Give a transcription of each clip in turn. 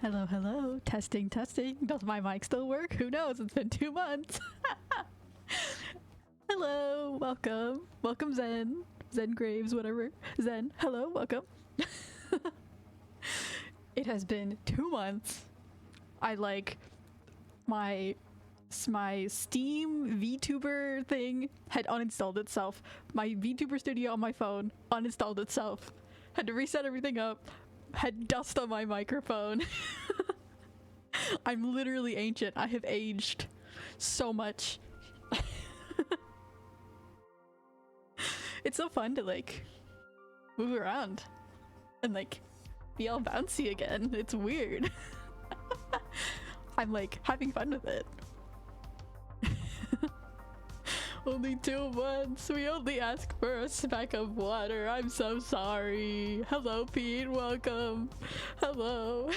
Hello, hello. Testing, testing. Does my mic still work? Who knows? It's been 2 months. Hello, welcome. Welcome, Zen. Zen Graves, whatever. Zen, hello, welcome. It has been 2 months. I my Steam VTuber thing had uninstalled itself. My VTuber Studio on my phone uninstalled itself. Had to reset everything up. Had dust on my microphone. I'm literally ancient. I have aged so much. It's so fun to move around and be all bouncy again. It's weird. I'm having fun with it. Only 2 months. We only ask for a speck of water. I'm so sorry. Hello, Pete. Welcome. Hello.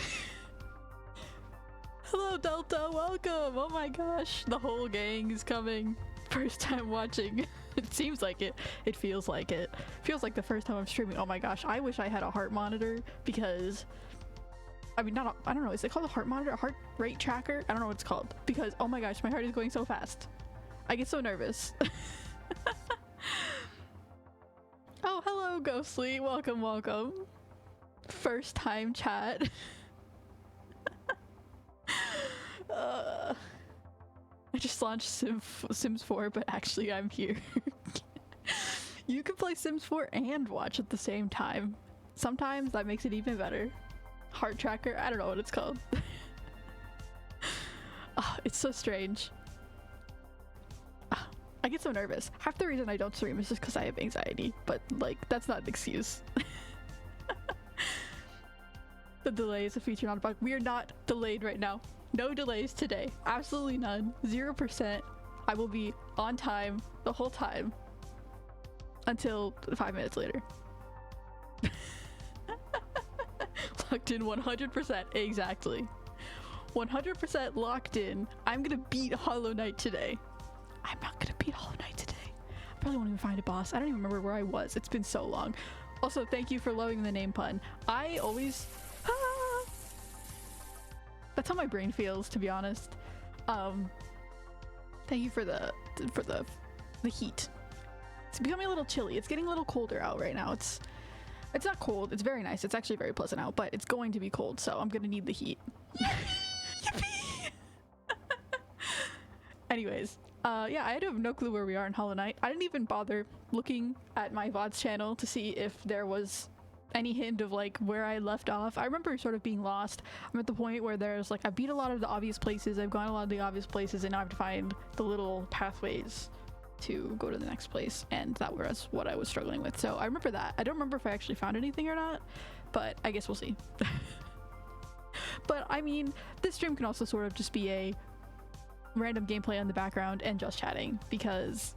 Hello, Delta. Welcome. Oh my gosh. The whole gang is coming. First time watching. It seems like it. It feels like it. Feels like the first time I'm streaming. Oh my gosh. I wish I had a heart monitor because... I mean, I don't know. Is it called a heart monitor? A heart rate tracker? I don't know what it's called. Because, oh my gosh, my heart is going so fast. I get so nervous. Oh, hello, Ghostly. Welcome, welcome. First time chat. I just launched Sims 4, but actually I'm here. You can play Sims 4 and watch at the same time. Sometimes that makes it even better. Heart tracker? I don't know what it's called. Oh, it's so strange. I get so nervous. Half the reason I don't stream is just because I have anxiety, but that's not an excuse. The delay is a feature, not a bug. We are not delayed right now. No delays today. Absolutely none. 0%. I will be on time the whole time until 5 minutes later. Locked in 100%. Exactly. 100% locked in. I'm gonna beat Hollow Knight today. I'm not gonna beat Hollow Knight today. I probably won't even find a boss. I don't even remember where I was. It's been so long. Also, thank you for loving the name pun. I always... That's how my brain feels, to be honest. Thank you for the heat. It's becoming a little chilly. It's getting a little colder out right now. It's not cold. It's very nice. It's actually very pleasant out, but it's going to be cold, so I'm gonna need the heat. Yippee! Anyways, yeah, I have no clue where we are in Hollow Knight. I didn't even bother looking at my VOD's channel to see if there was any hint of where I left off. I remember sort of being lost. I'm at the point where there's I beat a lot of the obvious places. I've gone a lot of the obvious places, and now I have to find the little pathways to go to the next place, and that was what I was struggling with. So I remember that. I don't remember if I actually found anything or not, but I guess we'll see. But I mean, this stream can also sort of just be a random gameplay in the background and just chatting, because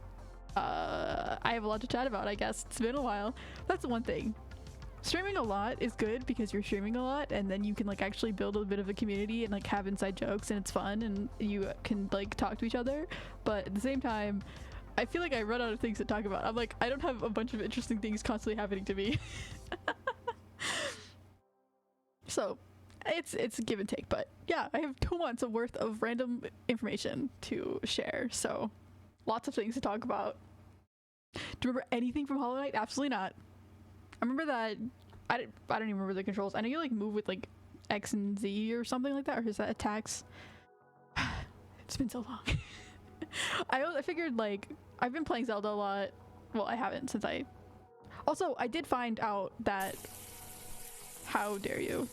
I have a lot to chat about, I guess. It's been a while. That's the one thing. Streaming a lot is good because you're streaming a lot, and then you can actually build a bit of a community and have inside jokes, and it's fun, and you can talk to each other. But at the same time, I feel I run out of things to talk about. I'm I don't have a bunch of interesting things constantly happening to me. So it's a give and take, but yeah, I have 2 months of worth of random information to share, so lots of things to talk about. Do you remember anything from Hollow Knight? Absolutely not. I remember that I don't even remember the controls. I know you move with X and Z or something like that, or is that attacks? It's been so long. I figured I've been playing Zelda a lot. Well, I haven't since I did find out that... How dare you?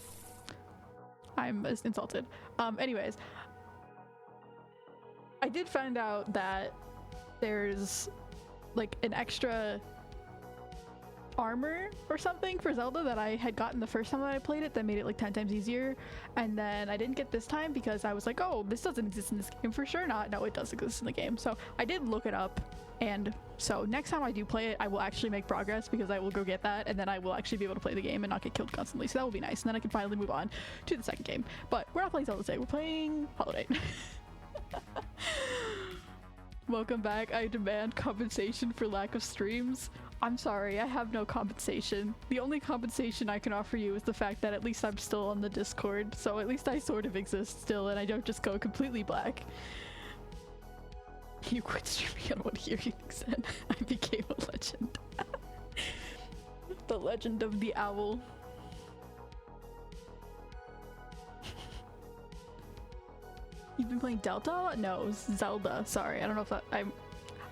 I'm insulted. Anyways, I did find out that there's an extra armor or something for Zelda that I had gotten the first time that I played it that made it 10 times easier, and then I didn't get this time because I was oh, this doesn't exist in this game. For sure not. No, it does exist in the game. So I did look it up, and so next time I do play it, I will actually make progress because I will go get that, and then I will actually be able to play the game and not get killed constantly. So that will be nice, and then I can finally move on to the second game. But we're not playing Zelda today. We're playing Hollow Knight. Welcome back. I demand compensation for lack of streams. I'm sorry, I have no compensation. The only compensation I can offer you is the fact that at least I'm still on the Discord, so at least I sort of exist still and I don't just go completely black. You quit streaming on what Hearing said. I became a legend. The legend of the owl. You've been playing Delta? No, Zelda. Sorry, I don't know if that,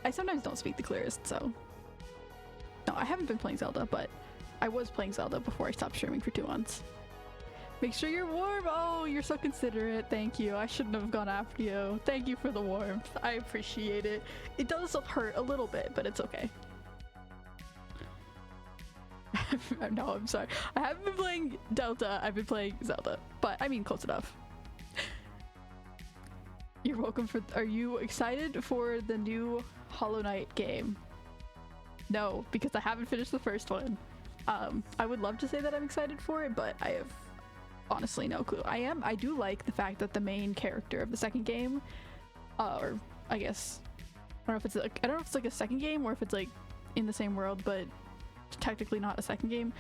I sometimes don't speak the clearest, so. No, I haven't been playing Zelda, but I was playing Zelda before I stopped streaming for 2 months. Make sure you're warm! Oh, you're so considerate. Thank you. I shouldn't have gone after you. Thank you for the warmth. I appreciate it. It does hurt a little bit, but it's okay. No, I'm sorry. I haven't been playing Delta. I've been playing Zelda, but I mean close enough. You're welcome for. Are you excited for the new Hollow Knight game? No, because I haven't finished the first one. I would love to say that I'm excited for it, but I have honestly no clue. I do like the fact that the main character of the second game, or I guess I don't know if it's like, I don't know if it's like a second game or if it's like in the same world, but technically not a second game.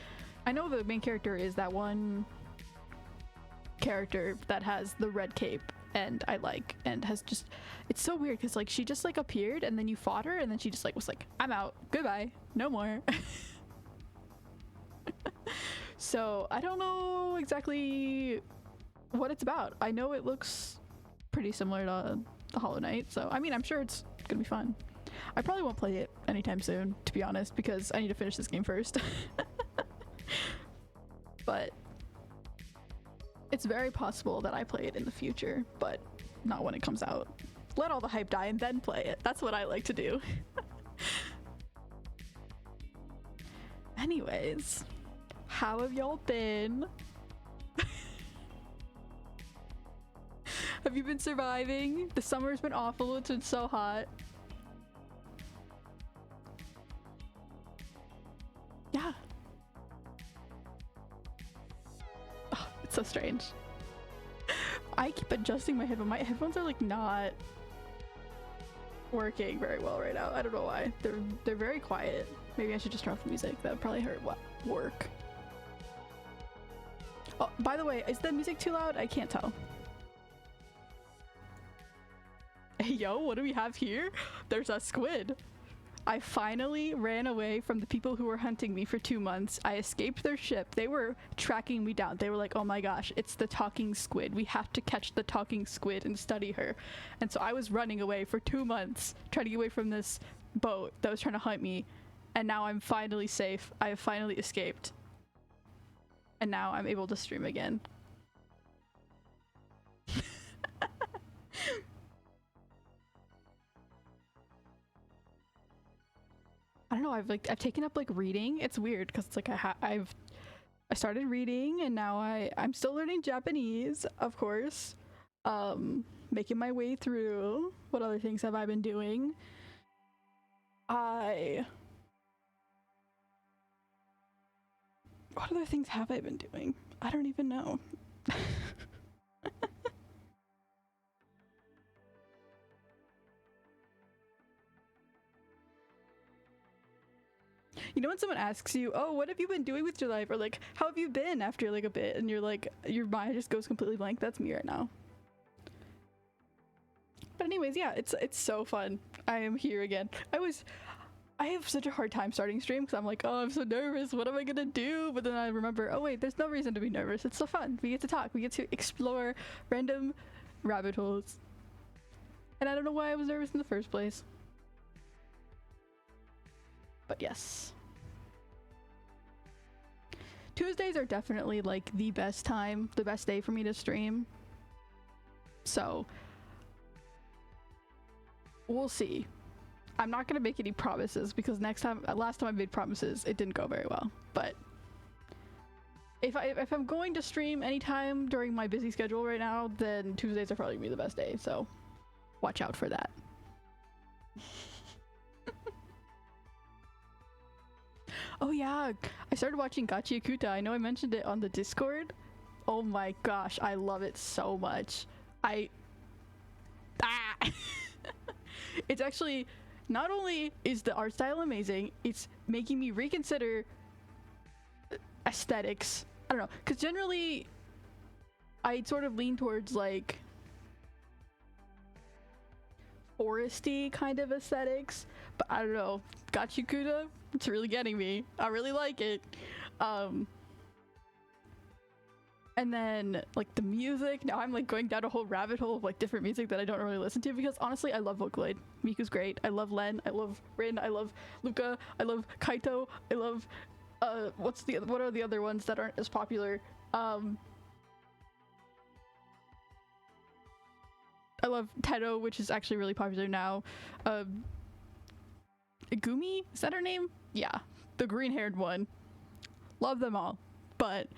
I know the main character is that one character that has the red cape, and I like, and has just, it's so weird because like she just like appeared and then you fought her and then she just like was like, I'm out, goodbye, no more. So I don't know exactly what it's about. I know it looks pretty similar to the Hollow Knight, so I mean I'm sure it's gonna be fun. I probably won't play it anytime soon, to be honest, because I need to finish this game first. But it's very possible that I play it in the future, but not when it comes out. Let all the hype die and then play it. That's what I like to do. Anyways, how have y'all been? Have you been surviving? The summer's been awful. It's been so hot. Yeah. Oh, it's so strange. I keep adjusting my headphones. My headphones are like not working very well right now. I don't know why. They're very quiet. Maybe I should just turn off the music. That would probably hurt work. Oh, by the way, is the music too loud? I can't tell. Hey, yo, what do we have here? There's a squid. I finally ran away from the people who were hunting me for 2 months. I escaped their ship. They were tracking me down. They were like, oh my gosh, it's the talking squid. We have to catch the talking squid and study her. And so I was running away for 2 months, trying to get away from this boat that was trying to hunt me. And now I'm finally safe. I have finally escaped. And now I'm able to stream again. I don't know, I've taken up like reading. It's weird because it's like I started reading and now I'm still learning Japanese, of course. Making my way through. What other things have I been doing? What other things have I been doing? I don't even know. You know when someone asks you, oh, what have you been doing with your life? Or like, how have you been after like a bit? And you're like, your mind just goes completely blank. That's me right now. But anyways, yeah, it's so fun. I am here again. I have such a hard time starting stream because I'm like, oh, I'm so nervous. What am I gonna do? But then I remember, oh wait, there's no reason to be nervous. It's so fun. We get to talk. We get to explore random rabbit holes. And I don't know why I was nervous in the first place. But yes. Tuesdays are definitely like the best day for me to stream. So we'll see. I'm not gonna make any promises because last time I made promises, it didn't go very well. But if I'm going to stream anytime during my busy schedule right now, then Tuesdays are probably gonna be the best day. So watch out for that. Oh yeah, I started watching Gachi Akuta. I know I mentioned it on the Discord. Oh my gosh, I love it so much. It's actually not only is the art style amazing, it's making me reconsider aesthetics. I don't know, because generally I sort of lean towards like foresty kind of aesthetics, but I don't know, Gachikuta, it's really getting me. I really like it. And then like the music, now I'm like going down a whole rabbit hole of like different music that I don't really listen to, because honestly I love Vocaloid. Miku's great. I love Len, I love Rin, I love Luca, I love Kaito, I love what are the other ones that aren't as popular? I love Teto, which is actually really popular now. Igumi, is that her name? Yeah, the green-haired one. Love them all, but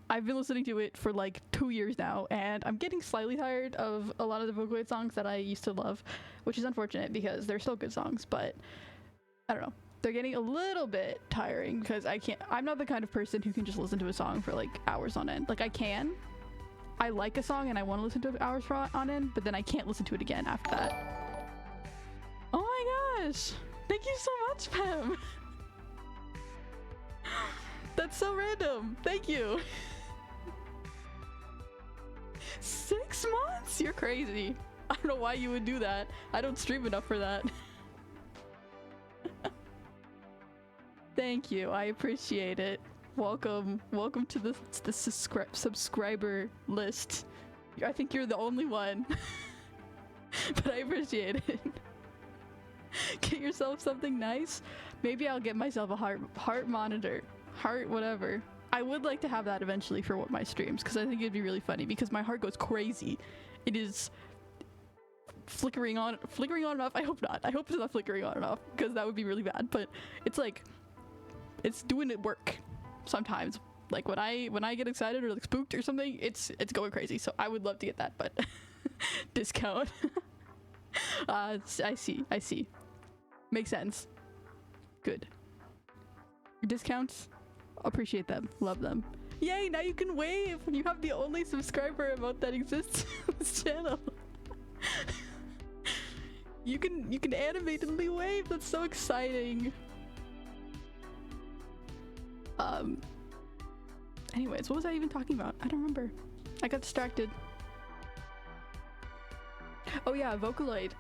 I've been listening to it for like 2 years now, and I'm getting slightly tired of a lot of the Vocaloid songs that I used to love, which is unfortunate because they're still good songs, but I don't know. They're getting a little bit tiring because I'm not the kind of person who can just listen to a song for like hours on end. Like I like a song and I want to listen to it hours on end, but then I can't listen to it again after that. Oh my gosh! Thank you so much, Pam! That's so random! Thank you! 6 months? You're crazy. I don't know why you would do that. I don't stream enough for that. Thank you. I appreciate it. Welcome to the subscriber list. I think you're the only one. But I appreciate it. Get yourself something nice. Maybe I'll get myself a heart monitor. Heart whatever. I would like to have that eventually for my streams, because I think it'd be really funny, because my heart goes crazy. It is flickering on and off. I hope not. I hope it's not flickering on and off, because that would be really bad. But it's like, it's doing it work sometimes. Like when I get excited or like spooked or something, it's going crazy. So I would love to get that, but discount. I see. Makes sense. Good. Discounts? Appreciate them. Love them. Yay, now you can wave! You have the only subscriber emote that exists on this channel. You can animatedly wave. That's so exciting. Anyways, what was I even talking about? I don't remember. I got distracted. Oh yeah, Vocaloid.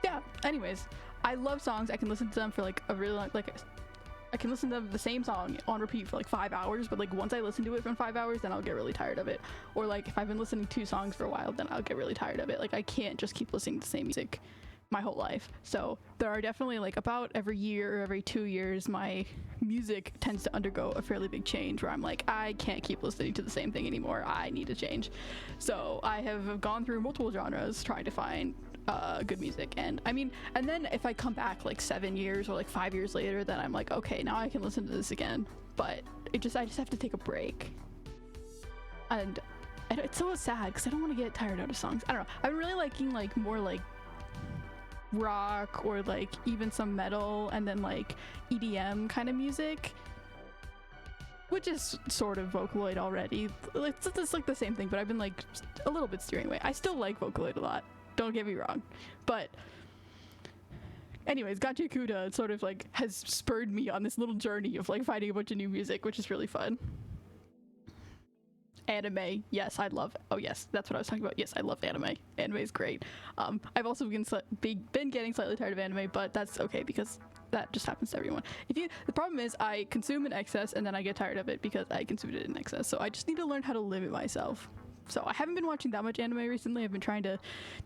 Yeah, anyways, I love songs. I can listen to them for like a really long, I can listen to the same song on repeat for like 5 hours, but like once I listen to it for 5 hours, then I'll get really tired of it. Or like if I've been listening to songs for a while, then I'll get really tired of it. Like I can't just keep listening to the same music my whole life. So there are definitely like about every year or every 2 years, my music tends to undergo a fairly big change where I'm like, I can't keep listening to the same thing anymore. I need to change. So I have gone through multiple genres trying to find good music, and I mean, and then if I come back like 7 years or like 5 years later, then I'm like, okay, now I can listen to this again. But I just have to take a break, and it's so sad because I don't want to get tired out of songs. I don't know. I'm really liking like more like rock or like even some metal and then like EDM kind of music, which is sort of Vocaloid already. It's like the same thing, but I've been like a little bit steering away. I still like Vocaloid a lot, don't get me wrong, but anyways, Gachikuta sort of like has spurred me on this little journey of like finding a bunch of new music, which is really fun. Anime, yes, I love. Oh yes, that's what I was talking about. Yes, I love anime. Anime is great. I've also been getting slightly tired of anime, but that's okay because that just happens to everyone. The problem is I consume in excess and then I get tired of it because I consumed it in excess. So I just need to learn how to limit myself. So I haven't been watching that much anime recently. I've been trying to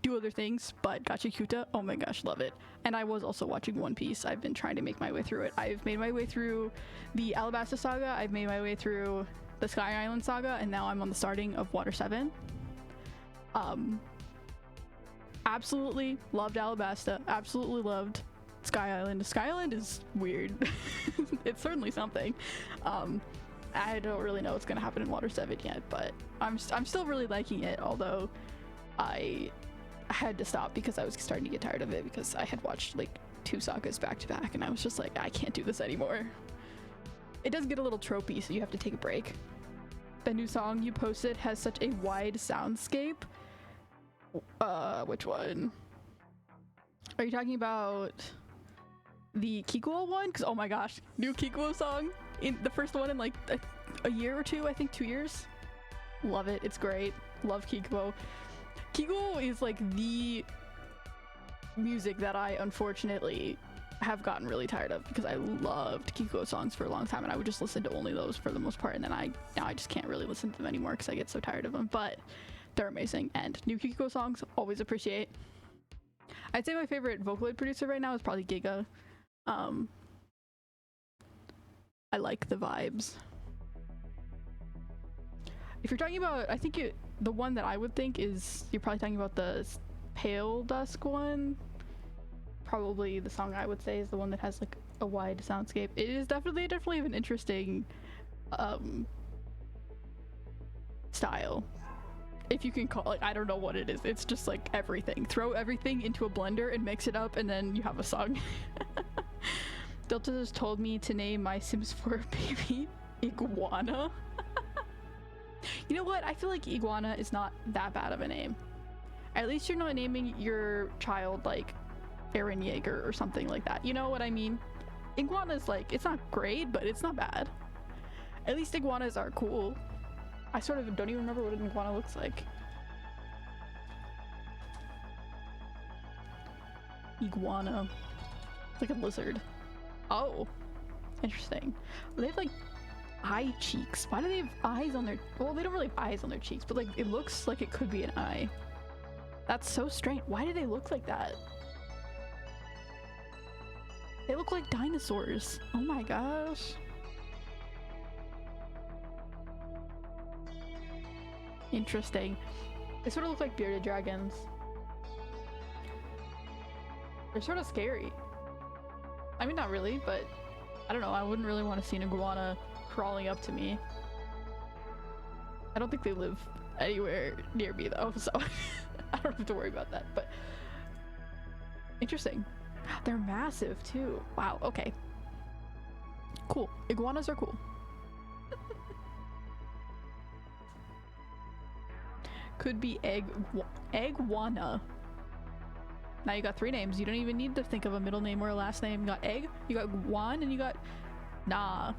do other things, but Gachikuta, oh my gosh, love it. And I was also watching One Piece. I've been trying to make my way through it. I've made my way through the Alabasta saga. I've made my way through the Sky Island saga, and now I'm on the starting of Water 7. Absolutely loved Alabasta. Absolutely loved Sky Island. Sky Island is weird. It's certainly something. I don't really know what's gonna happen in Water 7 yet, but I'm still really liking it, although I had to stop because I was starting to get tired of it because I had watched like 2 sagas back to back and I was just like, I can't do this anymore. It does get a little tropey, so you have to take a break. The new song you posted has such a wide soundscape. Which one? Are you talking about the Kikuo one? Because oh my gosh, new Kikuo song, in the first one in like a year or two, I think 2 years. Love it, it's great. Love Kikuo. Kikuo is like the music that I unfortunately have gotten really tired of, because I loved Kikuo songs for a long time and I would just listen to only those for the most part, and then now I just can't really listen to them anymore because I get so tired of them. But they're amazing, and new Kikuo songs always appreciate. I'd say my favorite Vocaloid producer right now is probably Giga. I like the vibes. If you're talking about, I think the one that I would think is, you're probably talking about the Pale Dusk one. Probably the song I would say is the one that has like a wide soundscape. It is definitely an interesting style, if you can call, like, I don't know what it is. It's just like everything. Throw everything into a blender and mix it up and then you have a song. Delta just told me to name my Sims 4 baby Iguana. You know what? I feel like Iguana is not that bad of a name. At least you're not naming your child like Eren Yeager or something like that. You know what I mean? Iguana's like, it's not great, but it's not bad. At least iguanas are cool. I sort of don't even remember what an iguana looks like. Iguana. Like a lizard. Oh. Interesting. They have like eye cheeks. Why do they have eyes on their... Well, they don't really have eyes on their cheeks, but like it looks like it could be an eye. That's so strange. Why do they look like that? They look like dinosaurs. Oh my gosh. Interesting. They sort of look like bearded dragons. They're sort of scary. I mean, not really, but I don't know. I wouldn't really want to see an iguana crawling up to me. I don't think they live anywhere near me though, so I don't have to worry about that, but interesting. They're massive too. Wow, okay. Cool. Iguanas are cool. Could be Eggwana. Now you got 3 names. You don't even need to think of a middle name or a last name. You got Egg, you got Guan, and you got Nah.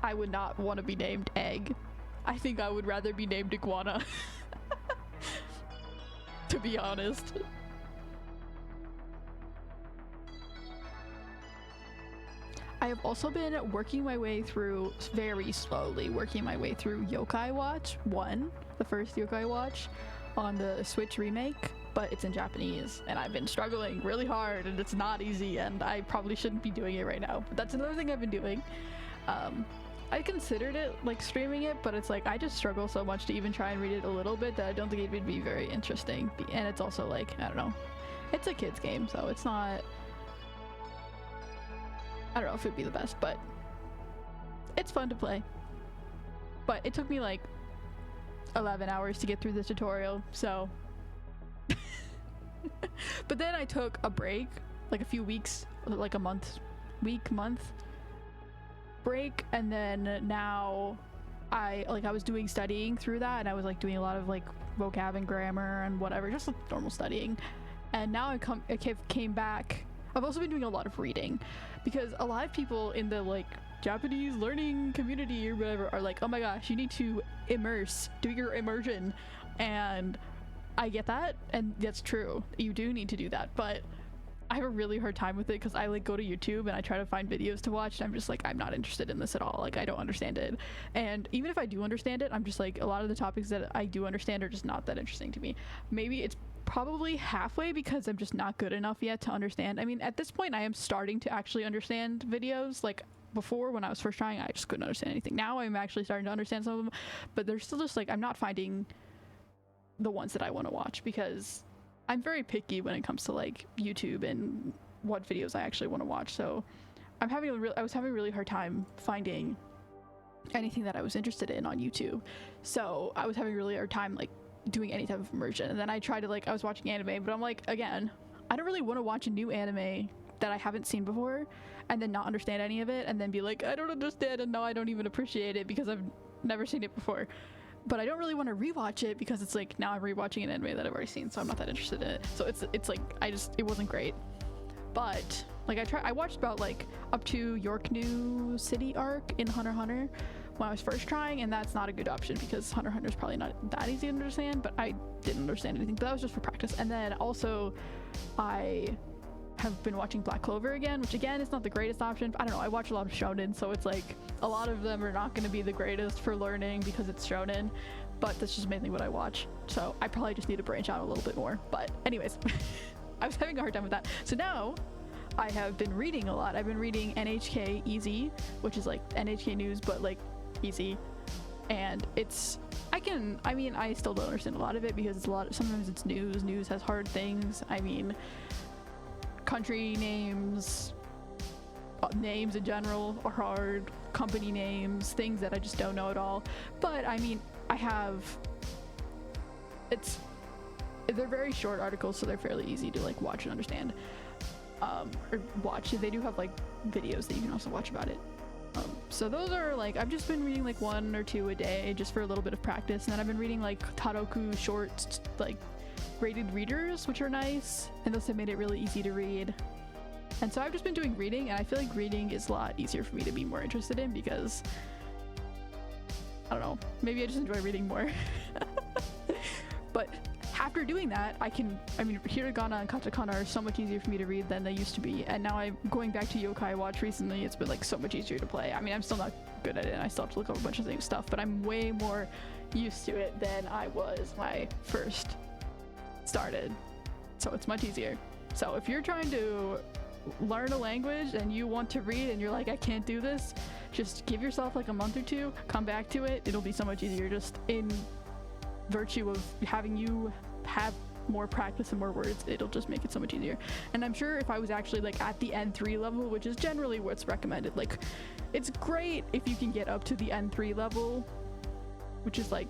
I would not want to be named Egg. I think I would rather be named Iguana. To be honest. I have also been working my way through, very slowly, working my way through Yokai Watch 1, the first Yokai Watch on the Switch remake, but it's in Japanese, and I've been struggling really hard, and it's not easy, and I probably shouldn't be doing it right now, but that's another thing I've been doing. I considered it, like, streaming it, but it's like, I just struggle so much to even try and read it a little bit that I don't think it would be very interesting, and it's also like, I don't know, it's a kid's game, so it's not... I don't know if it'd be the best, but it's fun to play. But it took me like 11 hours to get through the tutorial, so... But then I took a break, like a few weeks, like a month break, and then now I was doing studying through that, and I was like doing a lot of like vocab and grammar and whatever, just like normal studying. And now I came back. I've also been doing a lot of reading, because a lot of people in the like Japanese learning community or whatever are like, oh my gosh, you need to do your immersion, and I get that, and that's true, you do need to do that, but I have a really hard time with it because I like go to YouTube and I try to find videos to watch, and I'm just like, I'm not interested in this at all, like I don't understand it. And even if I do understand it, I'm just like, a lot of the topics that I do understand are just not that interesting to me. Maybe it's probably halfway because I'm just not good enough yet to understand. I mean, at this point I am starting to actually understand videos. Like before, when I was first trying, I just couldn't understand anything. Now I'm actually starting to understand some of them, but they're still just like, I'm not finding the ones that I want to watch, because I'm very picky when it comes to like YouTube and what videos I actually want to watch. So I was having a really hard time finding anything that I was interested in on YouTube. So I was having a really hard time like doing any type of immersion. And then I tried to I was watching anime, but I'm like, again, I don't really want to watch a new anime that I haven't seen before and then not understand any of it and then be like, I don't understand, and now I don't even appreciate it because I've never seen it before. but I don't really want to rewatch it because it's like now I'm rewatching an anime that I've already seen, so I'm not that interested in it. So it's like it wasn't great. But like I watched about like up to York New City arc in Hunter x Hunter when I was first trying, and that's not a good option because Hunter x Hunter is probably not that easy to understand, but I didn't understand anything, but that was just for practice. And then also I have been watching Black Clover again, which again is not the greatest option. I don't know, I watch a lot of shonen, so it's like a lot of them are not going to be the greatest for learning because it's shonen, but that's just mainly what I watch, so I probably just need to branch out a little bit more. But anyways, I was having a hard time with that. So now I have been reading a lot. I've been reading NHK Easy, which is like NHK News but like easy, and I still don't understand a lot of it because sometimes it's news has hard things. I mean, country names in general are hard, company names, things that I just don't know at all. But I mean, they're very short articles, so they're fairly easy to like watch and understand. Or watch. They do have like videos that you can also watch about it. So those are like, I've just been reading like 1 or 2 a day just for a little bit of practice, and then I've been reading like Taroku short like graded readers, which are nice, and those have made it really easy to read. And so I've just been doing reading, and I feel like reading is a lot easier for me to be more interested in because I don't know, maybe I just enjoy reading more. But after doing that, Hiragana and Katakana are so much easier for me to read than they used to be, and now I'm going back to Yokai Watch recently. It's been like so much easier to play. I mean, I'm still not good at it and I still have to look up a bunch of stuff, but I'm way more used to it than I was when I first started, so it's much easier. So if you're trying to learn a language and you want to read and you're like, I can't do this, just give yourself like a month or two, come back to it. It'll be so much easier just in virtue of having you have more practice and more words. It'll just make it so much easier. And I'm sure if I was actually like at the N3 level, which is generally what's recommended, like it's great if you can get up to the N3 level, which is like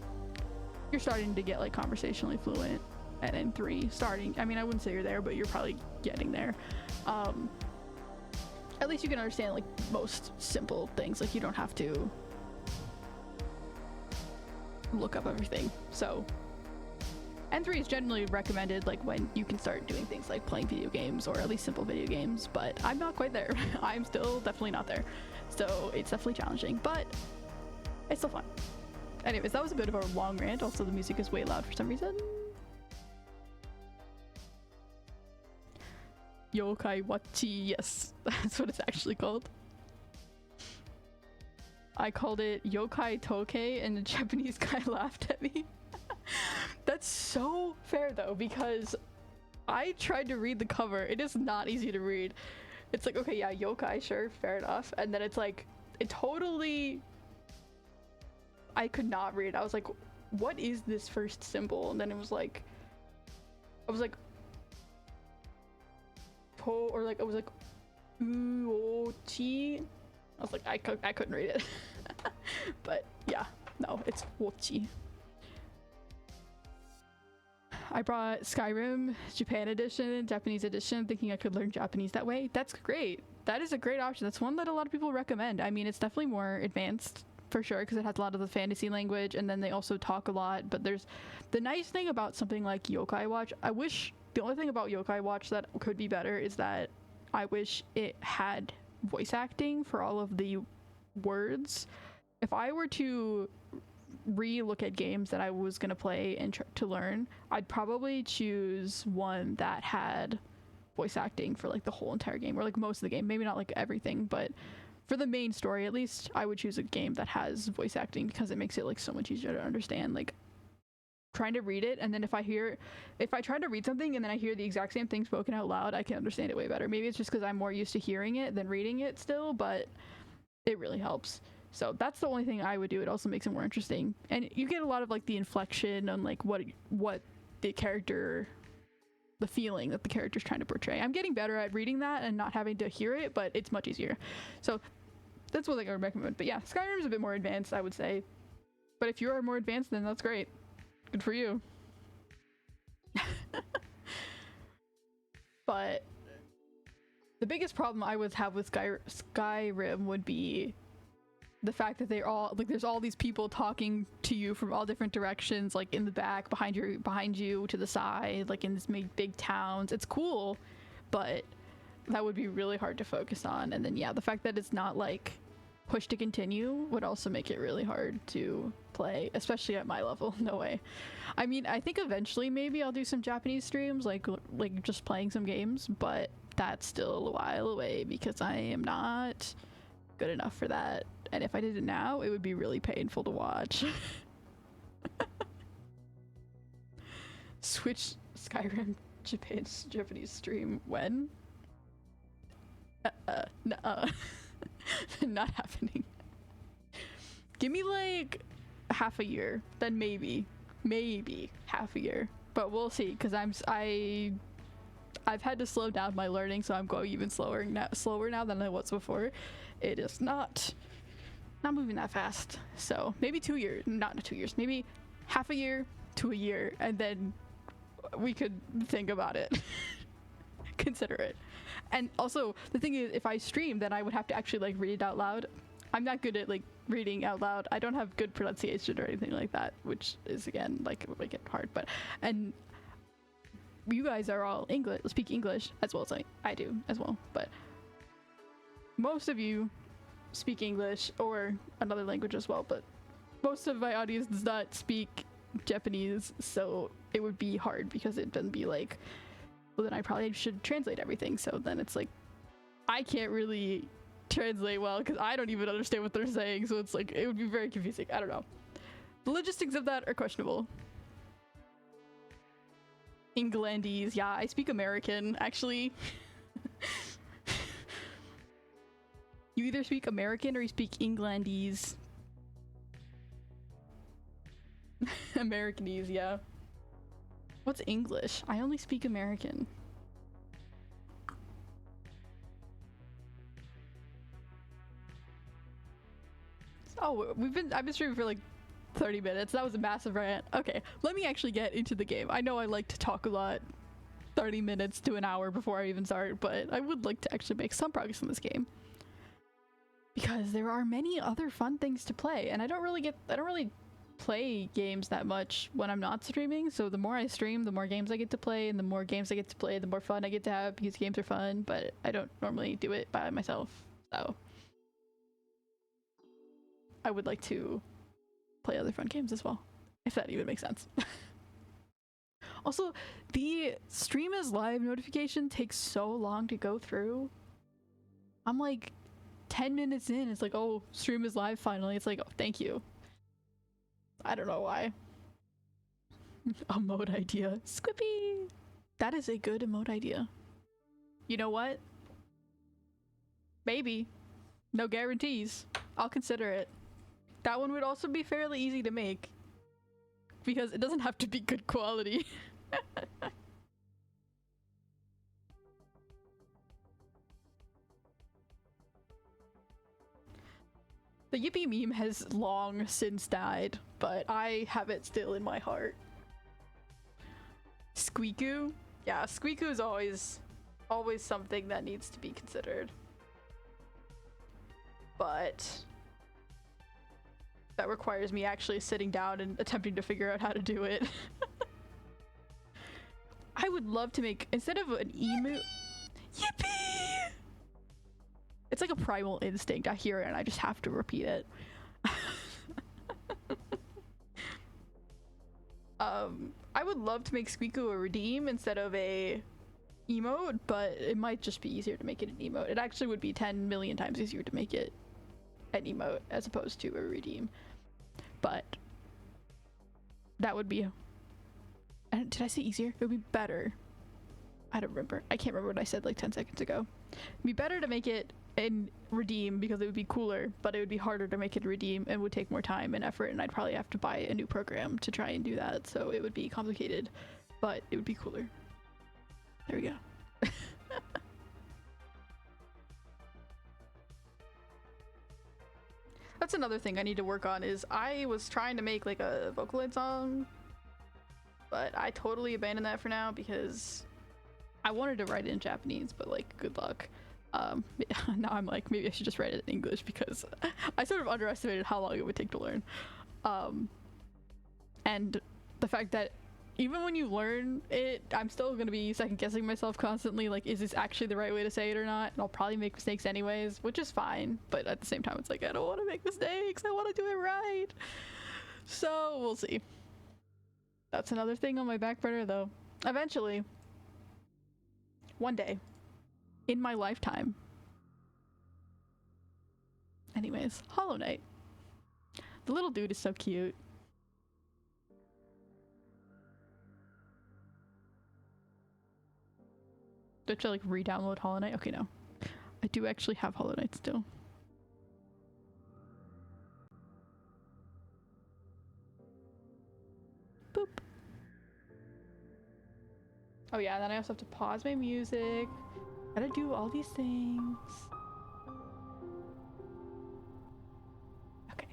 you're starting to get like conversationally fluent at N3 starting. I mean, I wouldn't say you're there, but you're probably getting there. At least you can understand like most simple things. Like you don't have to look up everything. So N3 is generally recommended like when you can start doing things like playing video games, or at least simple video games, but I'm not quite there. I'm still definitely not there. So it's definitely challenging, but it's still fun. Anyways, that was a bit of a long rant. Also, the music is way loud for some reason. Yokai Wachi, yes, that's what it's actually called. I called it Yokai Tokei and the Japanese guy laughed at me. That's so fair though, because I tried to read the cover. It is not easy to read. It's like, okay, yeah, yokai, sure, fair enough. And then it's like, it totally, I could not read. I was like, what is this first symbol? And then it was like, I was like, or like, I was like, uochi. I was like, I couldn't read it. But yeah, no, it's wochi. I brought Skyrim Japan edition, Japanese edition, thinking I could learn Japanese that way. That's great. That is a great option. That's one that a lot of people recommend. I mean, it's definitely more advanced for sure because it has a lot of the fantasy language, and then they also talk a lot. But there's the nice thing about something like Yokai Watch. The only thing about Yokai Watch that could be better is that I wish it had voice acting for all of the words. If I were to re-look at games that I was going to play and to learn, I'd probably choose one that had voice acting for like the whole entire game, or like most of the game. Maybe not like everything, but for the main story at least, I would choose a game that has voice acting because it makes it like so much easier to understand. Like trying to read it, and then if I try to read something and then I hear the exact same thing spoken out loud, I can understand it way better. Maybe it's just because I'm more used to hearing it than reading it still, but it really helps. So that's the only thing I would do. It also makes it more interesting, and you get a lot of like the inflection on like what the character, the feeling that the character's trying to portray. I'm getting better at reading that and not having to hear it, but it's much easier. So that's what I would recommend. But yeah, Skyrim's a bit more advanced, I would say. But if you are more advanced, then that's great. Good for you. But the biggest problem I would have with Skyrim would be the fact that they're all like there's all these people talking to you from all different directions, like in the back, behind you, to the side, like in these big towns. It's cool, but that would be really hard to focus on. And then yeah, the fact that it's not like push to continue would also make it really hard to play, especially at my level. No way. I mean, I think eventually maybe I'll do some Japanese streams, like just playing some games, but that's still a while away because I am not good enough for that. And if I did it now, it would be really painful to watch. Switch Skyrim Japanese stream when? Nuh-uh. Not happening. Give me like half a year, then maybe half a year, but we'll see. Because I've had to slow down my learning, so I'm going even slower now than I was before. It is not moving that fast. So maybe 2 years, not 2 years, maybe half a year to a year, and then we could think about it. Consider it. And also the thing is, if I stream, then I would have to actually like read it out loud. I'm not good at like reading out loud. I don't have good pronunciation or anything like that, which is again like it would make it hard. But and you guys are all speak English as well as I do as well, but most of you speak English or another language as well, but most of my audience does not speak Japanese, so it would be hard because it doesn't be like, well, then I probably should translate everything. So then it's like I can't really translate well because I don't even understand what they're saying, so it's like it would be very confusing. I don't know. The logistics of that are questionable. Englandese, yeah, I speak American actually. You either speak American or you speak Englandese. Americanese, yeah. What's English? I only speak American. Oh, I've been streaming for like 30 minutes. That was a massive rant. Okay, let me actually get into the game. I know I like to talk a lot, 30 minutes to an hour before I even start, but I would like to actually make some progress in this game. Because there are many other fun things to play, and I don't really play games that much when I'm not streaming, so the more I stream, the more games I get to play, and the more games I get to play, the more fun I get to have, because games are fun, but I don't normally do it by myself, so I would like to play other fun games as well, if that even makes sense. Also, the stream is live notification takes so long to go through. I'm like 10 minutes in, it's like, oh, stream is live finally. It's like, oh, thank you. I don't know why. Emote idea. Squippy! That is a good emote idea. You know what? Maybe. No guarantees. I'll consider it. That one would also be fairly easy to make, because it doesn't have to be good quality. The Yippee meme has long since died, but I have it still in my heart. Squeaku? Yeah, Squeaku is always something that needs to be considered. But that requires me actually sitting down and attempting to figure out how to do it. I would love to make, instead of an emu— Yippee! It's like a primal instinct. I hear it and I just have to repeat it. I would love to make Squeaku a redeem instead of a emote, but it might just be easier to make it an emote. It actually would be 10 million times easier to make it an emote as opposed to a redeem. But that would be— did I say easier? It would be better. I don't remember. I can't remember what I said like 10 seconds ago. It'd be better to make it in redeem because it would be cooler, but it would be harder to make it redeem and would take more time and effort, and I'd probably have to buy a new program to try and do that, so it would be complicated, but it would be cooler. There we go. That's another thing I need to work on, is I was trying to make like a Vocaloid song, but I totally abandoned that for now because I wanted to write it in Japanese, but like, good luck. Now I'm like, maybe I should just write it in English because I sort of underestimated how long it would take to learn. And the fact that even when you learn it, I'm still going to be second guessing myself constantly, like, is this actually the right way to say it or not? And I'll probably make mistakes anyways, which is fine, but at the same time it's like, I don't want to make mistakes, I want to do it right. So we'll see. That's another thing on my back burner though. Eventually, one day, in my lifetime. Anyways, Hollow Knight. The little dude is so cute. Do I have to like re-download Hollow Knight? Okay, no. I do actually have Hollow Knight still. Boop. Oh yeah, and then I also have to pause my music. Gotta do all these things. Okay.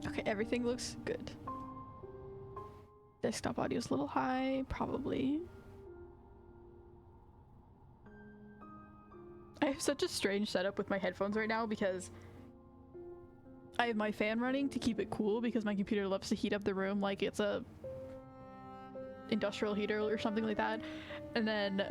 Okay, everything looks good. Desktop audio is a little high, probably. I have such a strange setup with my headphones right now because I have my fan running to keep it cool because my computer loves to heat up the room like it's a industrial heater or something like that. And then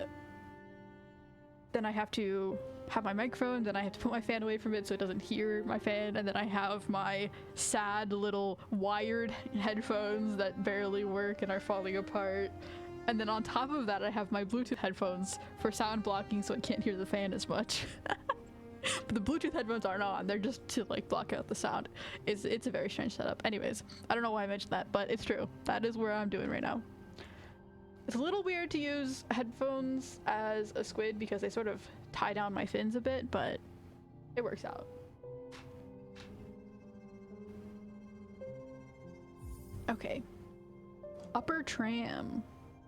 I have to have my microphone, then I have to put my fan away from it so it doesn't hear my fan, and then I have my sad little wired headphones that barely work and are falling apart. And then on top of that, I have my Bluetooth headphones for sound blocking so I can't hear the fan as much. But the Bluetooth headphones aren't on, they're just to like block out the sound. It's a very strange setup. Anyways, I don't know why I mentioned that, but it's true. That is where I'm doing right now. It's a little weird to use headphones as a squid because they sort of tie down my fins a bit, but it works out. Okay. Upper tram.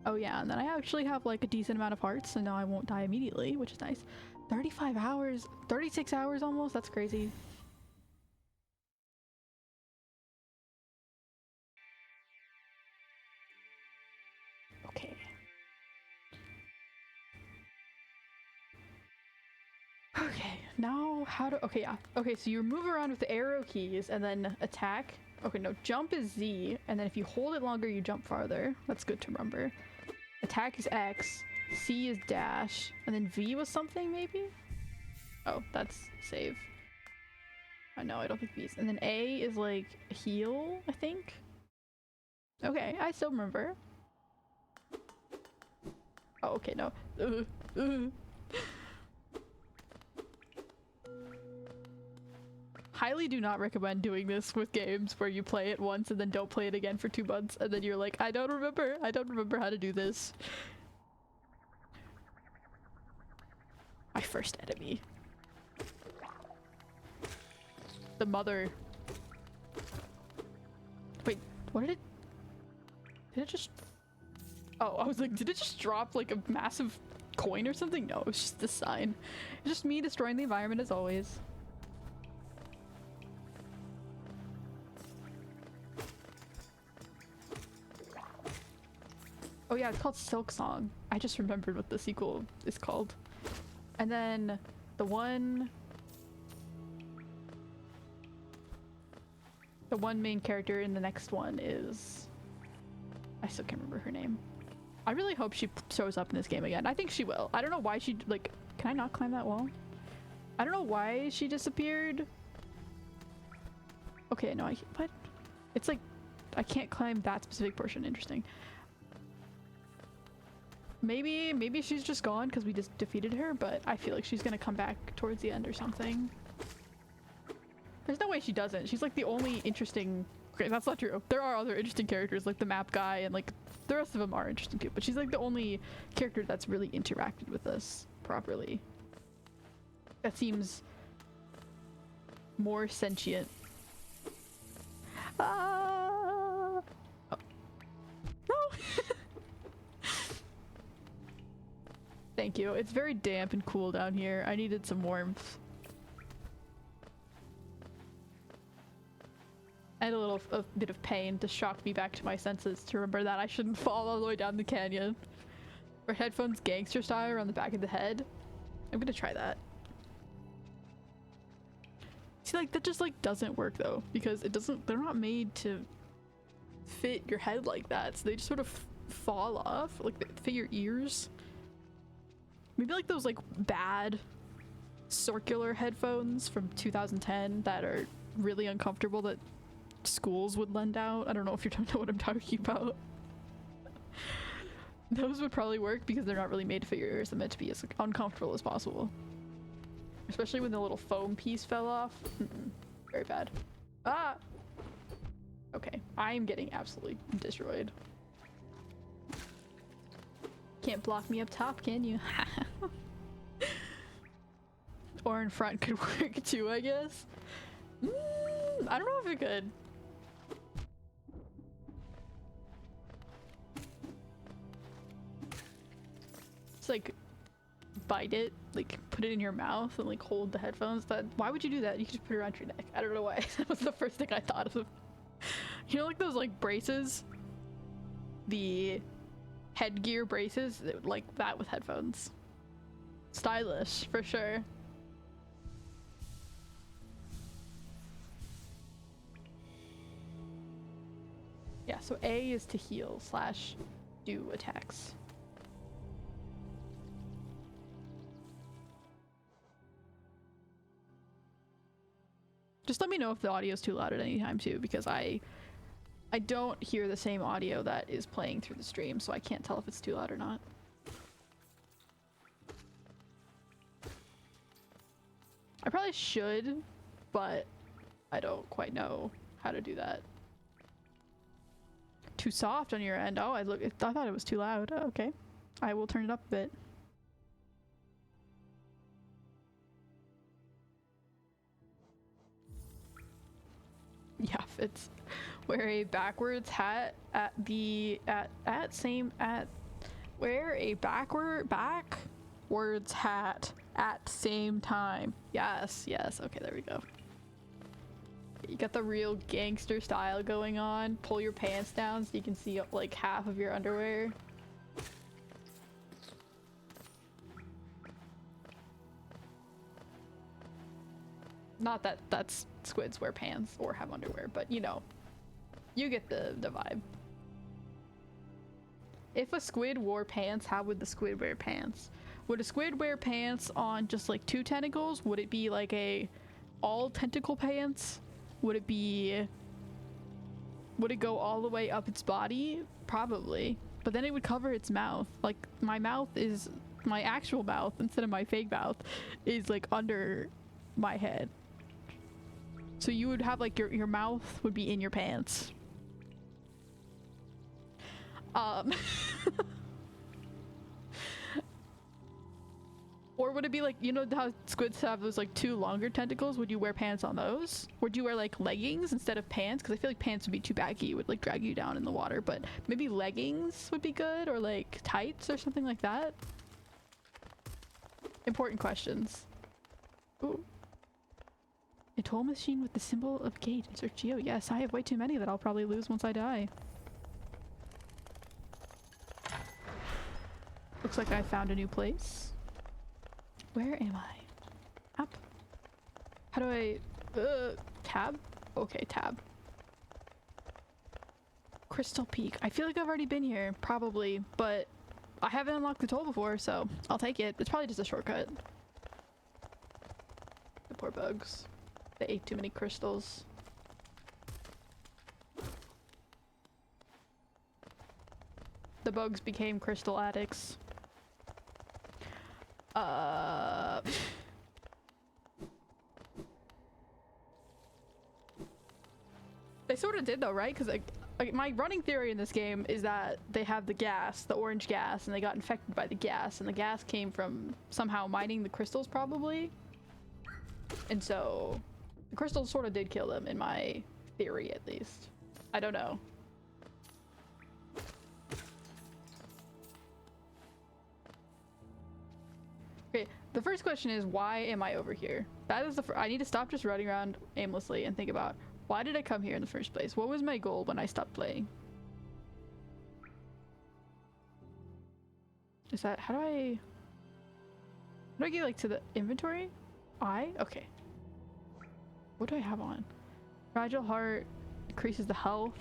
Oh yeah, and then I actually have like a decent amount of hearts, so now I won't die immediately, which is nice. 35 hours, 36 hours almost, that's crazy. Okay. Okay, now how to, okay, yeah. Okay, so you move around with the arrow keys and then attack. Okay, no, jump is Z, and then if you hold it longer, you jump farther. That's good to remember. Attack is X, C is dash, and then V was something, maybe? Oh, that's save. Oh, no, I don't think V is. And then A is like heal, I think? Okay, I still remember. Oh, okay, no. Highly do not recommend doing this with games where you play it once and then don't play it again for 2 months and then you're like, I don't remember how to do this. My first enemy. The mother. Wait, what did it just... Oh, I was like, did it just drop like a massive coin or something? No, it was just the sign. It's just me destroying the environment as always. Oh yeah, it's called Silk Song. I just remembered what the sequel is called. And then the one main character in the next one is... I still can't remember her name. I really hope she shows up in this game again. I think she will. I don't know why she, like, can I not climb that wall? I don't know why she disappeared. Okay, no, what? It's like, I can't climb that specific portion. Interesting. Maybe she's just gone because we just defeated her, but I feel like she's gonna come back towards the end or something. There's no way she doesn't. She's like the only interesting... Okay, that's not true. There are other interesting characters like the map guy and like the rest of them are interesting too, but she's like the only character that's really interacted with us properly. That seems more sentient. Oh. No! Thank you. It's very damp and cool down here. I needed some warmth. I had a bit of pain to shock me back to my senses to remember that I shouldn't fall all the way down the canyon. Or headphones gangster style around the back of the head. I'm gonna try that. See, like, that just, like, doesn't work, though. Because it doesn't- they're not made to fit your head like that. So they just sort of fall off. Like, they fit your ears. Maybe, like, those, like, bad circular headphones from 2010 that are really uncomfortable that schools would lend out. I don't know if you don't know what I'm talking about. Those would probably work because they're not really made to fit your ears. They're meant to be as uncomfortable as possible. Especially when the little foam piece fell off. Very bad. Ah! Okay, I'm getting absolutely destroyed. Can't block me up top, can you? Or in front could work too, I guess. I don't know if it could. It's like bite it, like put it in your mouth and like hold the headphones. That why would you do that? You could just put it around your neck. I don't know why. That was the first thing I thought of. You know, like those like braces, the headgear braces, like that with headphones. Stylish for sure. Yeah, so A is to heal / do attacks. Just let me know if the audio is too loud at any time too, because I don't hear the same audio that is playing through the stream, so I can't tell if it's too loud or not. I probably should, but I don't quite know how to do that. Too soft on your end. Oh, I thought it was too loud. Oh, okay. I will turn it up a bit. Yeah, it's wear a backwards hat wear a backwards hat at same time. Yes, yes. Okay, there we go. You got the real gangster style going on. Pull your pants down so you can see like half of your underwear. Not that squids wear pants or have underwear, but you know, you get the vibe. If a squid wore pants, how would the squid wear pants? Would a squid wear pants on just like 2 tentacles? Would it be like a all tentacle pants? Would it go all the way up its body? Probably. But then it would cover its mouth. Like my actual mouth instead of my fake mouth is like under my head. So you would have like your mouth would be in your pants. Or would it be like, you know how squids have those like 2 longer tentacles? Would you wear pants on those? Would you wear like leggings instead of pants? Because I feel like pants would be too baggy. It would like drag you down in the water. But maybe leggings would be good, or like tights or something like that. Important questions. Ooh. A toll machine with the symbol of gate. Insert Geo. Yes, I have way too many that I'll probably lose once I die. Looks like I found a new place. Where am I? Up. How do I... tab? Okay, tab. Crystal Peak. I feel like I've already been here, probably, but I haven't unlocked the toll before, so I'll take it. It's probably just a shortcut. The poor bugs. They ate too many crystals. The bugs became crystal addicts. They sort of did though, right? Because like my running theory in this game is that they have the gas, the orange gas, and they got infected by the gas, and the gas came from somehow mining the crystals probably. And so the crystals sort of did kill them in my theory, at least. I don't know. Okay, the first question is, why am I over here? That is I need to stop just running around aimlessly and think about, why did I come here in the first place? What was my goal when I stopped playing? Is that, how do I get like to the inventory? Okay. What do I have on? Fragile heart increases the health.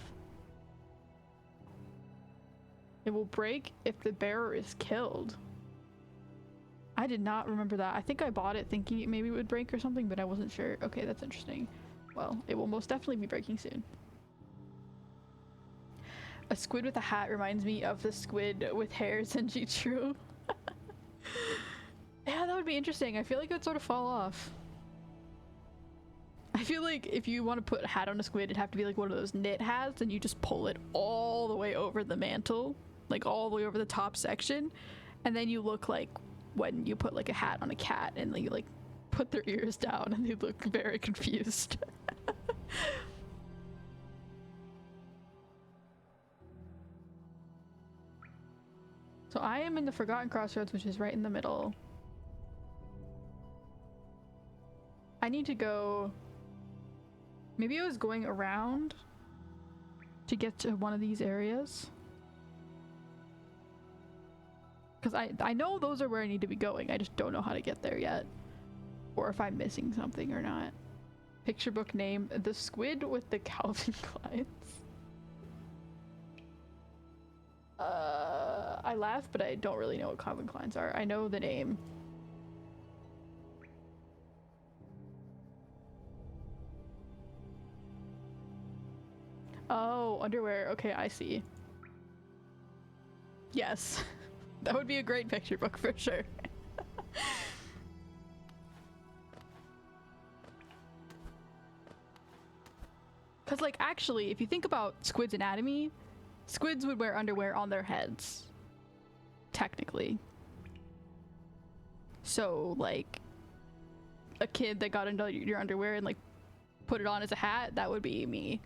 It will break if the bearer is killed. I did not remember that. I think I bought it thinking it maybe would break or something, but I wasn't sure. Okay, that's interesting. Well, it will most definitely be breaking soon. A squid with a hat reminds me of the squid with hairs in Jichuru. Yeah, that would be interesting. I feel like it would sort of fall off. I feel like if you want to put a hat on a squid, it'd have to be like one of those knit hats, and you just pull it all the way over the mantle, like all the way over the top section, and then you look like when you put like a hat on a cat and you like put their ears down and they look very confused. So I am in the Forgotten Crossroads, which is right in the middle. I need to go... Maybe I was going around to get to one of these areas. Because I know those are where I need to be going. I just don't know how to get there yet. Or if I'm missing something or not. Picture book name, The Squid with the Calvin Kleins. I laugh, but I don't really know what Calvin Kleins are. I know the name. Oh, underwear. Okay, I see. Yes. That would be a great picture book for sure. Because, like, actually, if you think about squid's anatomy, squids would wear underwear on their heads. Technically. So, like, a kid that got into your underwear and, like, put it on as a hat, that would be me.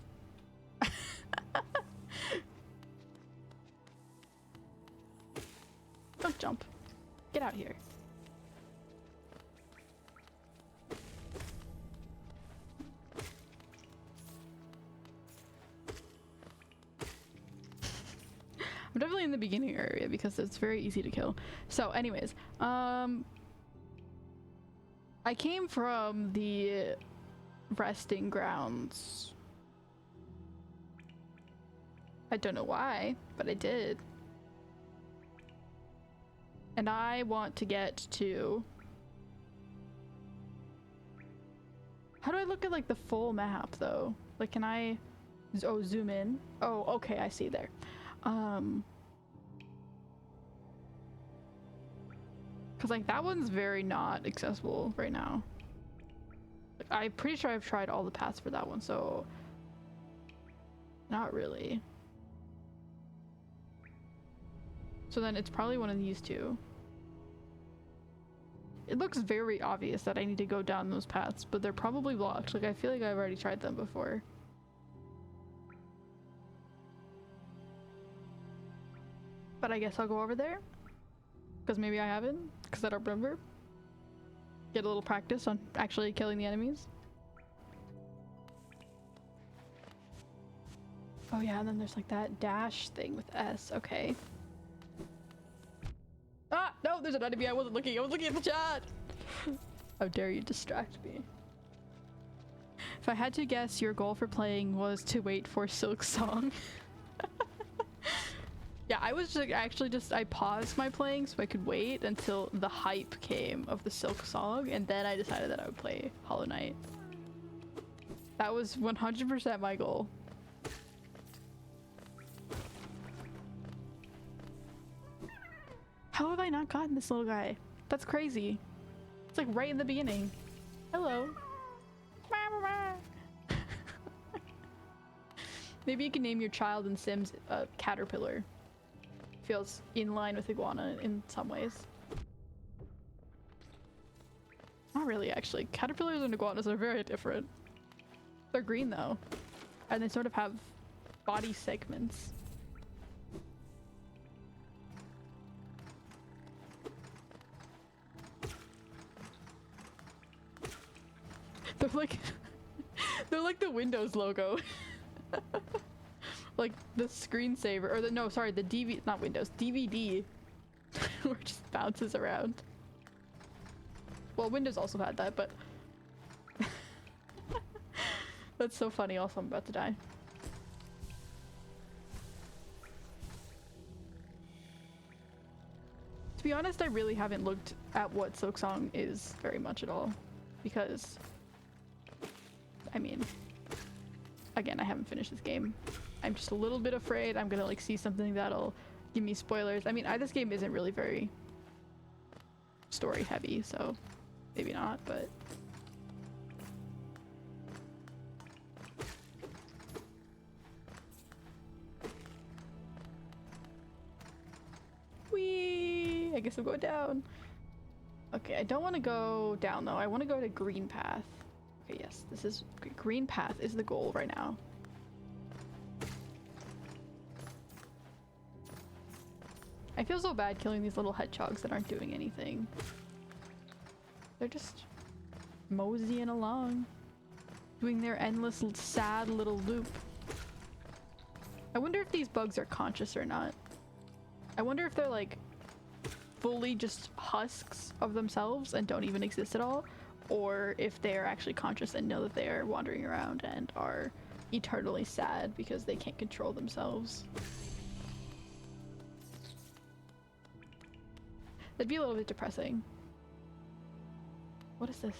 Don't jump. Get out of here. I'm definitely in the beginning area because it's very easy to kill. So anyways, I came from the resting grounds. I don't know why, but I did. And I want to get to... How do I look at like the full map though? Like can I... Oh, zoom in? Oh, okay, I see there. Cause like that one's very not accessible right now. Like, I'm pretty sure I've tried all the paths for that one, so... Not really. So then it's probably one of these two. It looks very obvious that I need to go down those paths, but they're probably blocked. Like I feel like I've already tried them before. But I guess I'll go over there. Because maybe I haven't, because I don't remember. Get a little practice on actually killing the enemies. Oh yeah, and then there's like that dash thing with S. Okay. Ah! No, there's an enemy. I wasn't looking. I was looking at the chat! How dare you distract me. If I had to guess, your goal for playing was to wait for Silk Song. Yeah, I was just actually I paused my playing so I could wait until the hype came of the Silk Song, and then I decided that I would play Hollow Knight. That was 100% my goal. How have I not gotten this little guy? That's crazy. It's like right in the beginning. Hello. Maybe you can name your child in Sims Caterpillar. Feels in line with Iguana in some ways. Not really, actually. Caterpillars and iguanas are very different. They're green though, and they sort of have body segments. They're like they're like the Windows logo. Like the screensaver, or the, no, sorry, the DVD, not Windows, DVD Where it just bounces around. Well, Windows also had that, but that's so funny. Also, I'm about to die. To be honest, I really haven't looked at what Silksong is very much at all, because, I mean, again, I haven't finished this game. I'm just a little bit afraid I'm gonna like see something that'll give me spoilers. I mean, this game isn't really very story heavy, so maybe not, but whee! I guess I'm going down. Okay, I don't want to go down though. I want to go to Green Path. Okay, yes, this is Green Path is the goal right now. I feel so bad killing these little hedgehogs that aren't doing anything. They're just moseying along, doing their endless sad little loop. I wonder if these bugs are conscious or not. I wonder if they're like fully just husks of themselves and don't even exist at all, or if they are actually conscious and know that they are wandering around and are eternally sad because they can't control themselves. That'd be a little bit depressing. What is this?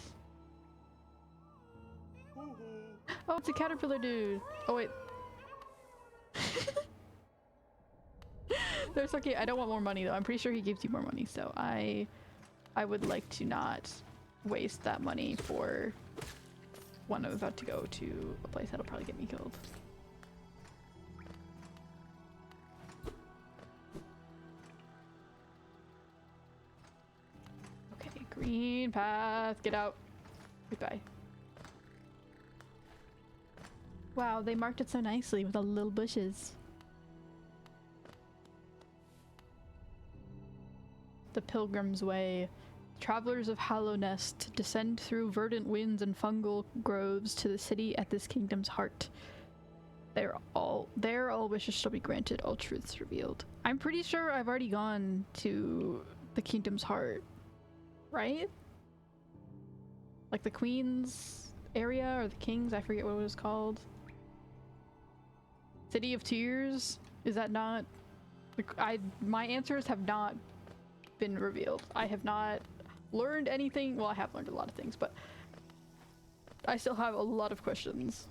Oh, it's a caterpillar dude. Oh wait. They're so cute. I don't want more money though. I'm pretty sure he gives you more money, so I would like to not waste that money for when I'm about to go to a place that'll probably get me killed. Okay, Green Path, get out. Goodbye. Wow, they marked it so nicely with all the little bushes. The Pilgrim's Way. Travelers of Hallownest descend through verdant winds and fungal groves to the city at this kingdom's heart. There all wishes shall be granted, all truths revealed. I'm pretty sure I've already gone to the kingdom's heart, right? Like the Queen's area or the King's, I forget what it was called. City of Tears? Is that not? My answers have not been revealed. I have not learned anything. Well, I have learned a lot of things, but I still have a lot of questions.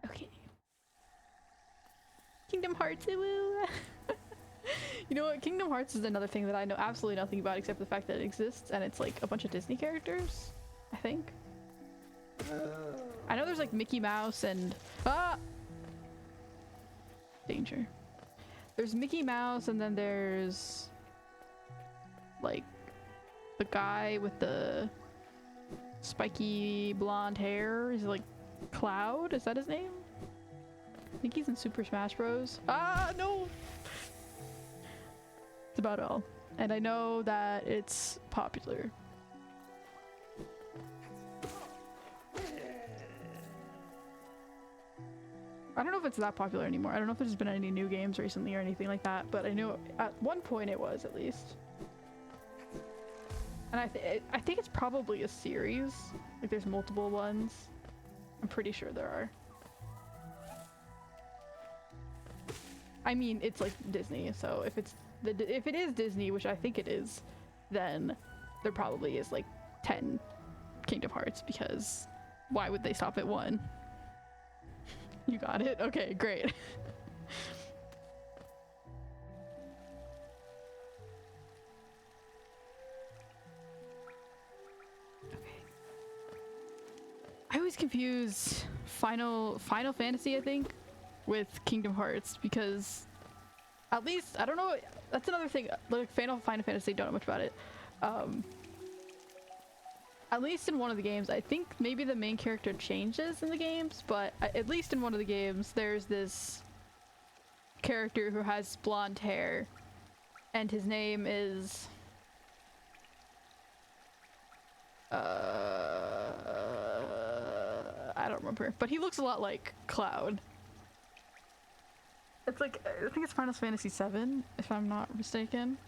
Okay. Kingdom Hearts, woo! You know what? Kingdom Hearts is another thing that I know absolutely nothing about except the fact that it exists, and it's like a bunch of Disney characters, I think. I know there's like Mickey Mouse and danger. There's Mickey Mouse, and then there's like the guy with the spiky blonde hair. Is it like Cloud? Is that his name? I think he's in Super Smash Bros. Ah, no! That's about all. And I know that it's popular. I don't know if it's that popular anymore. I don't know if there's been any new games recently or anything like that, but I know at one point it was, at least. And I think it's probably a series. Like there's multiple ones. I'm pretty sure there are. I mean, it's like Disney, so if it is Disney, which I think it is, then there probably is like 10 Kingdom Hearts, because why would they stop at one? You got it? Okay, great. Okay. I always confuse Final Fantasy, I think, with Kingdom Hearts, because at least, I don't know, that's another thing, like Final Fantasy, don't know much about it. At least in one of the games, I think maybe the main character changes in the games, but at least in one of the games, there's this character who has blonde hair, and his name is I don't remember, but he looks a lot like Cloud. It's like, I think it's Final Fantasy VII, if I'm not mistaken.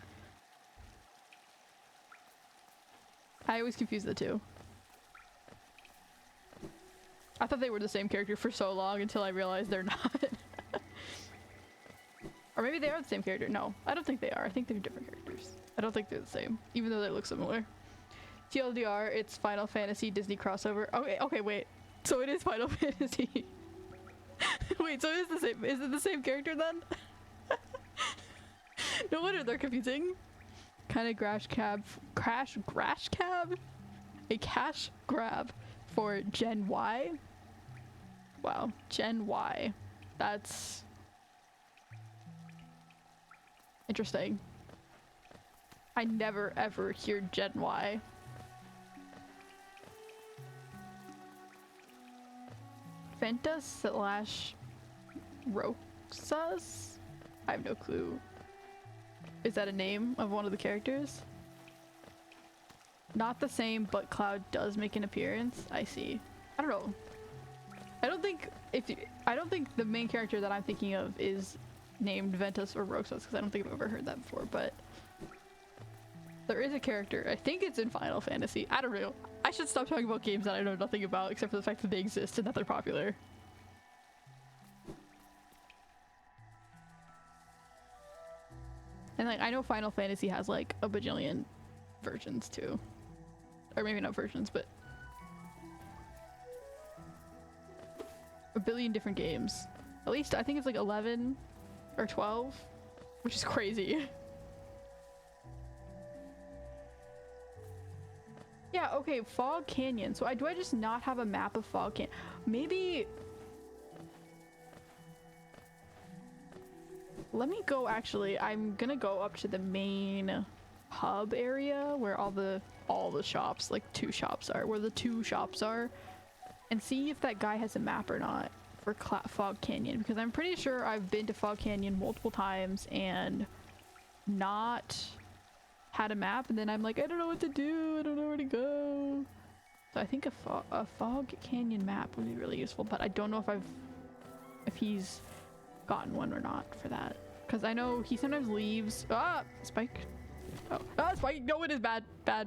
I always confuse the two. I thought they were the same character for so long until I realized they're not. Or maybe they are the same character. No, I don't think they are. I think they're different characters. I don't think they're the same, even though they look similar. TLDR, it's Final Fantasy Disney crossover. Okay, okay, wait. So it is Final Fantasy. Wait, so it is the same. Is it the same character then? No wonder they're confusing. Kind of crash cab. A cash grab for Gen Y. Wow, Gen Y. That's interesting. I never ever hear Gen Y. Venta/Roxas? I have no clue. Is that a name of one of the characters? Not the same, but Cloud does make an appearance. I see. I don't know. I don't think the main character that I'm thinking of is named Ventus or Roxas, because I don't think I've ever heard that before, but there is a character. I think it's in Final Fantasy. I don't know. I should stop talking about games that I know nothing about except for the fact that they exist and that they're popular. And like, I know Final Fantasy has like a bajillion versions too. Or maybe not versions, but a billion different games. At least I think it's like 11 or 12, which is crazy. Yeah, okay, Fog Canyon. So do I just not have a map of Fog Canyon? Maybe... Let me go, actually. I'm gonna go up to the main hub area where all the shops, like 2 shops are, where the 2 shops are, and see if that guy has a map or not for Fog Canyon, because I'm pretty sure I've been to Fog Canyon multiple times and not had a map, and then I'm like, I don't know what to do, I don't know where to go. So I think a Fog Canyon map would be really useful, but I don't know if he's gotten one or not for that, because I know he sometimes leaves. Spike. Spike. No, it is bad. I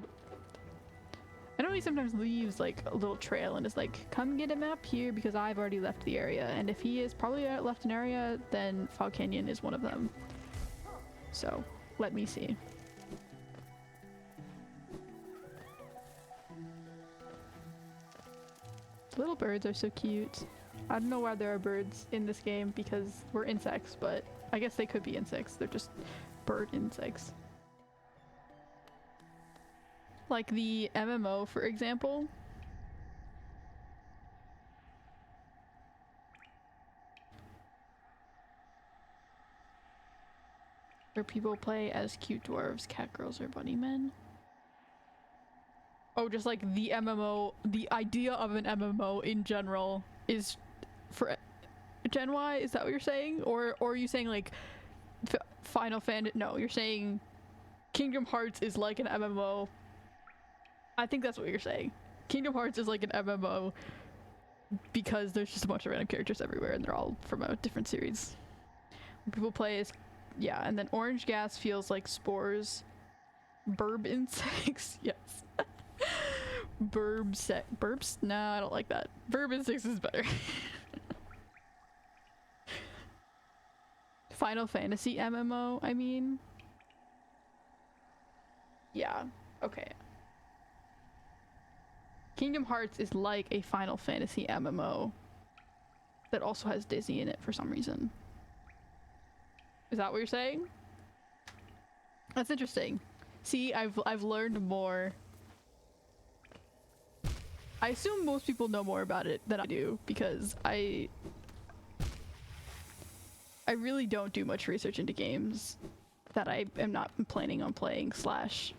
know he sometimes leaves like a little trail and is like, come get a map here because I've already left the area, and if he is probably left an area, then Fog Canyon is one of them. So let me see. Little birds are so cute. I don't know why there are birds in this game because we're insects, but I guess they could be insects. They're just bird insects. Like the MMO, for example. Where people play as cute dwarves, cat girls, or bunny men. Oh, just like the MMO, the idea of an MMO in general is for Gen Y? Is that what you're saying? Or are you saying like Final Fantasy? No, you're saying Kingdom Hearts is like an MMO. I think that's what you're saying. Kingdom Hearts is like an MMO because there's just a bunch of random characters everywhere and they're all from a different series. When people play as, yeah, and then orange gas feels like spores. Burb insects, yes. Burbs? No, I don't like that. Burb insects is better. Final Fantasy MMO, I mean. Yeah, okay. Kingdom Hearts is like a Final Fantasy MMO that also has Disney in it for some reason. Is that what you're saying? That's interesting. See, I've learned more. I assume most people know more about it than I do because I really don't do much research into games that I am not planning on playing slash...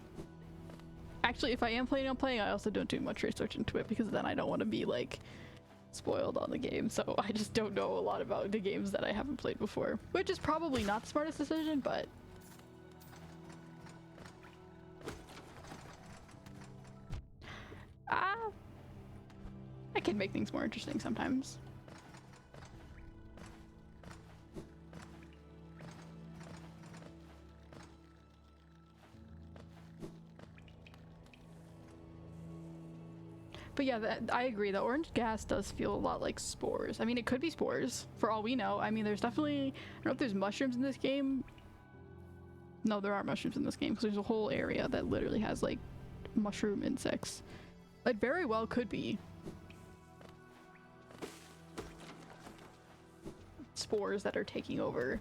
Actually, if I am planning on playing, I also don't do much research into it because then I don't want to be like spoiled on the game. So I just don't know a lot about the games that I haven't played before, which is probably not the smartest decision, but... I can make things more interesting sometimes. But yeah, I agree. The orange gas does feel a lot like spores. I mean, it could be spores for all we know. I mean, there's definitely, I don't know if there's mushrooms in this game. No, there aren't mushrooms in this game because there's a whole area that literally has like mushroom insects. It very well could be spores that are taking over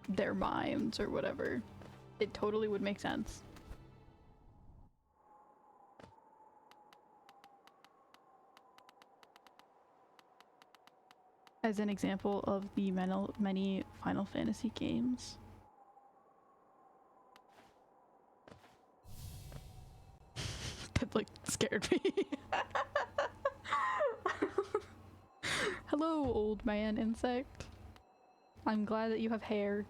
their minds or whatever. It totally would make sense. As an example of the many Final Fantasy games. That like scared me. Hello, old man insect. I'm glad that you have hair.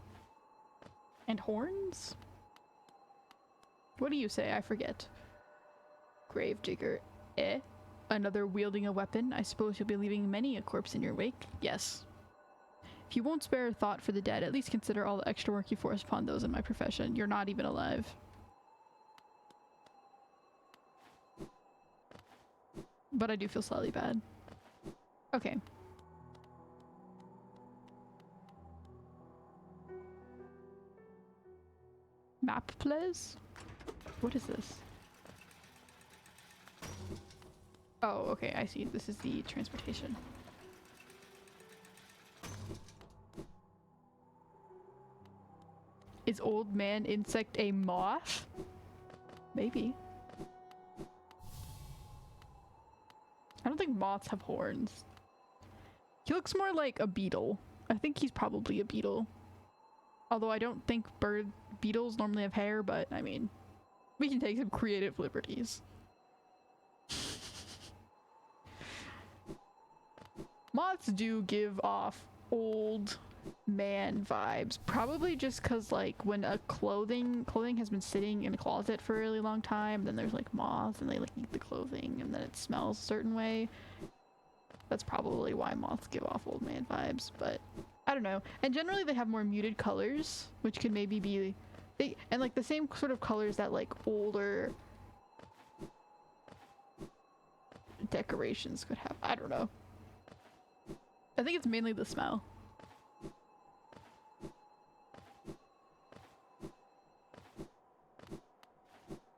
And horns? What do you say? I forget. Gravedigger. Eh? Another wielding a weapon? I suppose you'll be leaving many a corpse in your wake? Yes. If you won't spare a thought for the dead, at least consider all the extra work you force upon those in my profession. You're not even alive. But I do feel slightly bad. Okay. Map please? What is this? Oh, okay, I see. This is the transportation. Is old man insect a moth? Maybe. I don't think moths have horns. He looks more like a beetle. I think he's probably a beetle. Although I don't think beetles normally have hair, but I mean, we can take some creative liberties. Moths do give off old man vibes, probably just because like when a clothing has been sitting in a closet for a really long time, then there's like moths and they like eat the clothing and then it smells a certain way. That's probably why moths give off old man vibes, but I don't know. And generally they have more muted colors, which could maybe be and like the same sort of colors that like older decorations could have. I don't know. I think it's mainly the smell.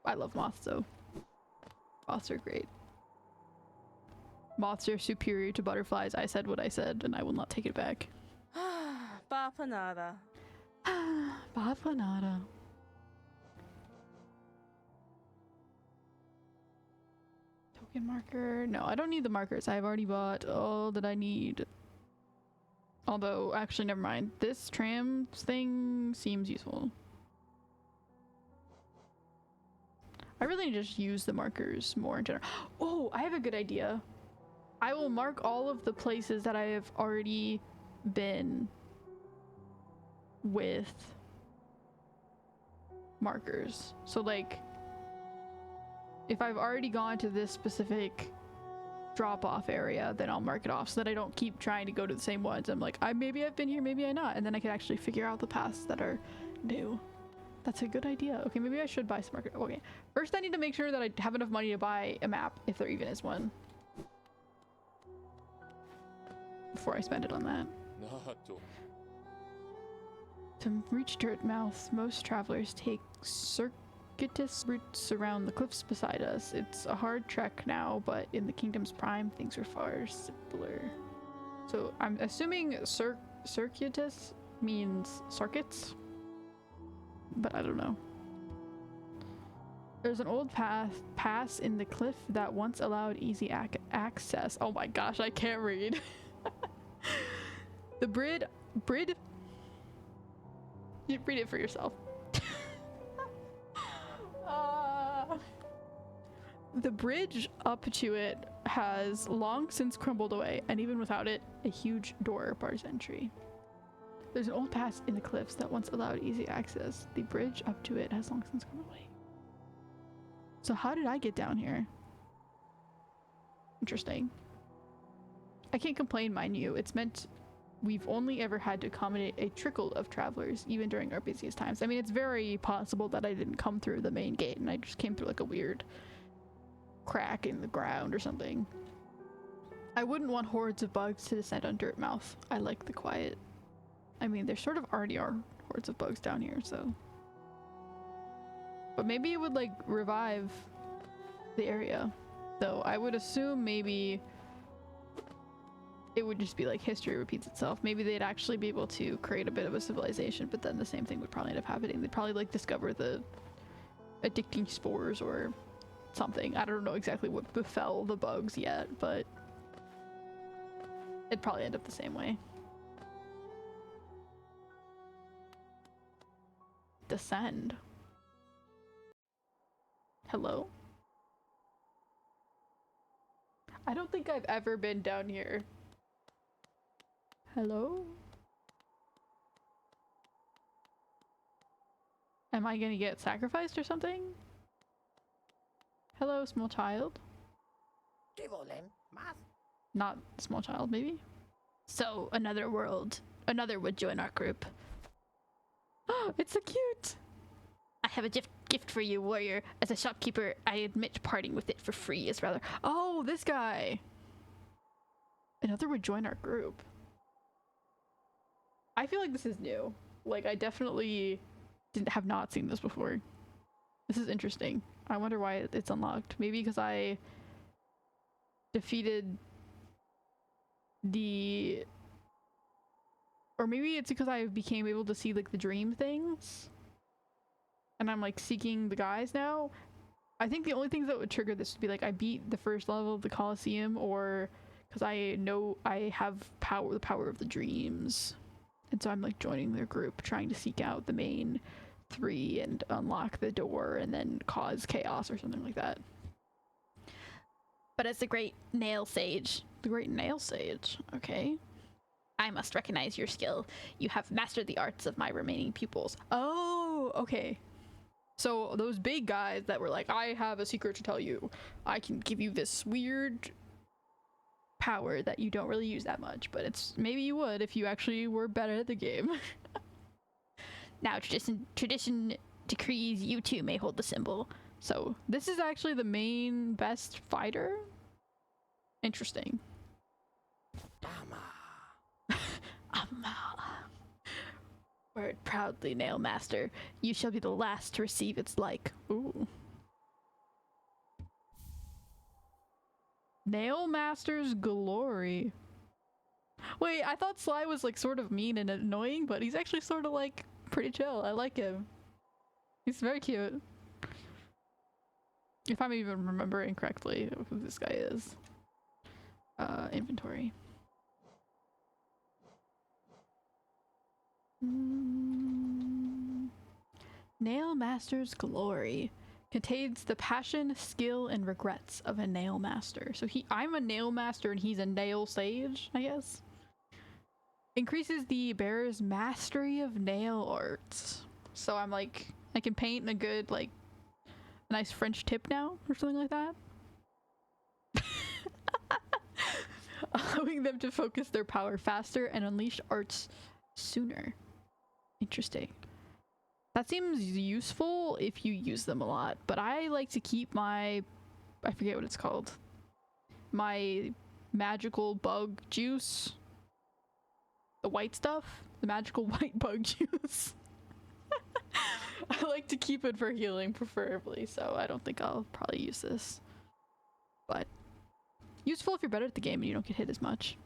I love moths though. Moths are great. Moths are superior to butterflies. I said what I said and I will not take it back. Bapanada. Bapanada. Token marker. No, I don't need the markers. I've already bought all that I need. Although, actually, never mind. This tram thing seems useful. I really need to just use the markers more in general. Oh, I have a good idea. I will mark all of the places that I have already been with markers. So, like, if I've already gone to this specific drop-off area, then I'll mark it off so that I don't keep trying to go to the same ones. I'm like, maybe I've been here, maybe I'm not, and then I can actually figure out the paths that are new. That's a good idea. Okay, maybe I should buy some markers. Okay, first I need to make sure that I have enough money to buy a map, if there even is one, before I spend it on that. To reach Dirtmouth, most travelers take circuitous routes around the cliffs beside us. It's a hard trek now, but in the Kingdom's Prime, things are far simpler. So I'm assuming circuitous means circuits, but I don't know. There's an old pass in the cliff that once allowed easy access. Oh my gosh, I can't read. The brid. You read it for yourself. The bridge up to it has long since crumbled away, and even without it, a huge door bars entry. There's an old pass in the cliffs that once allowed easy access. The bridge up to it has long since crumbled away. So how did I get down here? Interesting. I can't complain, mind you. It's meant we've only ever had to accommodate a trickle of travelers, even during our busiest times. I mean, it's very possible that I didn't come through the main gate and I just came through like a weird crack in the ground or something. I wouldn't want hordes of bugs to descend on Dirtmouth. I like the quiet. I mean, there sort of already are hordes of bugs down here, so. But maybe it would like revive the area. Though I would assume maybe it would just be like history repeats itself. Maybe they'd actually be able to create a bit of a civilization, but then the same thing would probably end up happening. They'd probably like discover the addicting spores or something. I don't know exactly what befell the bugs yet, but it'd probably end up the same way. Descend. Hello? I don't think I've ever been down here. Hello? Am I gonna get sacrificed or something? Hello, small child. Not small child, maybe? So, another world. Another would join our group. Oh, it's so cute! I have a gift for you, warrior. As a shopkeeper, I admit parting with it for free is rather— Oh, this guy! Another would join our group. I feel like this is new. Like, I definitely have not seen this before. This is interesting. I wonder why it's unlocked. Maybe because I defeated the— or maybe it's because I became able to see like the dream things. And I'm like seeking the guys now. I think the only things that would trigger this would be like I beat the first level of the Colosseum, or because I know I have the power of the dreams. And so I'm like joining their group, trying to seek out the main three and unlock the door and then cause chaos or something like that. But as the great nail sage. The great nail sage, okay. I must recognize your skill. You have mastered the arts of my remaining pupils. Oh, okay. So those big guys that were like, I have a secret to tell you. I can give you this weird power that you don't really use that much, but it's maybe you would if you actually were better at the game. Now tradition decrees you too may hold the symbol. So this is actually the main best fighter? Interesting. Word proudly, Nail Master. You shall be the last to receive its like. Ooh. Nail Master's glory. Wait, I thought Sly was like sort of mean and annoying, but he's actually sort of like pretty chill. I like him. He's very cute. If I'm even remembering correctly who this guy is. Inventory. Nail Master's glory contains the passion, skill, and regrets of a nail master. So I'm a nail master and he's a nail sage, I guess. Increases the bearer's mastery of nail arts. So I'm like, I can paint a good, like, a nice French tip now or something like that. Allowing them to focus their power faster and unleash arts sooner. Interesting. That seems useful if you use them a lot, but I like to keep my— I forget what it's called. My magical bug juice. The white stuff? The magical white bug juice. I like to keep it for healing preferably, so I don't think I'll probably use this. But useful if you're better at the game and you don't get hit as much.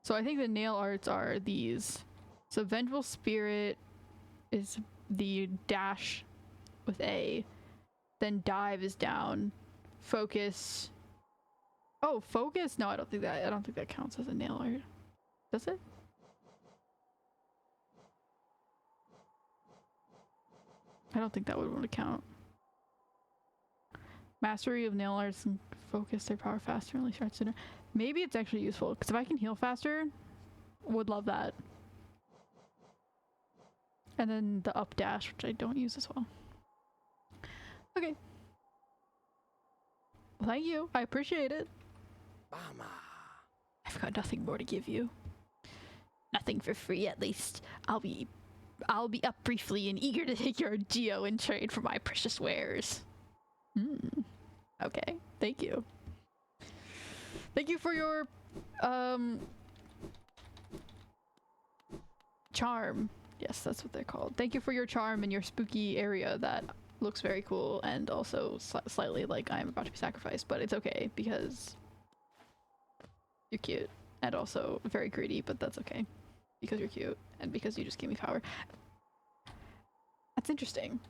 So I think the nail arts are these. So Vengeful Spirit is the dash with A. Then dive is down. Focus. Oh, focus? No, I don't think that counts as a nail art. Does it? I don't think that would want to count. Mastery of nail arts and focus their power faster and release arts sooner. Maybe it's actually useful, because if I can heal faster, would love that. And then the up dash, which I don't use as well. Okay. Well, thank you. I appreciate it. I've got nothing more to give you. Nothing for free, at least. I'll be up briefly and eager to take your geo in trade for my precious wares. Hmm. Okay. Thank you. Thank you for your charm. Yes, that's what they're called. Thank you for your charm in your spooky area that looks very cool and also slightly like I'm about to be sacrificed, but it's okay because you're cute and also very greedy, but that's okay because you're cute and because you just gave me power. That's interesting.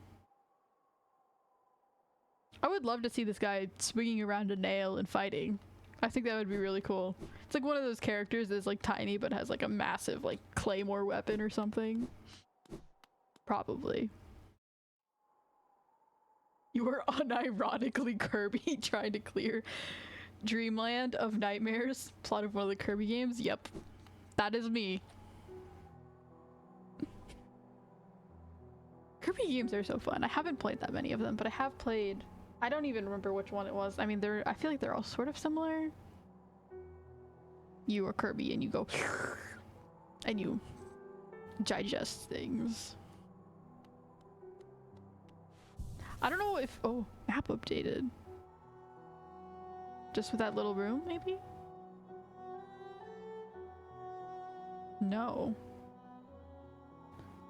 I would love to see this guy swinging around a nail and fighting. I think that would be really cool. It's like one of those characters that's like tiny but has like a massive like claymore weapon or something. Probably. You were unironically Kirby trying to clear Dreamland of Nightmares, plot of one of the Kirby games. Yep. That is me. Kirby games are so fun. I haven't played that many of them, but I have played... I don't even remember which one it was. I mean, I feel like they're all sort of similar. You are Kirby and you go... and you digest things. I don't know if... Oh, map updated. Just with that little room, maybe? No.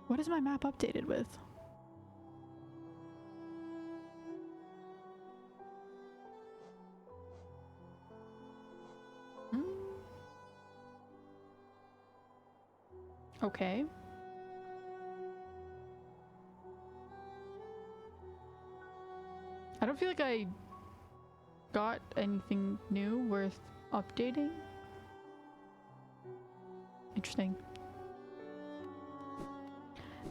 What is my map updated with? Hmm? Okay. I don't feel like I got anything new worth updating. Interesting.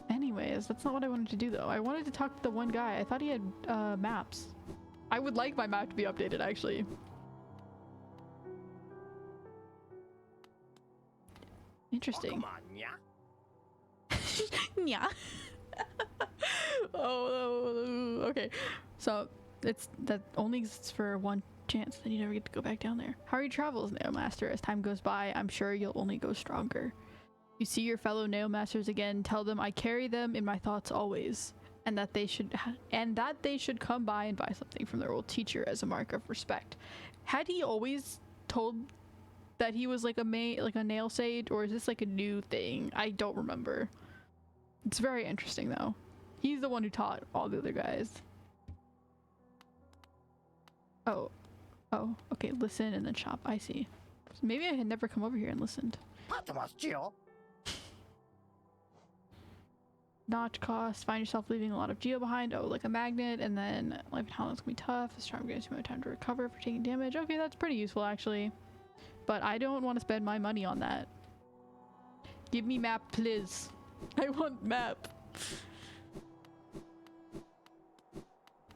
Anyways, that's not what I wanted to do though. I wanted to talk to the one guy. I thought he had maps. I would like my map to be updated actually. Interesting. Yeah. Oh, okay. So that only exists for one chance, then you never get to go back down there. How are your travels, Nailmaster? As time goes by, I'm sure you'll only go stronger. You see your fellow Nailmasters again, tell them I carry them in my thoughts always, and that they should come by and buy something from their old teacher as a mark of respect. Had he always told that he was like a nail sage, or is this like a new thing? I don't remember. It's very interesting though. He's the one who taught all the other guys. Oh, okay, listen and then shop. I see. So maybe I had never come over here and listened. Notch cost. Find yourself leaving a lot of geo behind. Oh, like a magnet. And then life and Howland's gonna be tough. This charm gives you more time to recover for taking damage. Okay, that's pretty useful actually. But I don't want to spend my money on that. Give me map, please. I want map.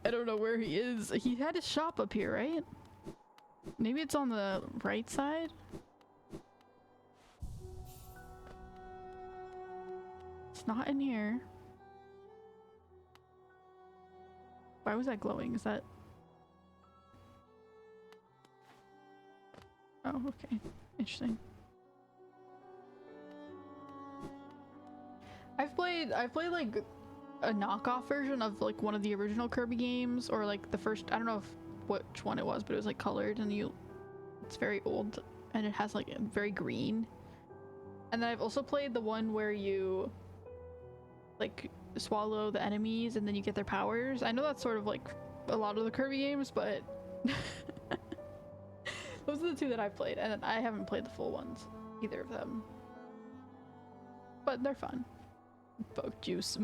I don't know where he is. He had his shop up here, right? Maybe it's on the right side? It's not in here. Why was that glowing? Is that... Oh, okay. Interesting. I've played like a knockoff version of like one of the original Kirby games, or like the first, I don't know which one it was, but it was like colored and it's very old and it has like very green. And then I've also played the one where you like swallow the enemies and then you get their powers. I know that's sort of like a lot of the Kirby games, but those are the two that I've played, and I haven't played the full ones, either of them. But they're fun. Bok juice,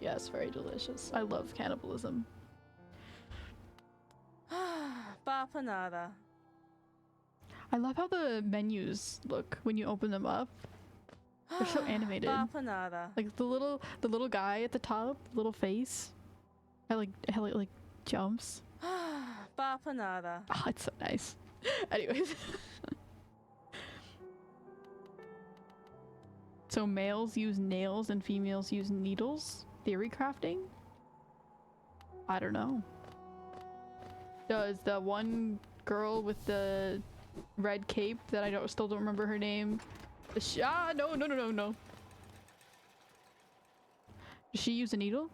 yes, very delicious. I love cannibalism. Bapanada. I love how the menus look when you open them up. They're so animated. Bapanada. Like the little guy at the top, little face. How it like jumps. Bapanada. Oh, it's so nice. Anyways. So males use nails and females use needles? Theory crafting? I don't know. Does the one girl with the red cape that I still don't remember her name? No. Does she use a needle?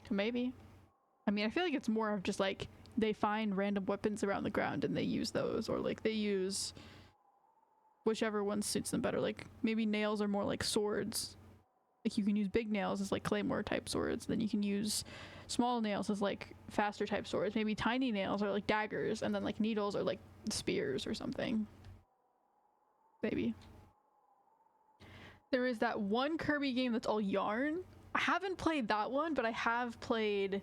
Maybe. I mean, I feel like it's more of just like they find random weapons around the ground and they use those, or like they use whichever one suits them better. Like maybe nails are more like swords. Like you can use big nails as like claymore type swords, then you can use small nails as like faster type swords. Maybe tiny nails are like daggers, and then like needles are like spears or something. Maybe. There is that one Kirby game that's all yarn. I haven't played that one, but I have played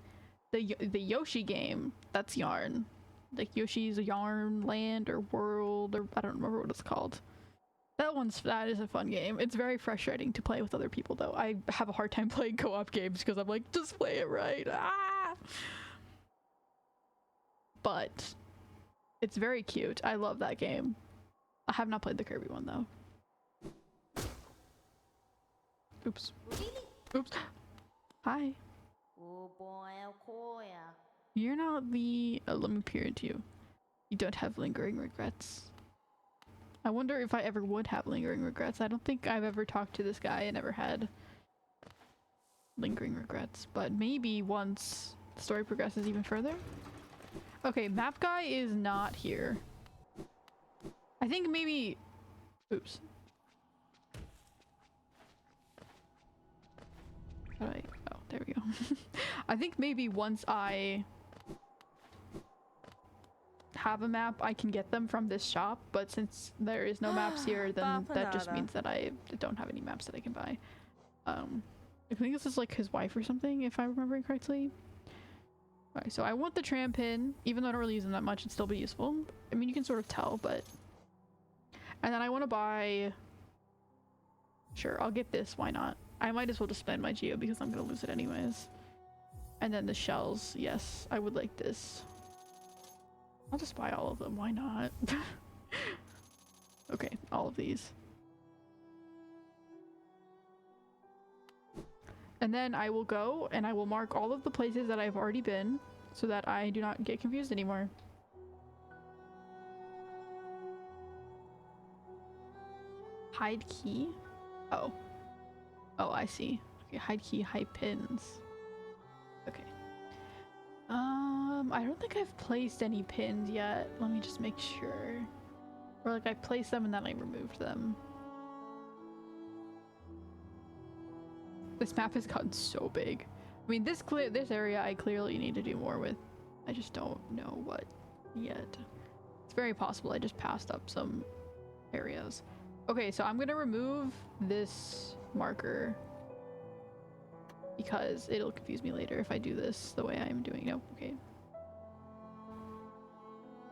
the Yoshi game that's yarn. Like Yoshi's Yarn Land or World, or I don't remember what it's called. That is a fun game. It's very frustrating to play with other people though. I have a hard time playing co-op games because I'm like, just play it right. Ah! But it's very cute. I love that game. I have not played the Kirby one though. Oops. Oops. Hi. You're not the... Oh, let me peer into you. You don't have lingering regrets. I wonder if I ever would have lingering regrets. I don't think I've ever talked to this guy and ever had lingering regrets. But maybe once the story progresses even further. Okay, map guy is not here. I think maybe... Oops. How do I... Oh, there we go. I think maybe once I have a map, I can get them from this shop, but since there is no maps here, then that just means that I don't have any maps that I can buy. I think this is like his wife or something, if I'm remembering correctly. Alright, so I want the tram pin, even though I don't really use them that much, it'd still be useful. I mean, you can sort of tell, but... And then I want to buy... Sure, I'll get this, why not? I might as well just spend my geo because I'm gonna lose it anyways. And then the shells, yes, I would like this. I'll just buy all of them, why not? Okay, all of these. And then I will go and I will mark all of the places that I've already been so that I do not get confused anymore. Hide key? Oh. Oh, I see. Okay, hide key, hide pins. Okay. I don't think I've placed any pins yet. Let me just make sure. Or like I placed them and then I removed them. This map has gotten so big. I mean, this area I clearly need to do more with. I just don't know what yet. It's very possible I just passed up some areas. Okay, so I'm gonna remove this marker because it'll confuse me later if I do this the way I'm doing. Nope, okay.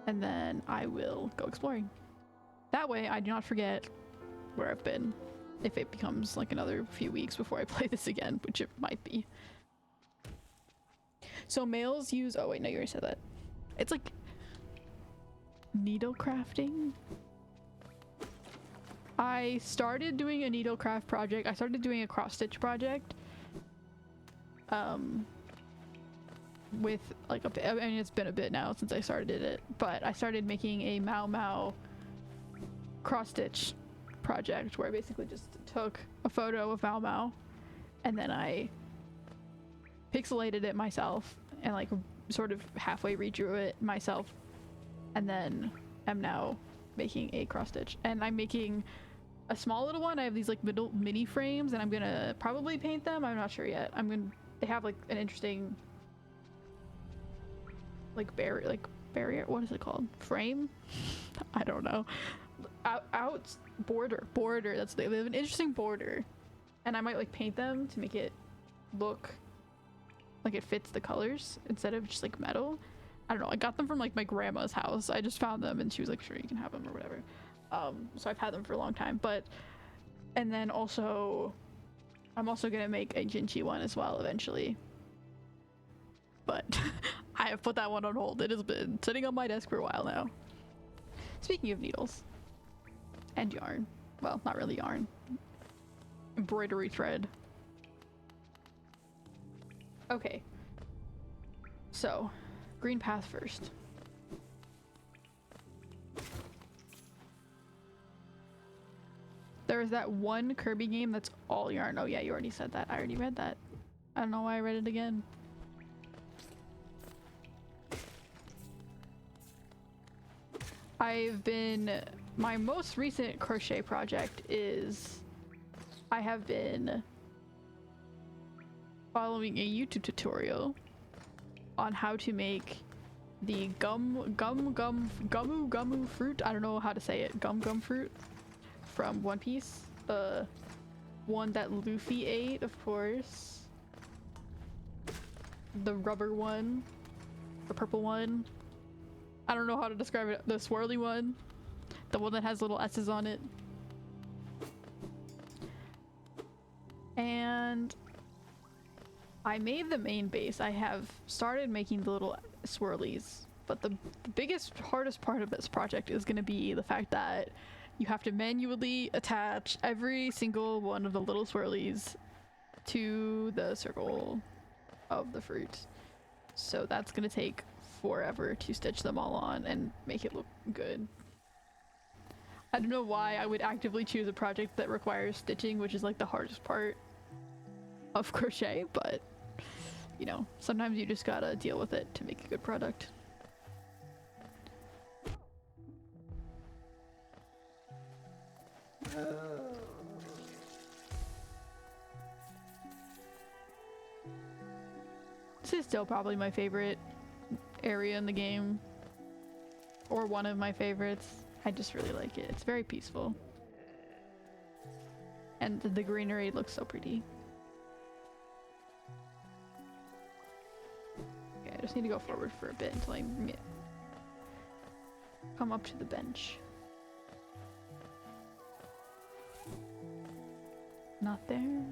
And then I will go exploring. That way I do not forget where I've been if it becomes like another few weeks before I play this again, which it might be. So males use... Oh wait, no, you already said that. It's like needle crafting. I started doing a needlecraft project. I started doing a cross-stitch project. With like I mean, it's been a bit now since I started it, but I started making a Mau Mau cross-stitch project where I basically just took a photo of Mau Mau and then I pixelated it myself and like sort of halfway redrew it myself, and then I'm now making a cross-stitch, and I'm making a small little one. I have these like middle mini frames and I'm gonna probably paint them. I'm not sure yet. They have like an interesting like barrier, what is it called? Frame? I don't know. Border, that's they have an interesting border. And I might like paint them to make it look like it fits the colors instead of just like metal. I don't know, I got them from like my grandma's house. I just found them and she was like, sure, you can have them or whatever. So I've had them for a long time, and then also I'm also gonna make a Jinchi one as well eventually, but I have put that one on hold. It has been sitting on my desk for a while now. Speaking of needles and yarn, well, not really yarn, embroidery thread. Okay, so green path first. There is that one Kirby game that's all yarn. Oh yeah, you already said that. I already read that. I don't know why I read it again. my most recent crochet project is I have been following a YouTube tutorial on how to make the gumu fruit. I don't know how to say it. Gum fruit from One Piece. The one that Luffy ate, of course. The rubber one. The purple one. I don't know how to describe it. The swirly one. The one that has little S's on it. And I made the main base. I have started making the little swirlies, but the biggest, hardest part of this project is going to be the fact that you have to manually attach every single one of the little swirlies to the circle of the fruit. So that's going to take forever to stitch them all on and make it look good. I don't know why I would actively choose a project that requires stitching, which is like the hardest part of crochet, but you know, sometimes you just gotta deal with it to make a good product. This is still probably my favorite area in the game, or one of my favorites. I just really like it. It's very peaceful, and the greenery looks so pretty. Okay, I just need to go forward for a bit until I come up to the bench. Not there.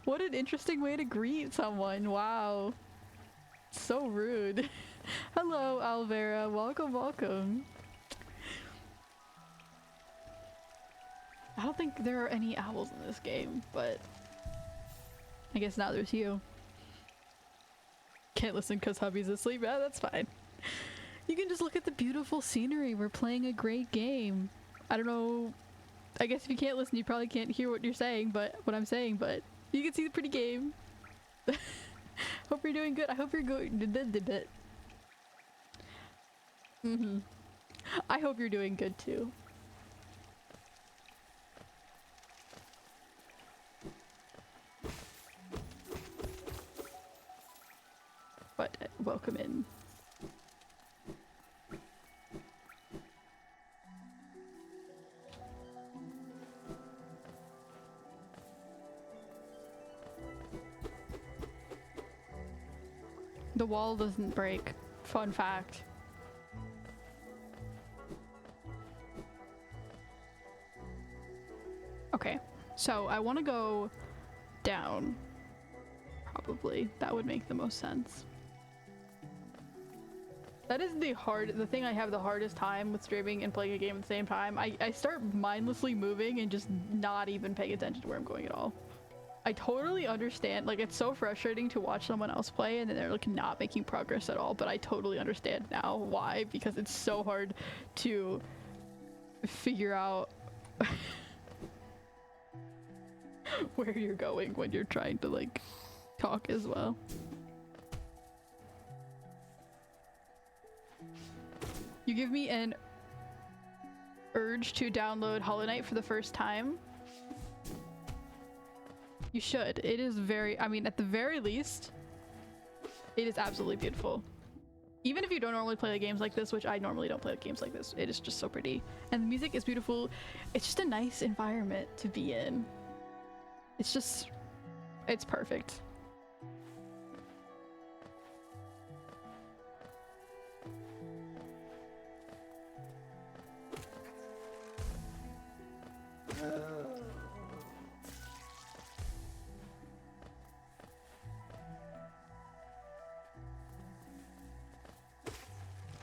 What an interesting way to greet someone. Wow. So rude. Hello, Alvera. Welcome, welcome. I don't think there are any owls in this game, but I guess now there's you. Can't listen because hubby's asleep. Yeah, that's fine. You can just look at the beautiful scenery. We're playing a great game. I don't know. I guess if you can't listen, you probably can't hear what you're saying, but what I'm saying, but you can see the pretty game. Hope you're doing good. I hope you're going. I hope you're doing good too. But welcome in. The wall doesn't break. Fun fact. Okay, so I want to go down. Probably. That would make the most sense. That is the thing I have the hardest time with streaming and playing a game at the same time. I start mindlessly moving and just not even paying attention to where I'm going at all. I totally understand, like, it's so frustrating to watch someone else play and then they're like not making progress at all, but I totally understand now why, because it's so hard to figure out where you're going when you're trying to like talk as well. You give me an urge to download Hollow Knight for the first time. You should. It is very, I mean, at the very least, it is absolutely beautiful. Even if you don't normally play games like this, which I normally don't play games like this, it is just so pretty. And the music is beautiful. It's just a nice environment to be in. It's just, it's perfect.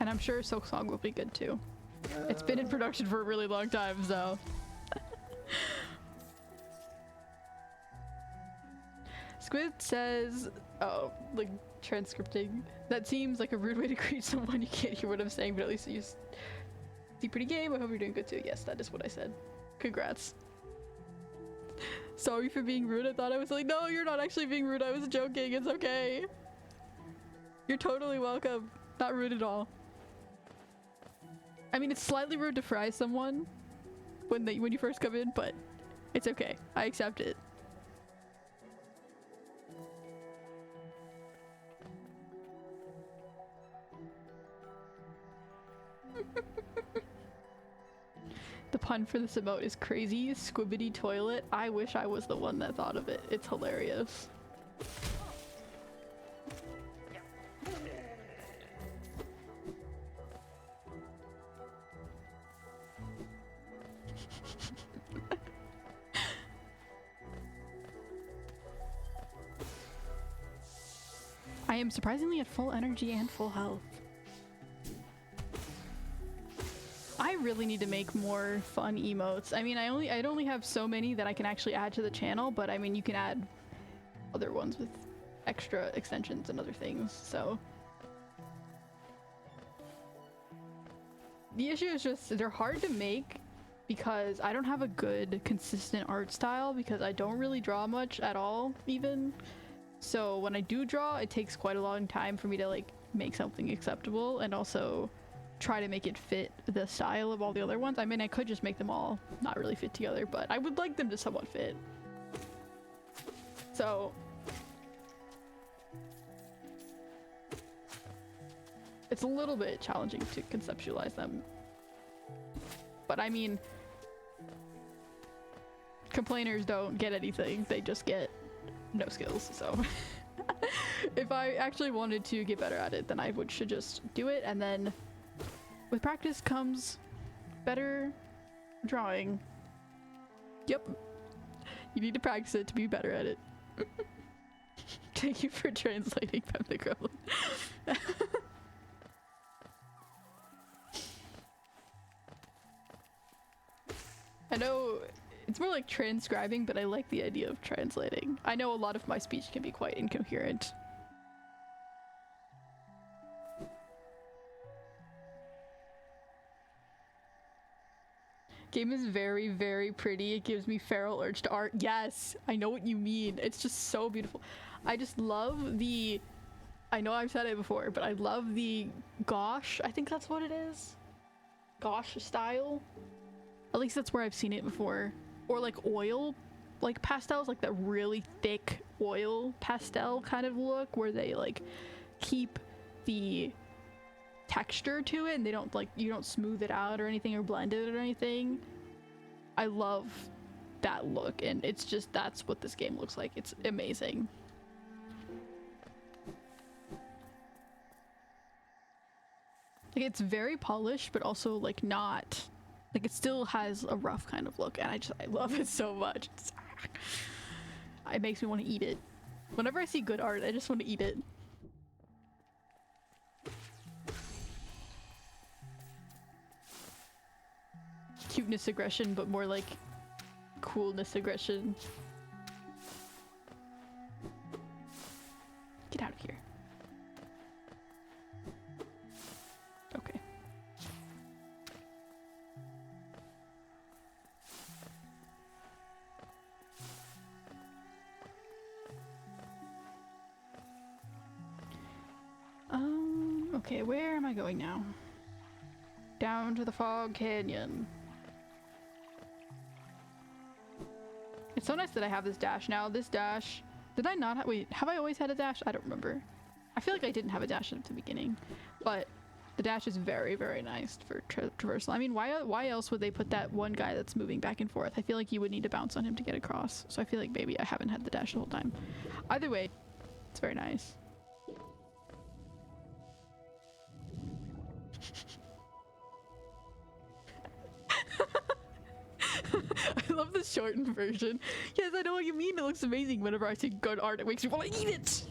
And I'm sure Silksong will be good too. It's been in production for a really long time, so. Squid says, oh, like transcripting. That seems like a rude way to greet someone. You can't hear what I'm saying, but at least you see pretty game. I hope you're doing good too. Yes, that is what I said. Congrats. sorry for being rude. I thought I was like, no, you're not actually being rude. I was joking. It's okay. You're totally welcome. Not rude at all. I mean, it's slightly rude to fry someone when you first come in, but it's okay. I accept it. The pun for this emote is crazy. Squibbity toilet. I wish I was the one that thought of it. It's hilarious. I am surprisingly at full energy and full health. I really need to make more fun emotes. I mean, I only have so many that I can actually add to the channel, but I mean, you can add other ones with extra extensions and other things, so. The issue is just, they're hard to make because I don't have a good, consistent art style because I don't really draw much at all, even. So when I do draw, it takes quite a long time for me to like make something acceptable and also try to make it fit the style of all the other ones. I mean, I could just make them all not really fit together, but I would like them to somewhat fit. So it's a little bit challenging to conceptualize them. But I mean, complainers don't get anything, they just get no skills, so if I actually wanted to get better at it, then I should just do it, and then with practice comes better drawing. Yep. You need to practice it to be better at it. Thank you for translating from the Gremlin. I know it's more like transcribing, but I like the idea of translating. I know a lot of my speech can be quite incoherent. Game is very, very pretty. It gives me feral urge to art. Yes, I know what you mean. It's just so beautiful. I just love the, I know I've said it before, but I love the gouache. I think that's what it is. Gouache style. At least that's where I've seen it before. Or like oil, like pastels, like that really thick oil pastel kind of look where they like keep the texture to it and they don't like, you don't smooth it out or anything or blend it or anything. I love that look, and it's just, that's what this game looks like. It's amazing. Like, it's very polished, but also like not, like it still has a rough kind of look, and I love it so much. It makes me want to eat it. Whenever I see good art, I just want to eat it. Cuteness aggression, but more like coolness aggression. Get out of here. Okay. Okay, where am I going now? Down to the Fog Canyon. It's so nice that I have this dash now. This dash, did I not wait, have I always had a dash? I don't remember. I feel like I didn't have a dash at the beginning, but the dash is very, very nice for traversal. I mean, why else would they put that one guy that's moving back and forth? I feel like you would need to bounce on him to get across. So I feel like maybe I haven't had the dash the whole time. Either way, it's very nice. I love the shortened version. Yes, I know what you mean. It looks amazing. Whenever I see good art, it makes me want to eat it.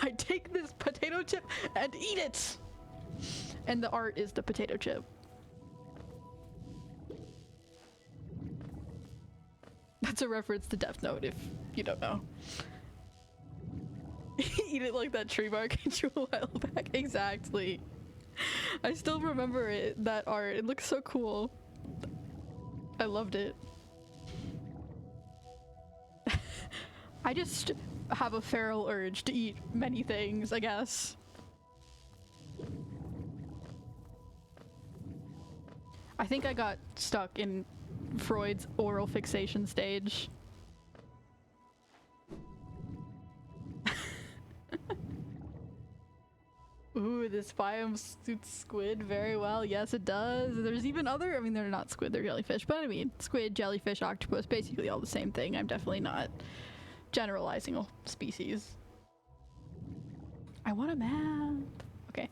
I take this potato chip and eat it. And the art is the potato chip. That's a reference to Death Note if you don't know. Eat it like that tree bark hit you a while back. Exactly. I still remember it, that art. It looks so cool. I loved it. I just have a feral urge to eat many things, I guess. I think I got stuck in Freud's oral fixation stage. Ooh, this biome suits squid very well. Yes, it does. There's even other, I mean, they're not squid, they're jellyfish, but I mean, squid, jellyfish, octopus, basically all the same thing. I'm definitely not generalizing a species. I want a map. Okay,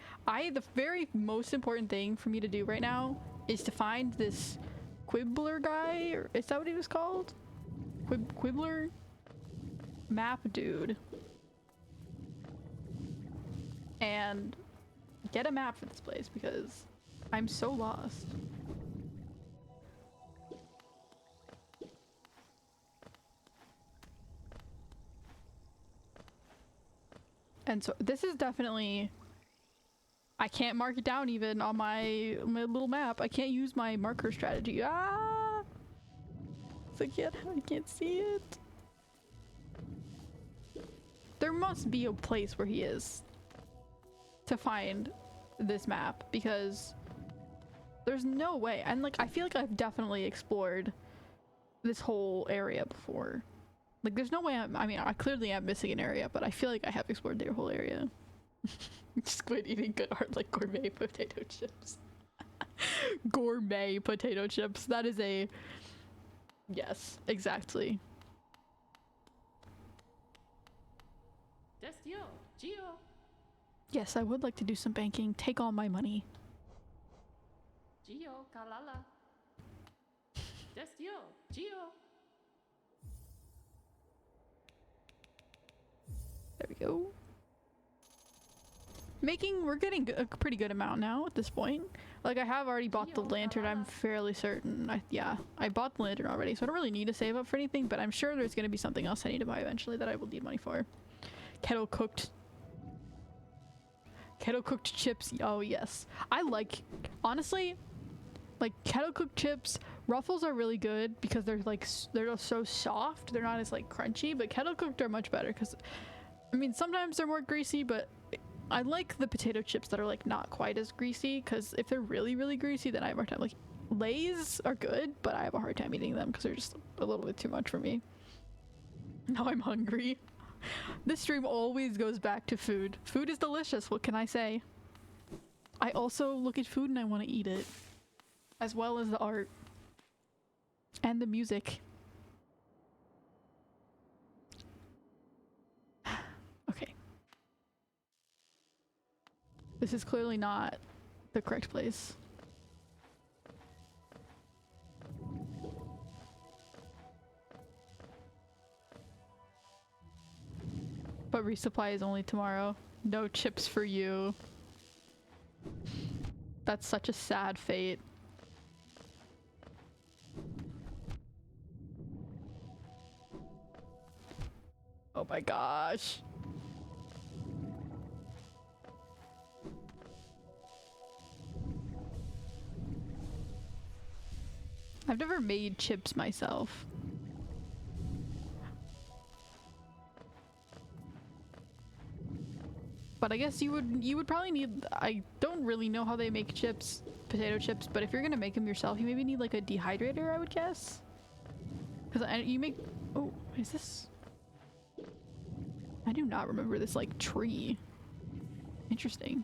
the very most important thing for me to do right now is to find this Quibbler guy, or is that what he was called? Quibbler? Map dude. And get a map for this place because I'm so lost. And so this is definitely, I can't mark it down even on my little map. I can't use my marker strategy. Ah! So I can't see it. There must be a place where he is to find this map because there's no way. And like, I feel like I've definitely explored this whole area before. Like, there's no way I mean, I clearly am missing an area, but I feel like I have explored the whole area. Squid eating good art like gourmet potato chips. Gourmet potato chips. That is a... Yes, exactly. That's yo, Gio. Yes, I would like to do some banking. Take all my money. Gio, Kalala. That's yo, Gio. There we go. We're getting a pretty good amount now at this point. Like, I have already bought the lantern, I'm fairly certain. I bought the lantern already, so I don't really need to save up for anything, but I'm sure there's gonna be something else I need to buy eventually that I will need money for. Kettle cooked chips. Oh yes. Honestly, like, kettle cooked chips, Ruffles are really good because they're like, they're so soft. They're not as like crunchy, but kettle cooked are much better because, I mean, sometimes they're more greasy, but I like the potato chips that are like not quite as greasy because if they're really, really greasy, then I have a hard time. Like, Lay's are good, but I have a hard time eating them because they're just a little bit too much for me. Now I'm hungry. This stream always goes back to food. Food is delicious, what can I say? I also look at food and I want to eat it. As well as the art. And the music. Okay. This is clearly not the correct place. But resupply is only tomorrow. No chips for you. That's such a sad fate. Oh my gosh. I've never made chips myself. But I guess you would probably need, I don't really know how they make chips, potato chips, but if you're gonna make them yourself, you maybe need like a dehydrator, I would guess. Because you make, oh, is this? I do not remember this like tree. Interesting.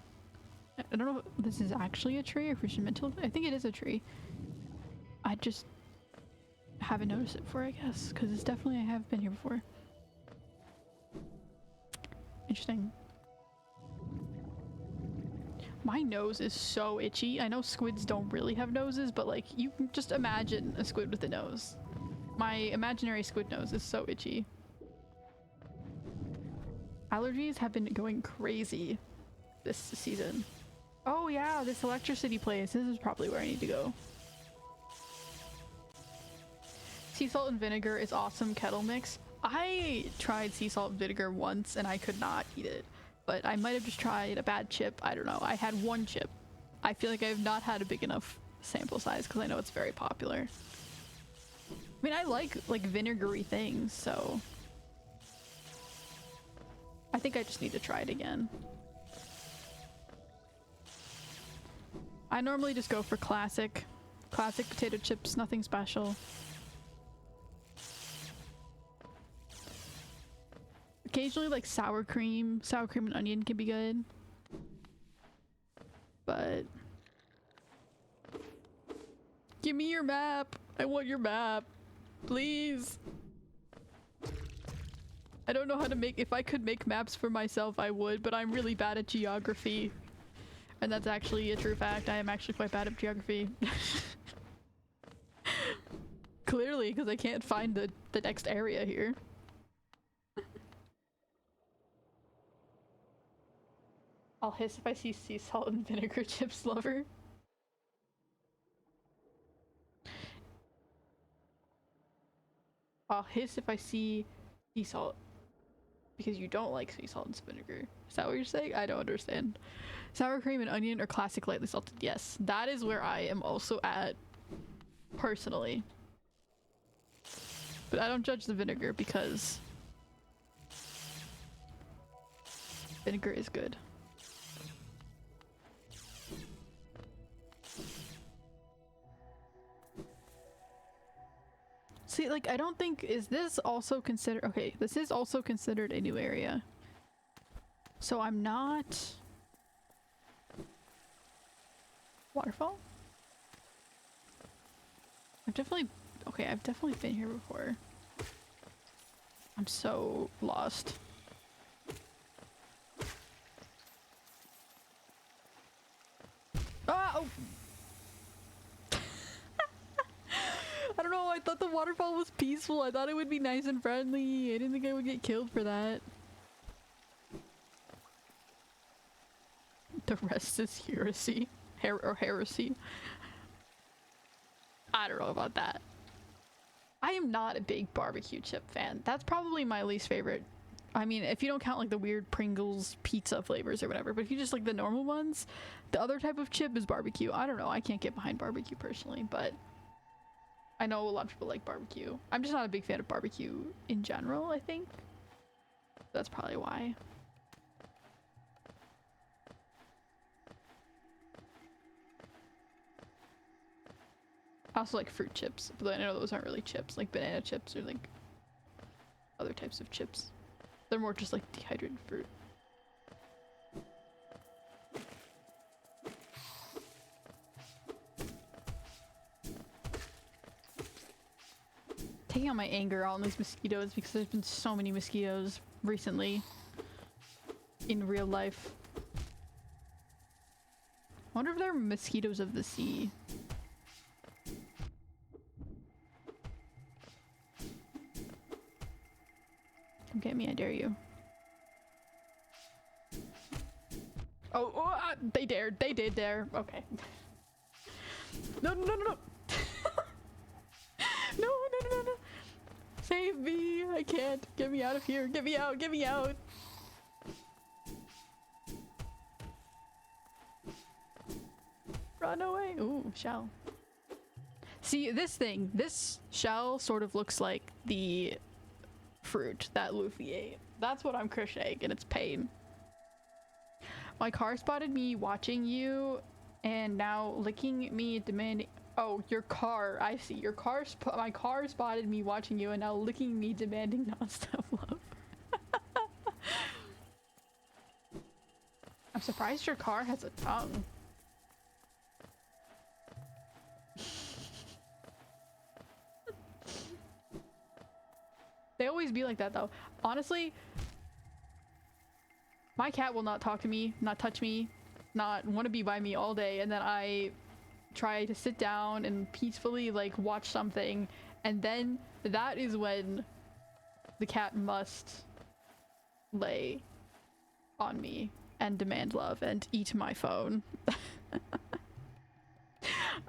I don't know if this is actually a tree or if it's mental. I think it is a tree. I just haven't noticed it before, I guess, because it's definitely, I have been here before. Interesting. My nose is so itchy. I know squids don't really have noses, but like, you can just imagine a squid with a nose. My imaginary squid nose is so itchy. Allergies have been going crazy this season. Oh yeah, this electricity place. This is probably where I need to go. Sea salt and vinegar is awesome kettle mix. I tried sea salt and vinegar once and I could not eat it. But I might have just tried a bad chip. I don't know. I had one chip. I feel like I have not had a big enough sample size because I know it's very popular. I mean, I like vinegary things, so I think I just need to try it again. I normally just go for classic potato chips, nothing special. Occasionally like sour cream and onion can be good. But give me your map. I want your map. Please. I don't know how to make, if I could make maps for myself, I would, but I'm really bad at geography. And that's actually a true fact. I am actually quite bad at geography. Clearly, because I can't find the next area here. I'll hiss if I see sea salt and vinegar chips, lover. I'll hiss if I see sea salt. Because you don't like sea salt and vinegar. Is that what you're saying? I don't understand. Sour cream and onion or classic lightly salted? Yes, that is where I am also at, personally. But I don't judge the vinegar because vinegar is good. See, like, I don't think, is this also considered, okay, this is also considered a new area. So I'm not... Waterfall? I've definitely been here before. I'm so lost. Ah! Oh! I don't know, I thought the waterfall was peaceful. I thought it would be nice and friendly. I didn't think I would get killed for that. The rest is heresy. Heresy. I don't know about that. I am not a big barbecue chip fan. That's probably my least favorite. I mean, if you don't count like the weird Pringles pizza flavors or whatever, but if you just like the normal ones, the other type of chip is barbecue. I don't know. I can't get behind barbecue personally, but I know a lot of people like barbecue. I'm just not a big fan of barbecue in general, I think. That's probably why. I also like fruit chips, but I know those aren't really chips, like banana chips or like other types of chips. They're more just like dehydrated fruit. Taking out my anger on these mosquitoes because there's been so many mosquitoes recently in real life. I wonder if they're mosquitoes of the sea. Come get me, I dare you. Oh, they dared. They did dare. Okay. No, no, no, no, no. No, no, no, no, no. Save me. I can't. Get me out of here. Get me out. Get me out. Run away. Ooh, shell. See, this shell sort of looks like the fruit that Luffy ate. That's what I'm crocheting, and it's pain. My car spotted me watching you and now licking me, demanding— oh, your car. I see. Your car my car spotted me watching you and now licking me, demanding non-stop love. I'm surprised your car has a tongue. They always be like that though. Honestly, my cat will not talk to me, not touch me, not want to be by me all day, and then I try to sit down and peacefully like watch something, and then that is when the cat must lay on me and demand love and eat my phone.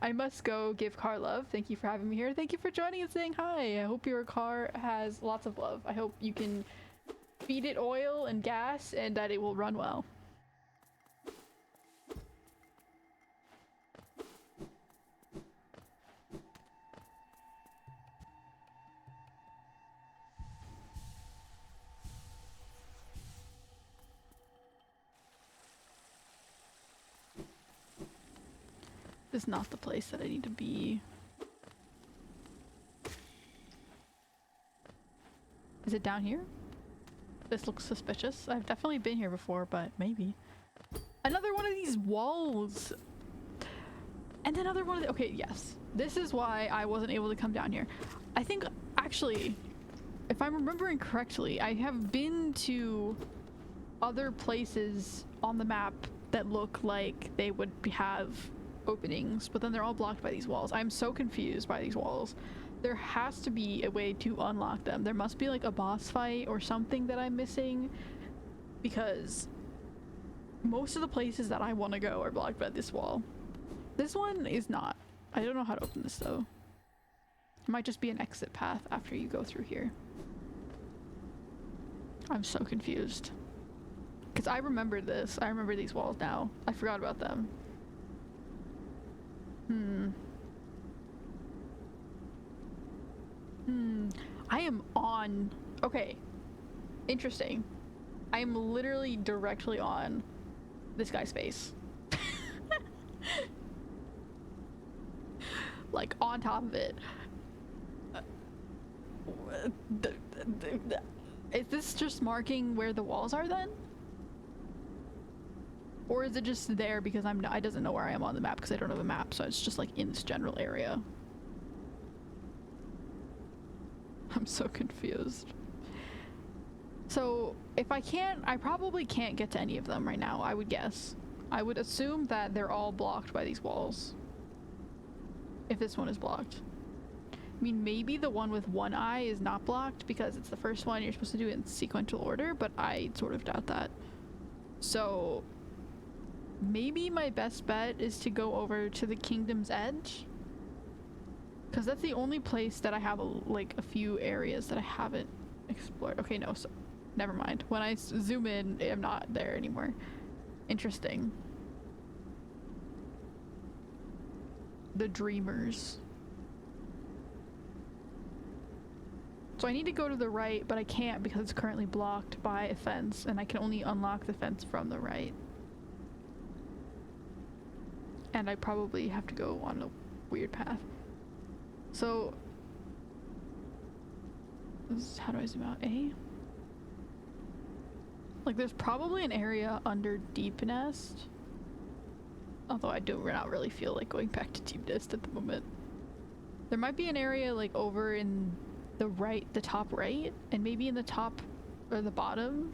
I must go give car love. Thank you for having me here. Thank you for joining and saying hi. I hope your car has lots of love. I hope you can feed it oil and gas and that it will run well. is not the place that I need to be. Is it down here? This looks suspicious. I've definitely been here before, but maybe. Another one of these walls! And another one of the— okay, yes. This is why I wasn't able to come down here. I think, actually, if I'm remembering correctly, I have been to other places on the map that look like they would have openings, but then they're all blocked by these walls. I'm so confused by these walls. There has to be a way to unlock them. There must be like a boss fight or something that I'm missing, because most of the places that I want to go are blocked by this wall. This one is not. I don't know how to open this though. It might just be an exit path after you go through here. I'm so confused. Because I remember this. I remember these walls now. I forgot about them. I am on— okay. Interesting. I am literally directly on this guy's face. Like on top of it. Is this just marking where the walls are then? Or is it just there because I doesn't know where I am on the map because I don't have a map, so it's just like in this general area. I'm so confused. So if I probably can't get to any of them right now, I would guess. I would assume that they're all blocked by these walls. If this one is blocked. I mean, maybe the one with one eye is not blocked because it's the first one, you're supposed to do it in sequential order, but I sort of doubt that. So maybe my best bet is to go over to the Kingdom's Edge, because that's the only place that I have like a few areas that I haven't explored. Okay, no, so never mind. When I zoom in, I'm not there anymore. Interesting. The Dreamers. So I need to go to the right, but I can't because it's currently blocked by a fence, and I can only unlock the fence from the right. And I probably have to go on a weird path. So how do I zoom out? A? Like there's probably an area under Deep Nest. Although I do not really feel like going back to Deep Nest at the moment. There might be an area like over in the top right, and maybe in the top or the bottom,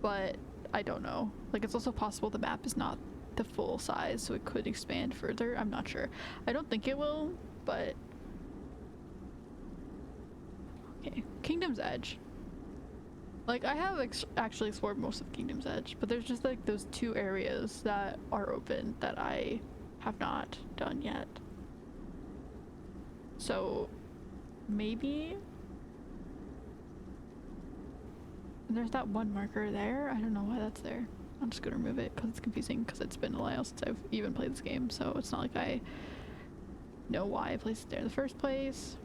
but I don't know. Like it's also possible the map is not the full size, so it could expand further. I'm not sure. I don't think it will, but okay. Kingdom's Edge. Like I have actually explored most of Kingdom's Edge, but there's just like those two areas that are open that I have not done yet. So maybe there's that one marker there. I don't know why that's there. I'm just gonna remove it because it's confusing, because it's been a while since I've even played this game, so it's not like I know why I placed it there in the first place.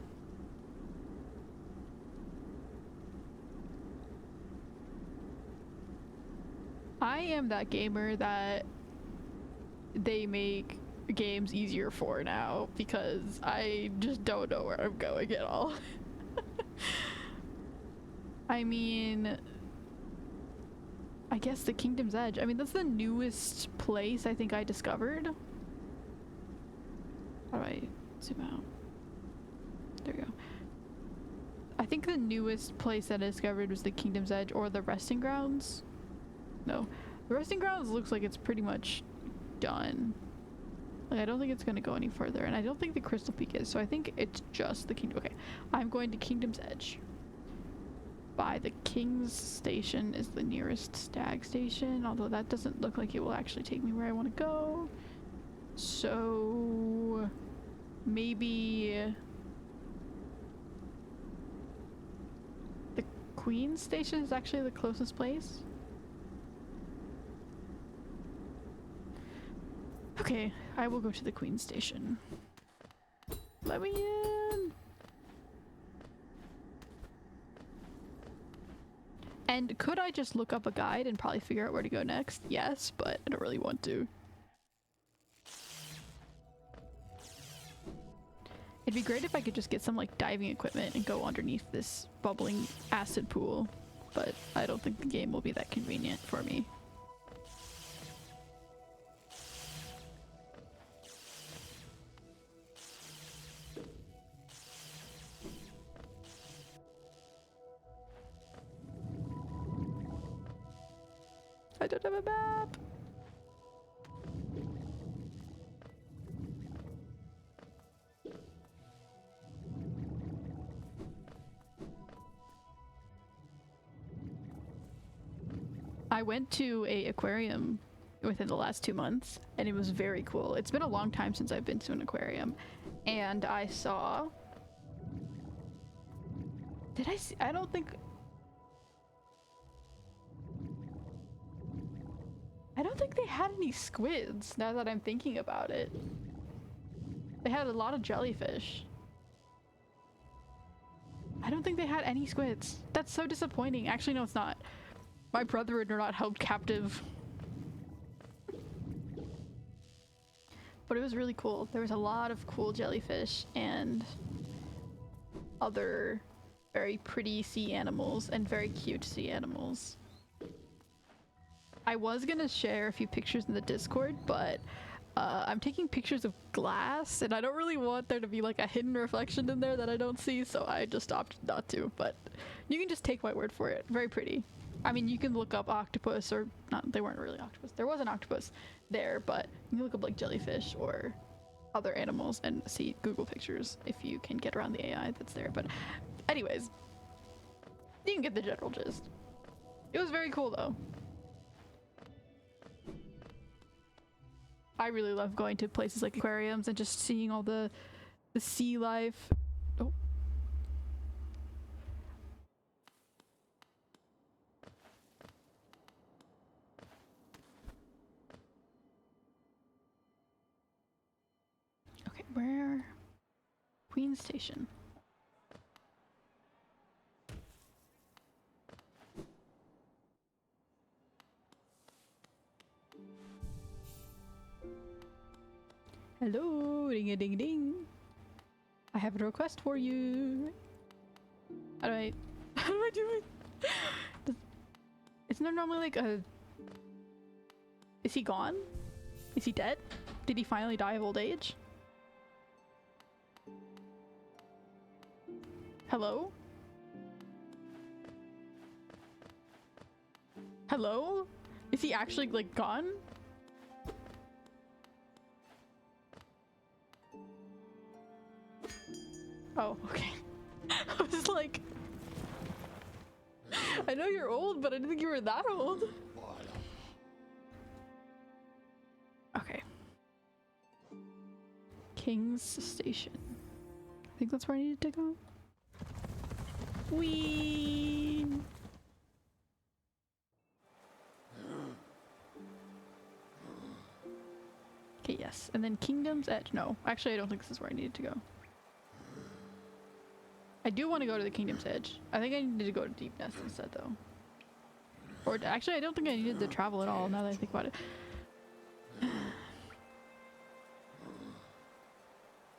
I am that gamer that they make games easier for now because I just don't know where I'm going at all. I mean, I guess the Kingdom's Edge. I mean, that's the newest place I think I discovered. How do I zoom out? There we go. I think the newest place that I discovered was the Kingdom's Edge or the Resting Grounds. No, the Resting Grounds looks like it's pretty much done. Like, I don't think it's going to go any further, and I don't think the Crystal Peak is, so I think it's just the Kingdom. Okay, I'm going to Kingdom's Edge. By the King's Station is the nearest stag station, although that doesn't look like it will actually take me where I want to go. So maybe the Queen's Station is actually the closest place. Okay, I will go to the Queen's Station. Let me in! And could I just look up a guide and probably figure out where to go next? Yes, but I don't really want to. It'd be great if I could just get some like diving equipment and go underneath this bubbling acid pool, but I don't think the game will be that convenient for me. I don't have a map. I went to a aquarium within the last 2 months and it was very cool. It's been a long time since I've been to an aquarium and I saw... Did I see? I don't think they had any squids now that I'm thinking about it. They had a lot of jellyfish. I don't think they had any squids. That's so disappointing. Actually, no, it's not. My brethren are not held captive. But it was really cool. There was a lot of cool jellyfish and other very pretty sea animals and very cute sea animals. I was gonna share a few pictures in the Discord, but I'm taking pictures of glass and I don't really want there to be like a hidden reflection in there that I don't see, so I just opted not to. But you can just take my word for it. Very pretty. I mean, you can look up octopus, or not, they weren't really octopus. There was an octopus there, but you can look up like jellyfish or other animals and see Google pictures if you can get around the AI that's there. But anyways, you can get the general gist. It was very cool though. I really love going to places like aquariums and just seeing all the sea life. Oh. Okay, where? Queen Station. Hello, ring a ding ding. I have a request for you. How do I do it? Isn't there normally like a... Is he gone? Is he dead? Did he finally die of old age? Hello? Hello? Is he actually like gone? Oh, okay. I was like... I know you're old, but I didn't think you were that old. Okay. King's Station. I think that's where I needed to go. Whee! Okay, yes. And then Kingdom's Edge. No, actually I don't think this is where I needed to go. I do want to go to the Kingdom's Edge. I think I needed to go to Deep Nest instead though. Or actually I don't think I needed to travel at all now that I think about it.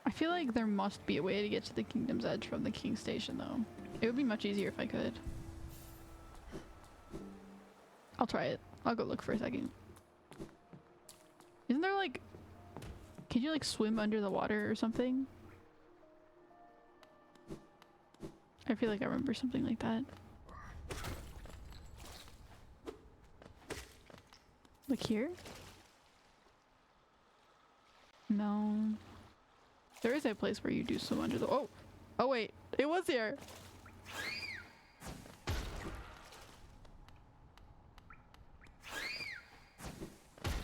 I feel like there must be a way to get to the Kingdom's Edge from the King Station though. It would be much easier if I could. I'll try it. I'll go look for a second. Isn't there like... Can you like swim under the water or something? I feel like I remember something like that. Like here? No. There is a place where you do swim under the... Oh! Oh wait! It was here!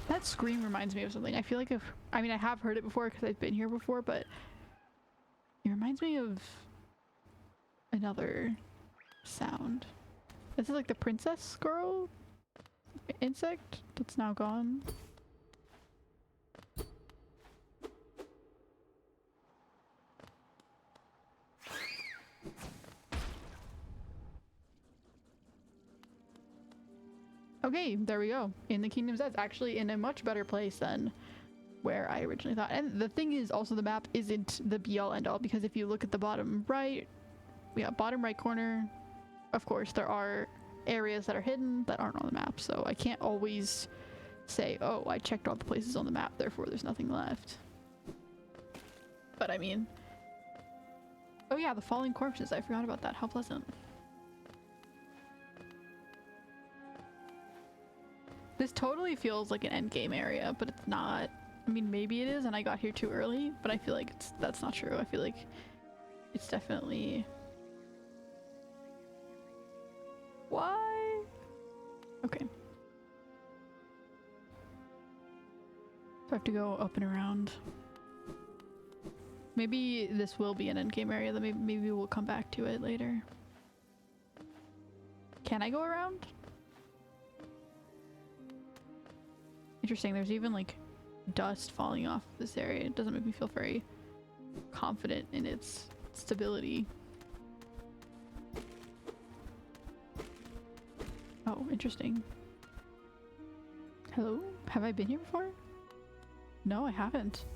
That scream reminds me of something. I feel like if... I mean, I have heard it before because I've been here before, but... It reminds me of... another sound. This is like the princess squirrel insect that's now gone. Okay, there we go. In the Kingdom's Edge, actually in a much better place than where I originally thought. And the thing is, also the map isn't the be all end all, because if you look at the bottom right, bottom right corner, of course there are areas that are hidden that aren't on the map, so I can't always say, oh, I checked all the places on the map, therefore there's nothing left. But I mean, oh yeah, the falling corpses, I forgot about that. How pleasant. This totally feels like an end game area, but it's not. I mean, maybe it is and I got here too early, but I feel like that's not true. I feel like it's definitely... Why? Okay. So I have to go up and around. Maybe this will be an endgame area, that maybe we'll come back to it later. Can I go around? Interesting, there's even like dust falling off this area. It doesn't make me feel very confident in its stability. Oh, interesting. Hello? Have I been here before? No, I haven't.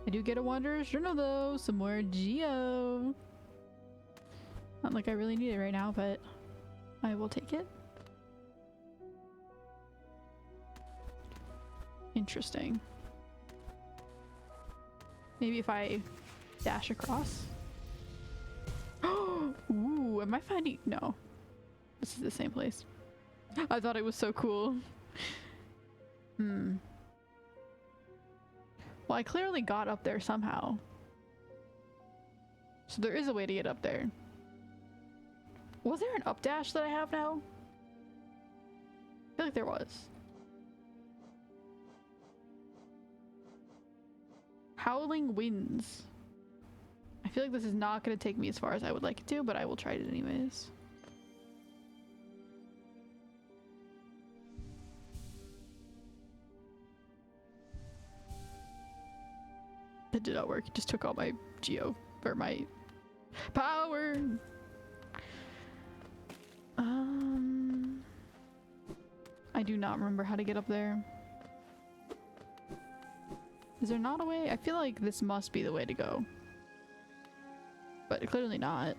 I do get a Wanderer's Journal though, some more Geo. Not like I really need it right now, but I will take it. Interesting. Maybe if I dash across. Ooh, am I finding? No. This is the same place. I thought it was so cool. Well, I clearly got up there somehow. So there is a way to get up there. Was there an up dash that I have now? I feel like there was. Howling Winds. I feel like this is not going to take me as far as I would like it to, but I will try it anyways. That did not work. It just took all my geo, or my power. I do not remember how to get up there. Is there not a way? I feel like this must be the way to go. But clearly not.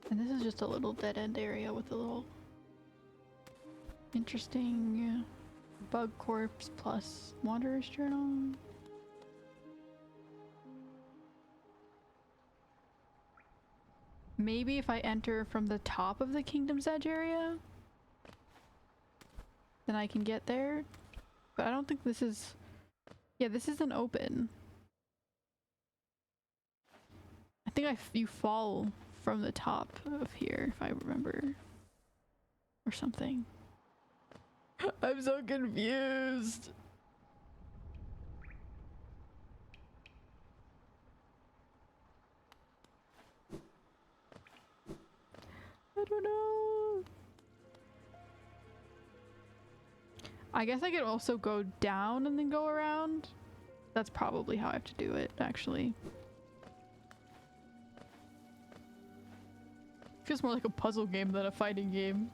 And this is just a little dead end area with a little interesting bug corpse plus Wanderer's Journal. Maybe if I enter from the top of the Kingdom's Edge area, then I can get there. But I don't think this is... Yeah, this isn't open. I think you fall from the top of here, if I remember. Or something. I'm so confused! I don't know. I guess I could also go down and then go around. That's probably how I have to do it, actually. Feels more like a puzzle game than a fighting game.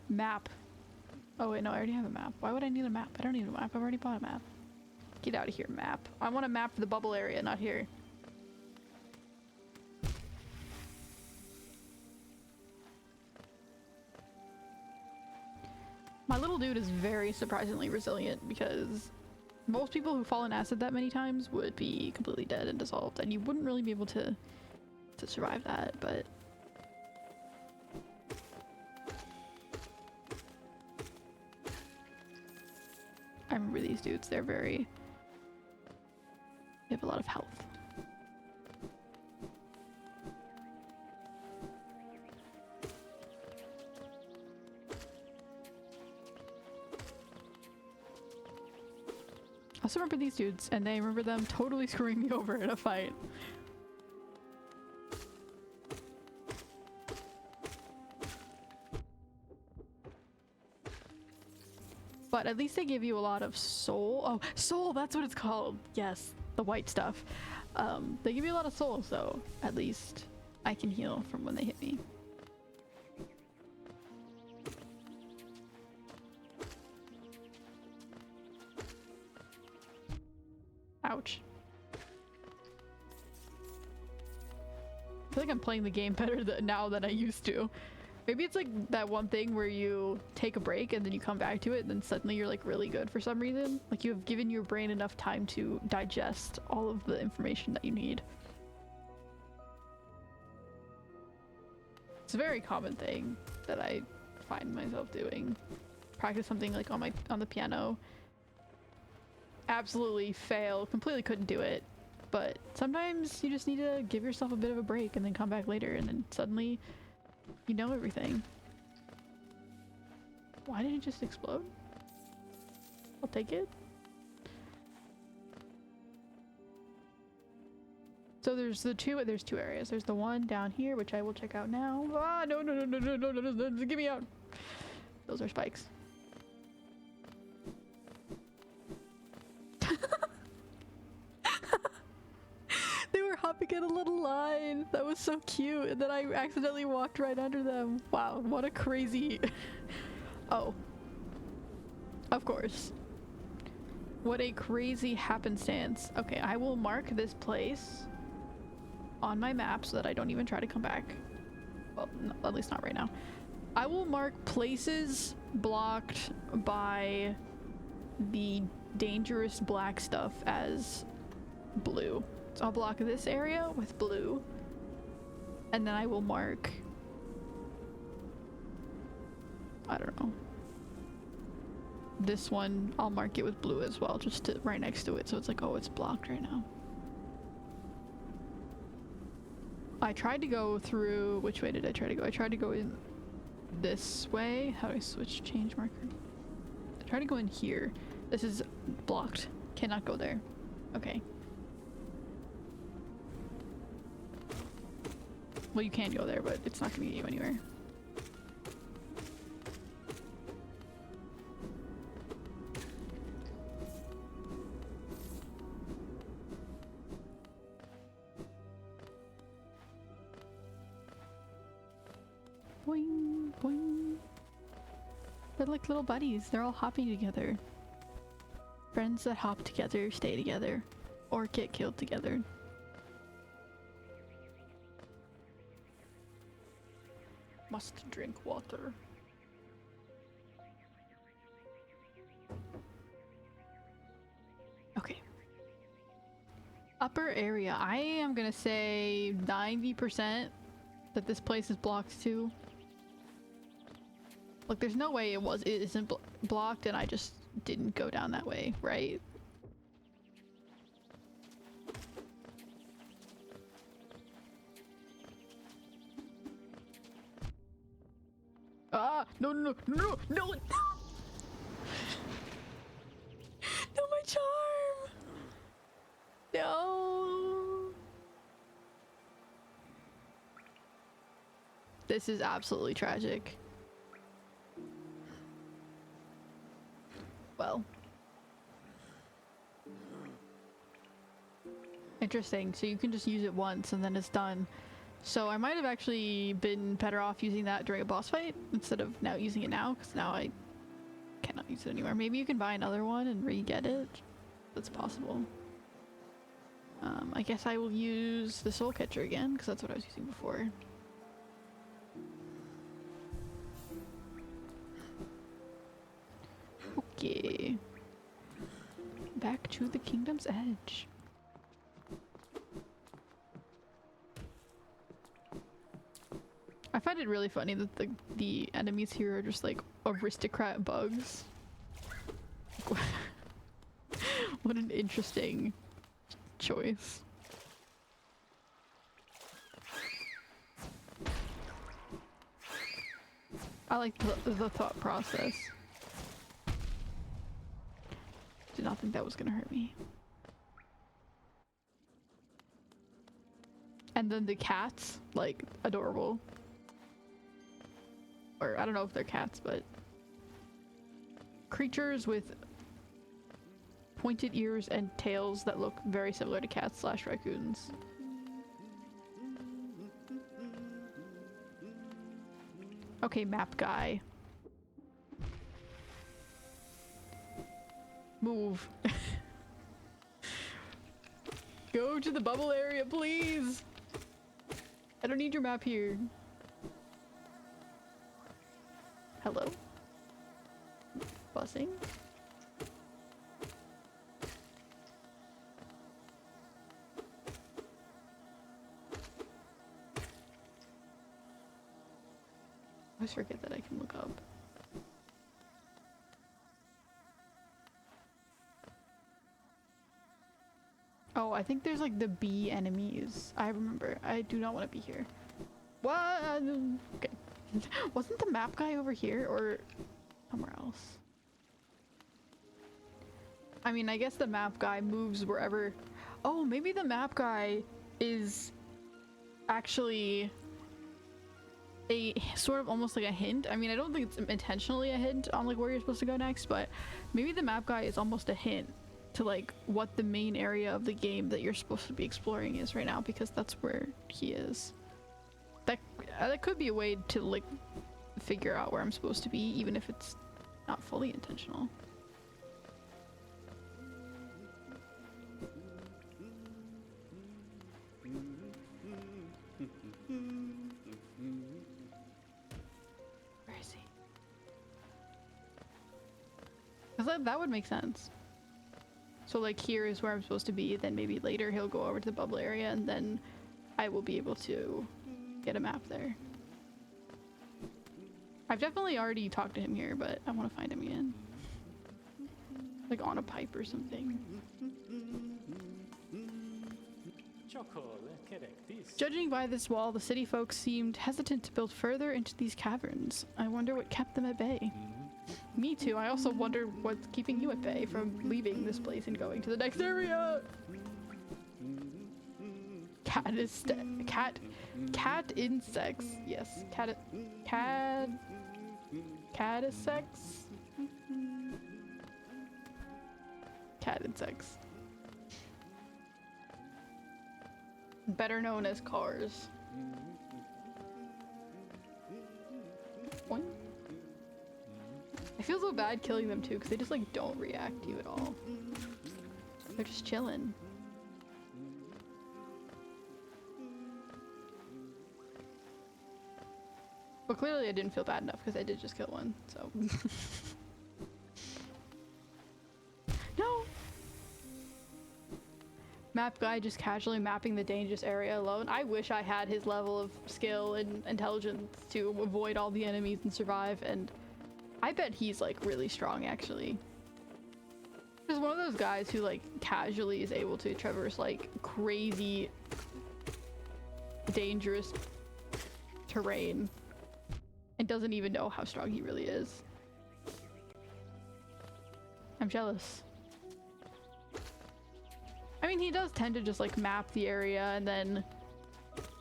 Map. Oh wait, no, I already have a map. Why would I need a map? I don't need a map. I've already bought a map. Get out of here, map. I want a map for the bubble area, not here. My little dude is very surprisingly resilient, because most people who fall in acid that many times would be completely dead and dissolved, and you wouldn't really be able to survive that, but... I remember these dudes, they're very... They have a lot of health. also remember these dudes, and I remember them totally screwing me over in a fight. But at least they give you a lot of soul. Oh, soul, that's what it's called. Yes, the white stuff. They give you a lot of soul, so at least I can heal from when they hit me. Ouch. I feel like I'm playing the game better now than I used to. Maybe it's like that one thing where you take a break and then you come back to it and then suddenly you're like really good for some reason. Like you have given your brain enough time to digest all of the information that you need. It's a very common thing that I find myself doing. Practice something like on the piano. Absolutely fail, completely couldn't do it. But sometimes you just need to give yourself a bit of a break and then come back later and then suddenly you know everything. Why did it just explode? I'll take it. So there's two areas. There's the one down here, which I will check out now. Ah, no, get me out. Those are spikes. They were hopping in a little line. That was so cute. And then I accidentally walked right under them. Wow, what a crazy... Oh. Of course. What a crazy happenstance. Okay, I will mark this place on my map so that I don't even try to come back. Well, no, at least not right now. I will mark places blocked by the dangerous black stuff as blue. So I'll block this area with blue, and then I will mark, I don't know, this one, I'll mark it with blue as well, just to right next to it, so it's like, oh, it's blocked right now. I tried to go through, which way did I try to go? I tried to go in this way. How do I switch change marker? I tried to go in here. This is blocked. Cannot go there. Okay. Well, you can go there, but it's not gonna get you anywhere. Boing, boing. They're like little buddies. They're all hopping together. Friends that hop together stay together, or get killed together. Must drink water. Okay. Upper area. I am gonna say 90% that this place is blocked too. Look, there's no way it isn't blocked and I just didn't go down that way, right? Ah! No, no, no, no, no, no! No, my charm! No! This is absolutely tragic. Well. Interesting, so you can just use it once and then it's done. So I might have actually been better off using that during a boss fight instead of now using it now, because now I cannot use it anymore. Maybe you can buy another one and re-get it. That's possible. I guess I will use the soul catcher again, because that's what I was using before. Okay. Back to the Kingdom's Edge. I find it really funny that the enemies here are just like aristocrat bugs. What an interesting choice. I like the thought process. did not think that was gonna hurt me. And then the cats, like, adorable. Or I don't know if they're cats, but creatures with pointed ears and tails that look very similar to cats slash raccoons. Okay, map guy. Move. Go to the bubble area, please! I don't need your map here. Hello? Busing? I always forget that I can look up. Oh, I think there's like the bee enemies. I remember. I do not want to be here. What? Okay. Wasn't the map guy over here or somewhere else? I mean, I guess the map guy moves wherever. Oh, maybe the map guy is actually a sort of almost like a hint. I mean, I don't think it's intentionally a hint on like where you're supposed to go next, but maybe the map guy is almost a hint to like what the main area of the game that you're supposed to be exploring is right now, because that's where he is. That could be a way to like figure out where I'm supposed to be, even if it's not fully intentional. Where is he? Because that would make sense. So like here is where I'm supposed to be, then maybe later he'll go over to the bubble area and then I will be able to get a map there. I've definitely already talked to him here, but I want to find him again. Like on a pipe or something. Judging by this wall, the city folks seemed hesitant to build further into these caverns. I wonder what kept them at bay. Me too. I also wonder what's keeping you at bay from leaving this place and going to the next area. Cat insects. Yes, cat insects. Cat insects. Better known as cars. Boing. I feel so bad killing them too, because they just like don't react to you at all. They're just chilling. But clearly I didn't feel bad enough because I did just kill one, so. No! Map guy just casually mapping the dangerous area alone. I wish I had his level of skill and intelligence to avoid all the enemies and survive, and I bet he's like really strong actually. He's one of those guys who like casually is able to traverse like crazy dangerous terrain and doesn't even know how strong he really is. I'm jealous. I mean, he does tend to just like map the area and then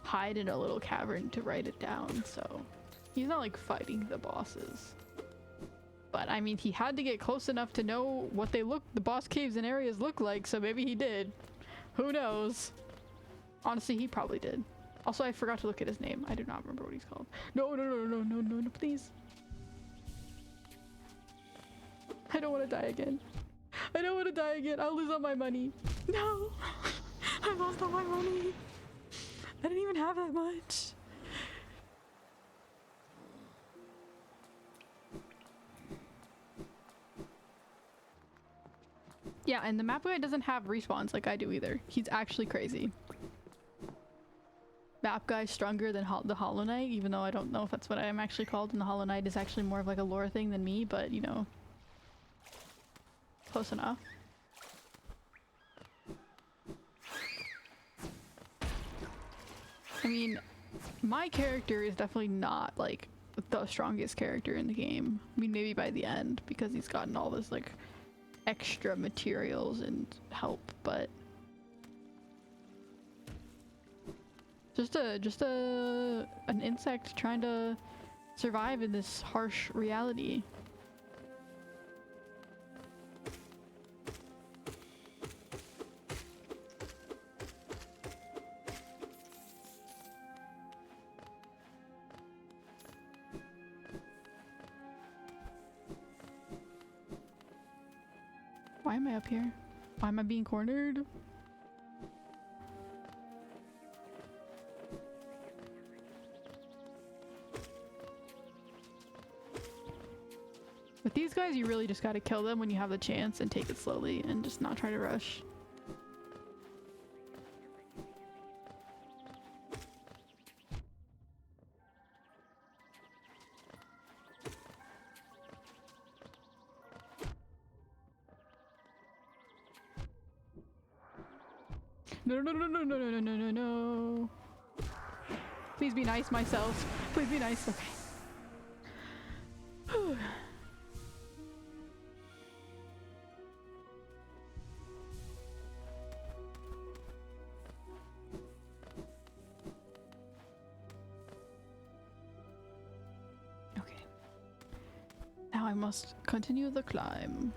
hide in a little cavern to write it down, so he's not like fighting the bosses. But I mean, he had to get close enough to know what the boss caves and areas look like, so maybe he did. Who knows? Honestly, he probably did. Also, I forgot to look at his name. I do not remember what he's called. No, please. I don't want to die again. I don't want to die again. I'll lose all my money. No! I lost all my money. I didn't even have that much. Yeah, and the map guy doesn't have respawns like I do either. He's actually crazy. Map guy's stronger than the Hollow Knight, even though I don't know if that's what I'm actually called, and the Hollow Knight is actually more of like a lore thing than me, but you know. Close enough. I mean, my character is definitely not like the strongest character in the game. I mean, maybe by the end, because he's gotten all this like extra materials and help, but just an insect trying to survive in this harsh reality. Why am I up here? Why am I being cornered? With these guys, you really just gotta kill them when you have the chance and take it slowly and just not try to rush. No, no, no, no, no, no, no, no, no, no. Please be nice, myself. Please be nice. Okay. Whew. Okay. Now I must continue the climb.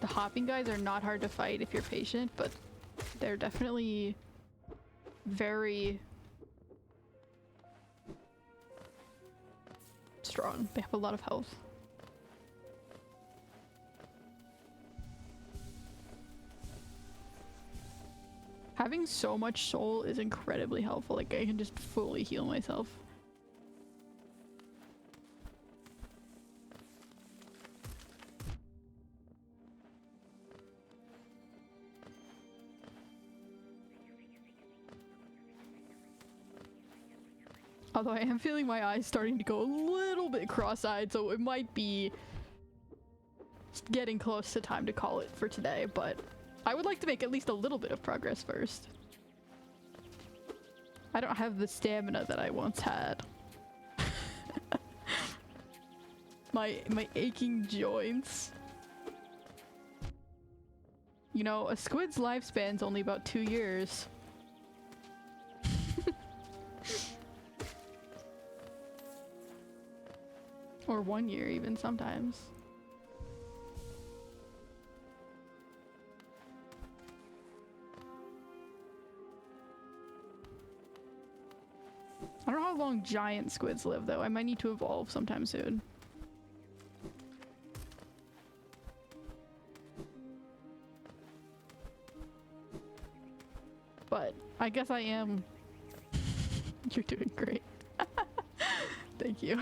The hopping guys are not hard to fight if you're patient, but they're definitely very strong. They have a lot of health. Having so much soul is incredibly helpful. Like, I can just fully heal myself. Although I am feeling my eyes starting to go a little bit cross-eyed, so it might be getting close to time to call it for today, but I would like to make at least a little bit of progress first. I don't have the stamina that I once had. my aching joints. You know, a squid's lifespan's only about 2 years. Or 1 year even sometimes. I don't know how long giant squids live though. I might need to evolve sometime soon. But I guess I am. You're doing great. Thank you.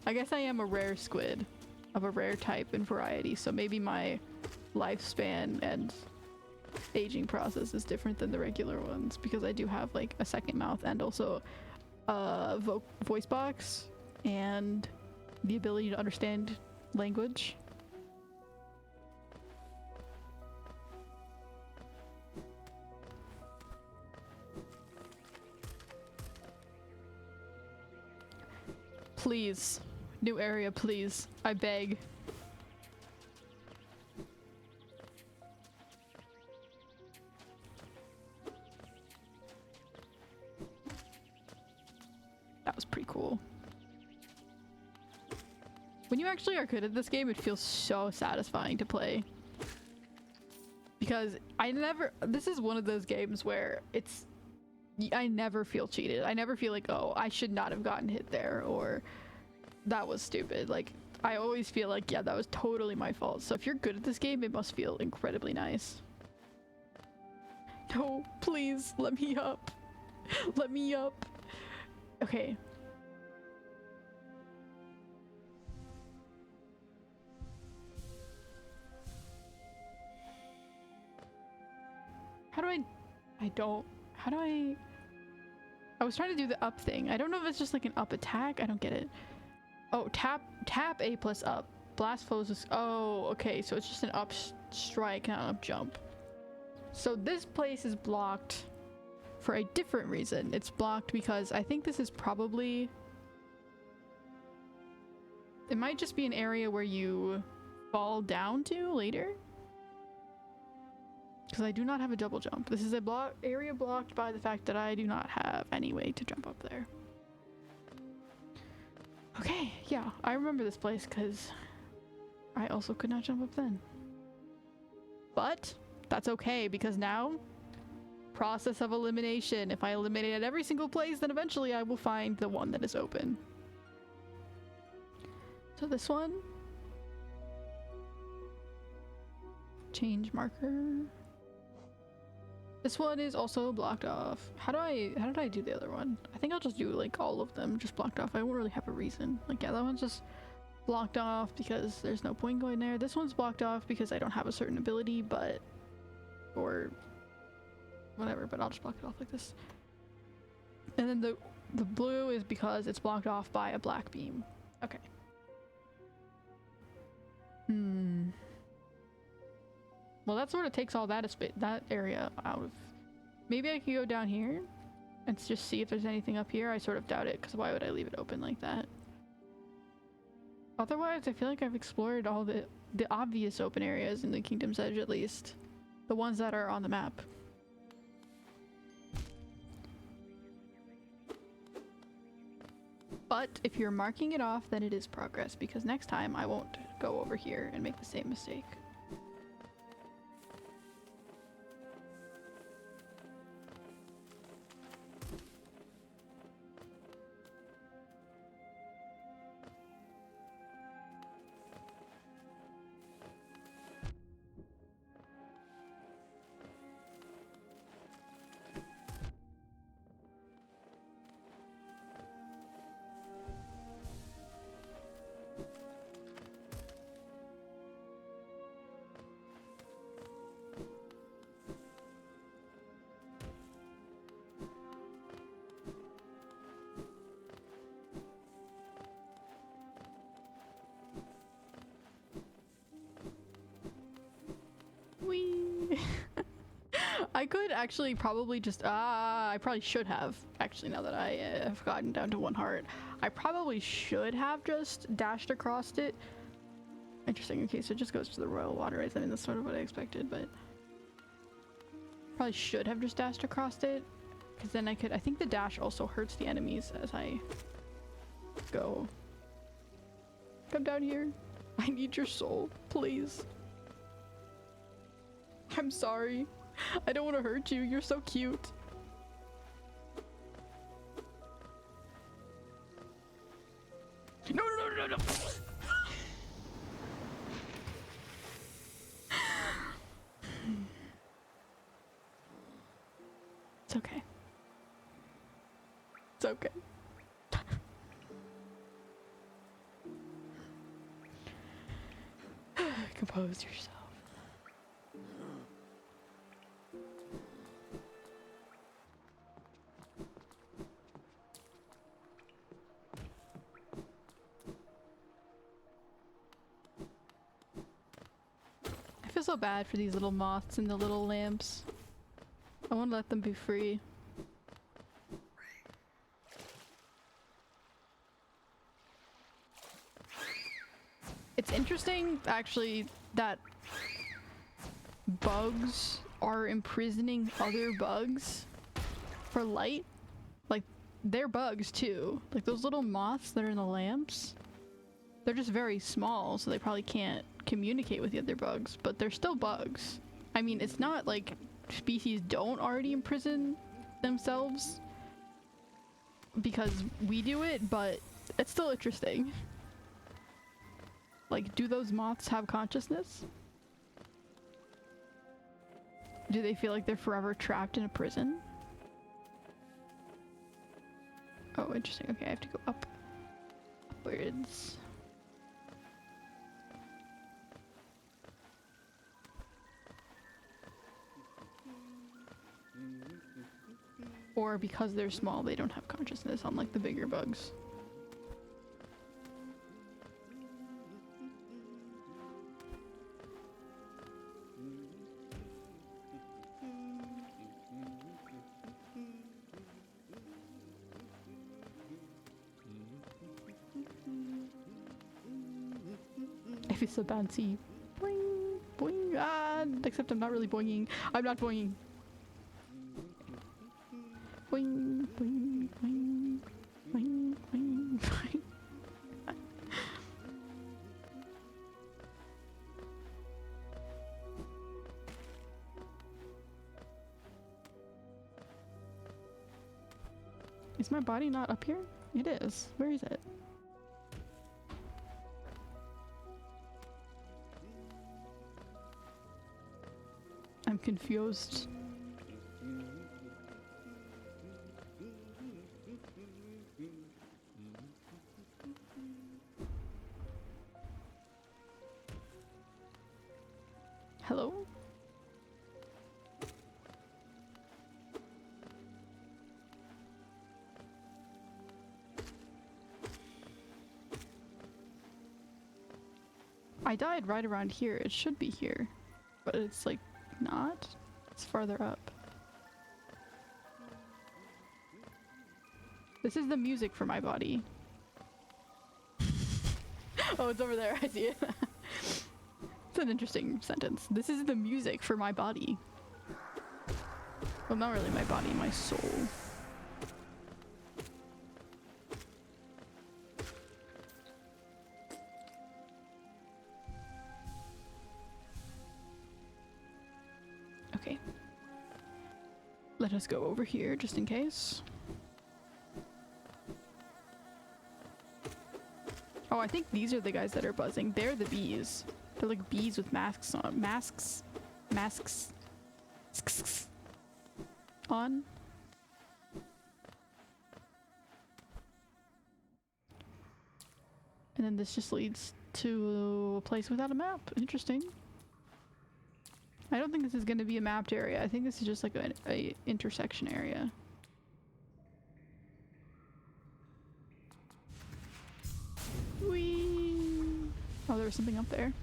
I guess I am a rare squid of a rare type and variety, so maybe my lifespan and aging process is different than the regular ones because I do have like a second mouth and also a voice box and the ability to understand language. Please. New area, please. I beg. That was pretty cool. When you actually are good at this game, it feels so satisfying to play. Because this is one of those games where I never feel cheated. I never feel like, oh, I should not have gotten hit there, or that was stupid. Like, I always feel like, yeah, that was totally my fault. So if you're good at this game, it must feel incredibly nice. No, please, let me up. Let me up. Okay. How do I was trying to do the up thing. I don't know if it's just like an up attack. I don't get it. Oh, tap A plus up. Blast foes is, oh, okay. So it's just an up strike, not an up jump. So this place is blocked for a different reason. It's blocked because I think this is probably... It might just be an area where you fall down to later. Because I do not have a double jump. This is a area blocked by the fact that I do not have any way to jump up there. Okay, yeah, I remember this place because I also could not jump up then. But that's okay because now, process of elimination. If I eliminate at every single place, then eventually I will find the one that is open. So this one. Change marker. This one is also blocked off. How did I do the other one? I think I'll just do like all of them just blocked off. I won't really have a reason. Like, yeah, that one's just blocked off because there's no point going there. This one's blocked off because I don't have a certain ability, but or whatever, but I'll just block it off like this. And then the blue is because it's blocked off by a black beam. Okay. Well, that sort of takes all that area out of... Maybe I could go down here and just see if there's anything up here. I sort of doubt it, because why would I leave it open like that? Otherwise, I feel like I've explored all the obvious open areas in the Kingdom's Edge, at least. The ones that are on the map. But if you're marking it off, then it is progress, because next time I won't go over here and make the same mistake. Whee! I could actually probably just I probably should have actually, now that I have gotten down to 1 heart. I probably should have just dashed across it. Interesting. Okay, so it just goes to the Royal Waterways. I mean, that's sort of what I expected, but probably should have just dashed across it, because then I think the dash also hurts the enemies as I go. Come down here. I need your soul, please. I'm sorry. I don't want to hurt you. You're so cute. No, no, no, no, no. It's okay. It's okay. Compose yourself. I feel so bad for these little moths and the little lamps. I want to let them be free. It's interesting, actually, that bugs are imprisoning other bugs for light. Like, they're bugs too. Like, those little moths that are in the lamps, they're just very small, so they probably can't communicate with the other bugs, but they're still bugs. I mean, it's not like species don't already imprison themselves because we do it, but it's still interesting. Like, do those moths have consciousness? Do they feel like they're forever trapped in a prison? Oh, interesting. Okay, I have to go upwards. Or because they're small, they don't have consciousness, unlike the bigger bugs. be so bouncy. Boing, boing. Ah, except I'm not really boinging. I'm not boinging. Boing, boing, boing, boing, boing, boing. Is my body not up here? It is. Where is it? I'm confused. Hello? I died right around here. It should be here. But it's like not. It's farther up. This is the music for my body. Oh, it's over there. I see it. It's an interesting sentence. This is the music for my body. Well, not really my body, my soul. Okay. Let us go over here just in case. Oh, I think these are the guys that are buzzing. They're the bees. They're like bees with masks on. Masks on. And then this just leads to a place without a map. Interesting. I don't think this is going to be a mapped area. I think this is just like a intersection area. Whee! Oh, there was something up there.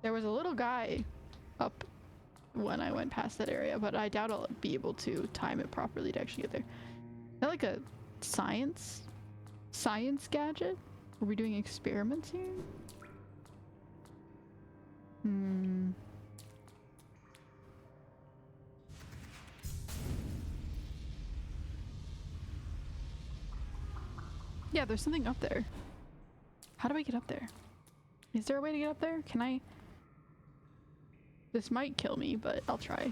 There was a little guy up when I went past that area, but I doubt I'll be able to time it properly to actually get there. Is that like a science gadget? Are we doing experiments here? Hmm. Yeah, there's something up there. How do I get up there? Is there a way to get up there? Can I? This might kill me, but I'll try.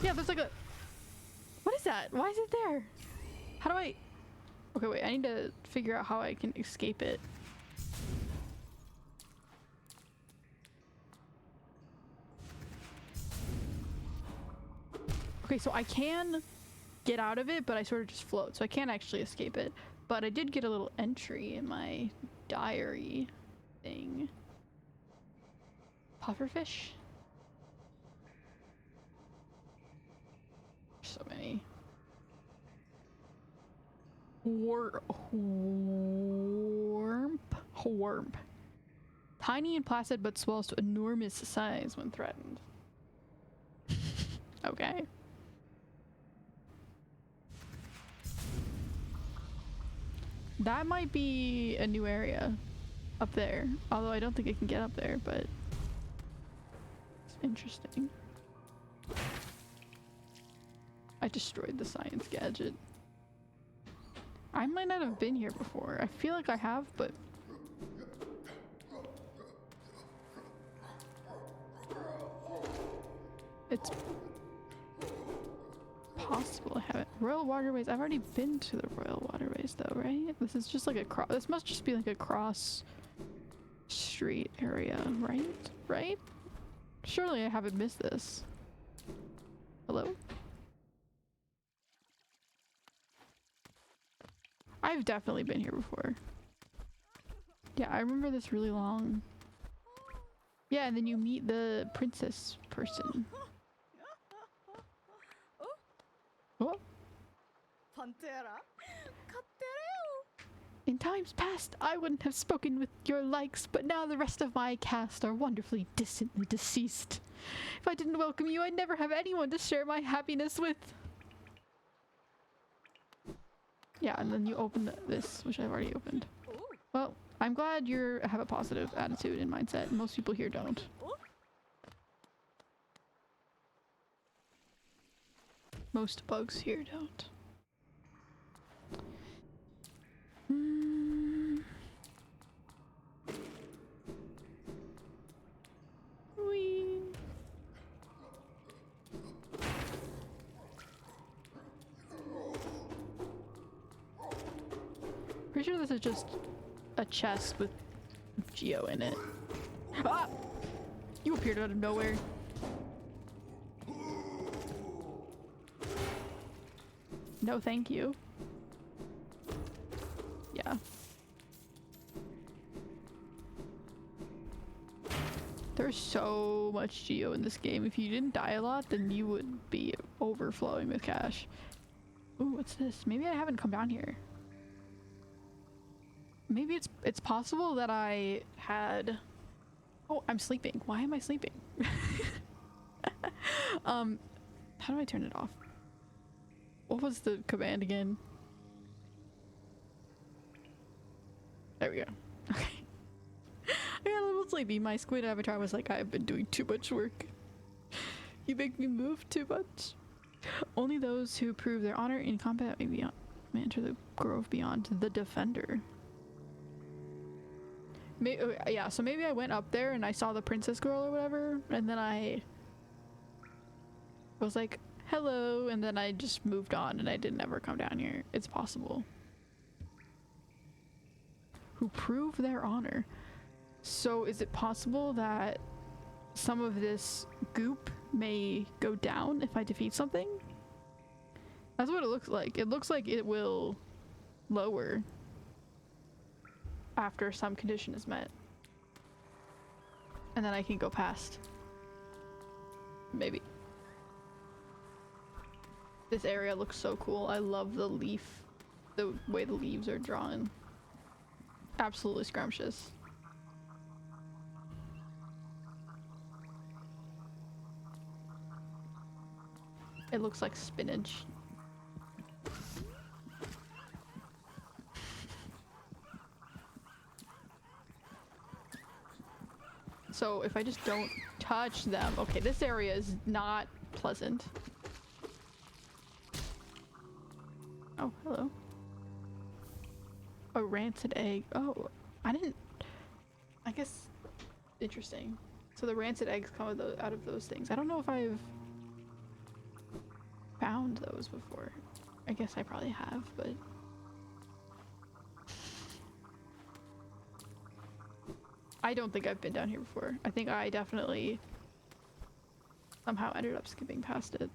Yeah, there's like a... What is that? Why is it there? How do I... Okay, wait, I need to figure out how I can escape it. Okay, so I can get out of it, but I sort of just float, so I can't actually escape it. But I did get a little entry in my diary thing. Pufferfish? So many. Whorp. Tiny and placid, but swells to enormous size when threatened. Okay. That might be a new area up there. Although I don't think I can get up there, but it's interesting. I destroyed the science gadget. I might not have been here before. I feel like I have, but... It's possible I haven't. Royal Waterways. I've already been to the Royal Waterways though, right? This is just like a cross. This must just be like a cross street area, right? Right? Surely I haven't missed this. Hello? I've definitely been here before. Yeah, I remember this really long. Yeah, and then you meet the princess person. Oh. In times past, I wouldn't have spoken with your likes, but now the rest of my cast are wonderfully distantly deceased. If I didn't welcome you, I'd never have anyone to share my happiness with. Yeah, and then you open this, which I've already opened. Well, I'm glad you have a positive attitude and mindset. Most people here don't. Most bugs here don't. Whee. Pretty sure this is just a chest with Geo in it. Ah! You appeared out of nowhere. No, thank you. Yeah. There's so much Geo in this game. If you didn't die a lot, then you would be overflowing with cash. Ooh, what's this? Maybe I haven't come down here. Maybe it's possible that I had... Oh, I'm sleeping. Why am I sleeping? How do I turn it off? What was the command again? There we go. Okay. I got a little sleepy. My squid avatar was like, I've been doing too much work. You make me move too much. Only those who prove their honor in combat may enter the grove beyond. The defender. Yeah, so maybe I went up there and I saw the princess girl or whatever, and then I was like, hello, and then I just moved on and I didn't ever come down here. It's possible. Who prove their honor. So is it possible that some of this goop may go down if I defeat something? That's what it looks like. It looks like it will lower after some condition is met. And then I can go past. Maybe. This area looks so cool. I love the way the leaves are drawn. Absolutely scrumptious. It looks like spinach. So if I just don't touch them... Okay, this area is not pleasant. Oh, hello. A rancid egg. Oh, I didn't... I guess... Interesting. So the rancid eggs come out of those things. I don't know if I've found those before. I guess I probably have, but... I don't think I've been down here before. I think I definitely somehow ended up skipping past it.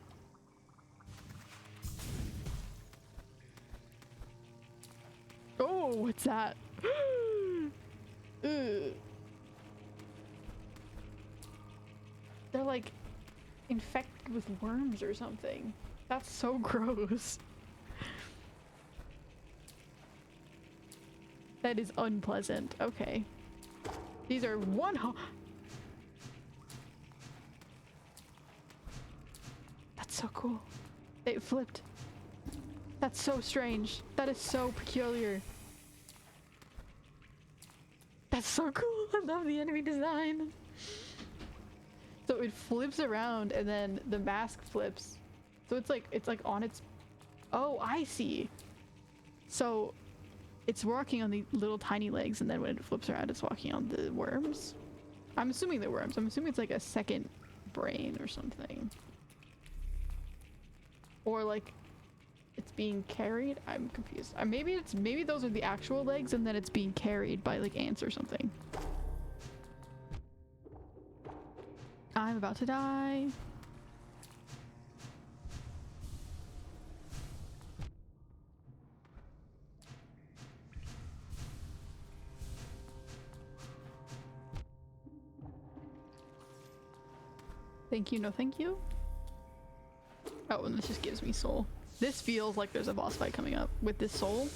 Oh, what's that? Ugh. They're like infected with worms or something. That's so gross. That is unpleasant. Okay. These are That's so cool. It flipped. That's so strange. That is so peculiar. That's so cool. I love the enemy design. So it flips around and then the mask flips. So it's like on its... Oh, I see. So it's walking on the little tiny legs, and then when it flips around, it's walking on the worms. I'm assuming they're worms. I'm assuming it's like a second brain or something. Or like it's being carried. I'm confused. Maybe those are the actual legs, and then it's being carried by like ants or something. I'm about to die. Thank you, no thank you. Oh, and this just gives me soul. This feels like there's a boss fight coming up with this soul.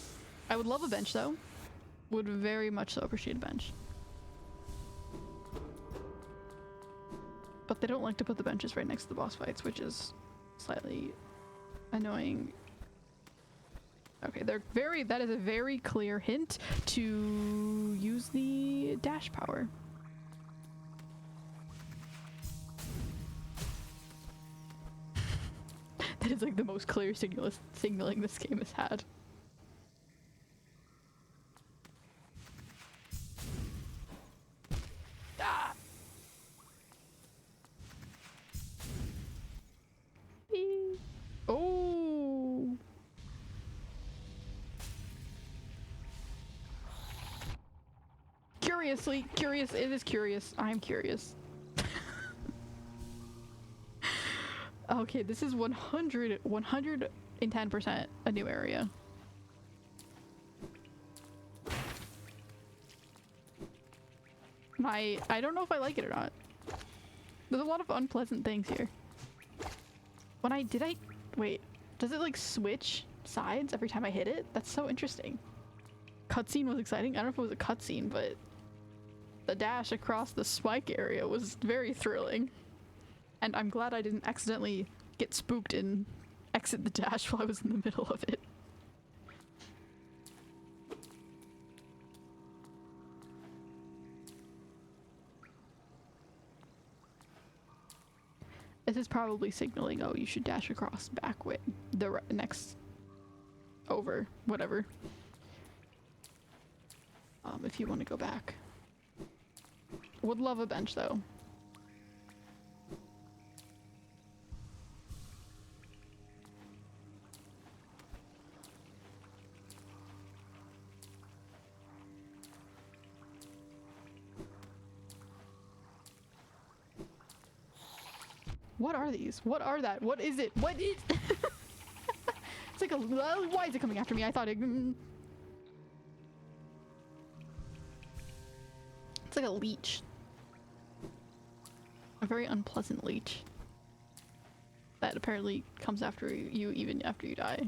I would love a bench though. Would very much so appreciate a bench. But They don't like to put the benches right next to the boss fights, which is slightly annoying. Okay, that is a very clear hint to use the dash power. That is like the most clear signaling this game has had. Ah! Eee. Oh! Curious, it is curious. I'm curious. Okay, this is 110% a new area. I don't know if I like it or not. There's a lot of unpleasant things here. Wait, does it like switch sides every time I hit it? That's so interesting. Cutscene was exciting. I don't know if it was a cutscene, but the dash across the spike area was very thrilling. And I'm glad I didn't accidentally get spooked and exit the dash while I was in the middle of it. This is probably signaling, oh, you should dash across back way, the next, over, whatever. If you want to go back. Would love a bench though. What are these? What are that? What is it? What is? It's like a. Why is it coming after me? I thought it. It's like a leech. A very unpleasant leech. That apparently comes after you even after you die.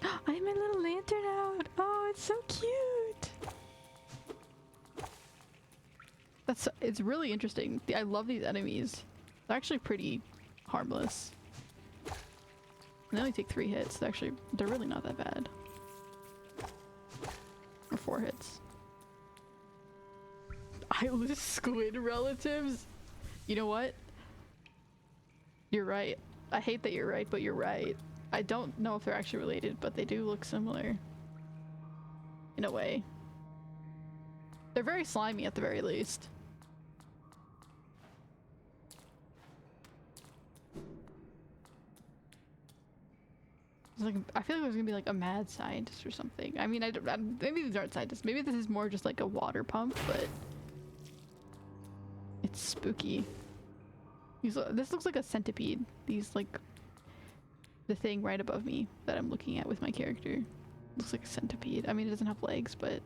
I have my little lantern out. Oh, it's so cute. It's really interesting. I love these enemies. They're actually pretty harmless. They only take 3 hits. They're really not that bad. Or 4 hits. Eyeless squid relatives? You know what? You're right. I hate that you're right, but you're right. I don't know if they're actually related, but they do look similar. In a way. They're very slimy at the very least. I feel like there's gonna be like a mad scientist or something. I mean, maybe these aren't scientists. Maybe this is more just like a water pump, but it's spooky. This looks like a centipede. These like the thing right above me that I'm looking at with my character looks like a centipede. I mean, it doesn't have legs, but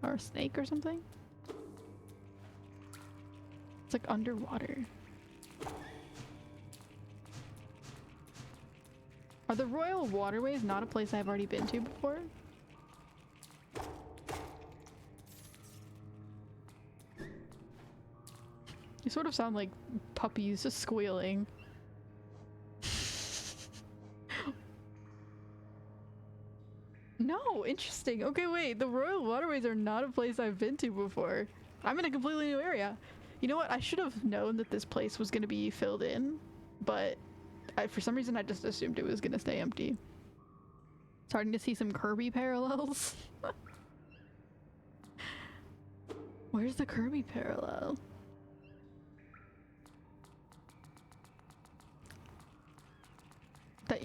or a snake or something. It's like underwater. Are the Royal Waterways not a place I've already been to before? You sort of sound like puppies just squealing. No, interesting. Okay, wait. The Royal Waterways are not a place I've been to before. I'm in a completely new area. You know what? I should have known that this place was going to be filled in, but for some reason I just assumed it was going to stay empty. Starting to see some Kirby parallels. Where's the Kirby parallel?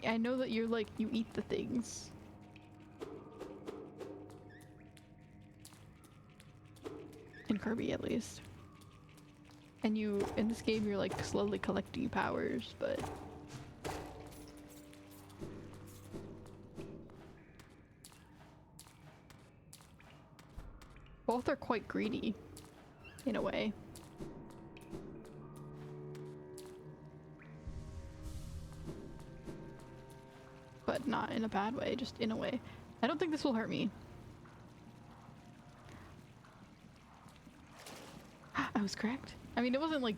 I know that you're like, you eat the things. In Kirby, at least. And in this game, you're like slowly collecting powers, but... both are quite greedy, in a way. But not in a bad way, just in a way. I don't think this will hurt me. I was correct. I mean, it wasn't like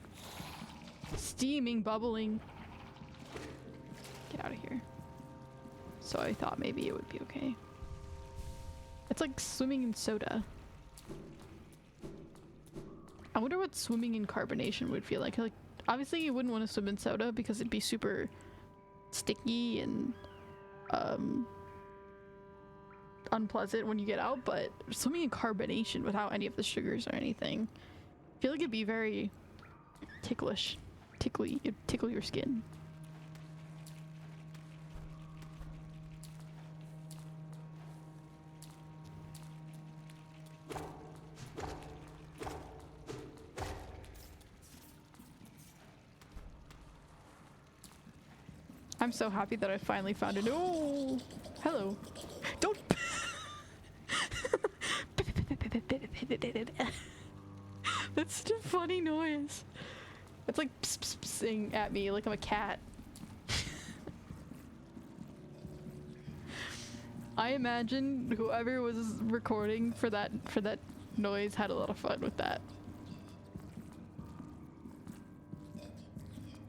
steaming, bubbling. Get out of here. So I thought maybe it would be okay. It's like swimming in soda. I wonder what swimming in carbonation would feel like. Like, obviously you wouldn't want to swim in soda because it'd be super sticky and unpleasant when you get out, but swimming in carbonation without any of the sugars or anything, I feel like it'd be very ticklish. It'd tickle your skin. I'm so happy that I finally found it. Oh, hello. Don't. That's such a funny noise. It's like psing at me like I'm a cat. I imagine whoever was recording for that noise had a lot of fun with that.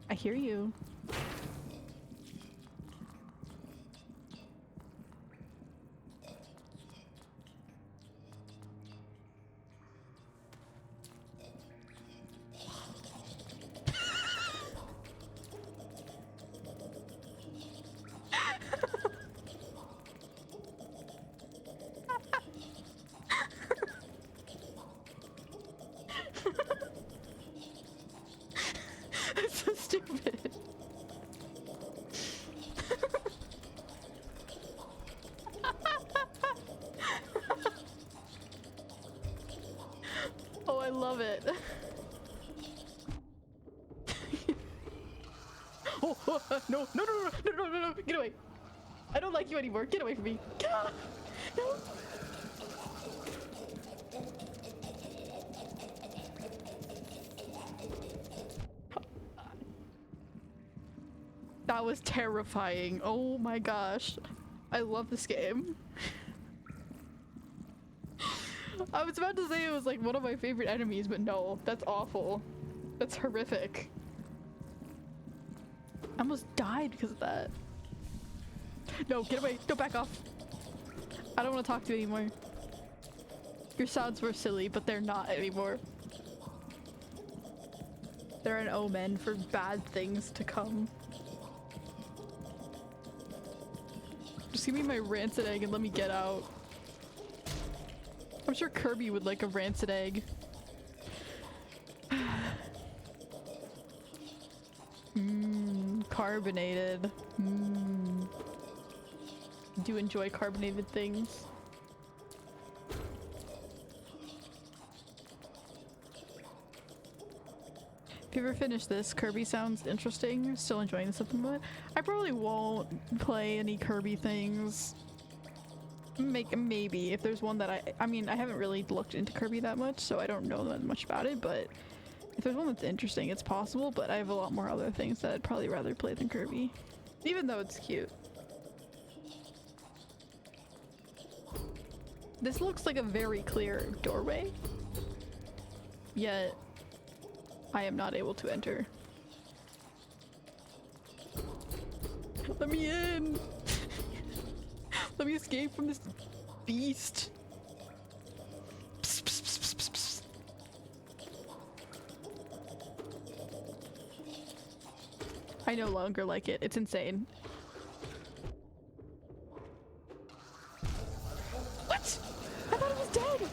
I hear you. That's so stupid. Oh, I love it. Oh, no, no, no, no, no, no, no, no, get away. I don't like you anymore. Get away from me. No. That was terrifying. Oh my gosh. I love this game. I was about to say it was like one of my favorite enemies, but no, that's awful. That's horrific. I almost died because of that. No, get away. Don't back off. I don't want to talk to you anymore. Your sounds were silly, but they're not anymore. They're an omen for bad things to come. Just give me my rancid egg and let me get out. I'm sure Kirby would like a rancid egg. Carbonated. Do enjoy carbonated things. If you ever finish this, Kirby sounds interesting. Still enjoying this something, but I probably won't play any Kirby things. Maybe if there's one that I mean, I haven't really looked into Kirby that much, so I don't know that much about it, but if there's one that's interesting, it's possible, but I have a lot more other things that I'd probably rather play than Kirby. Even though it's cute. This looks like a very clear doorway, yet I am not able to enter. Let me in! Let me escape from this beast. Psst, psst, psst, psst, psst. I no longer like it. It's insane. What? I thought it was dead.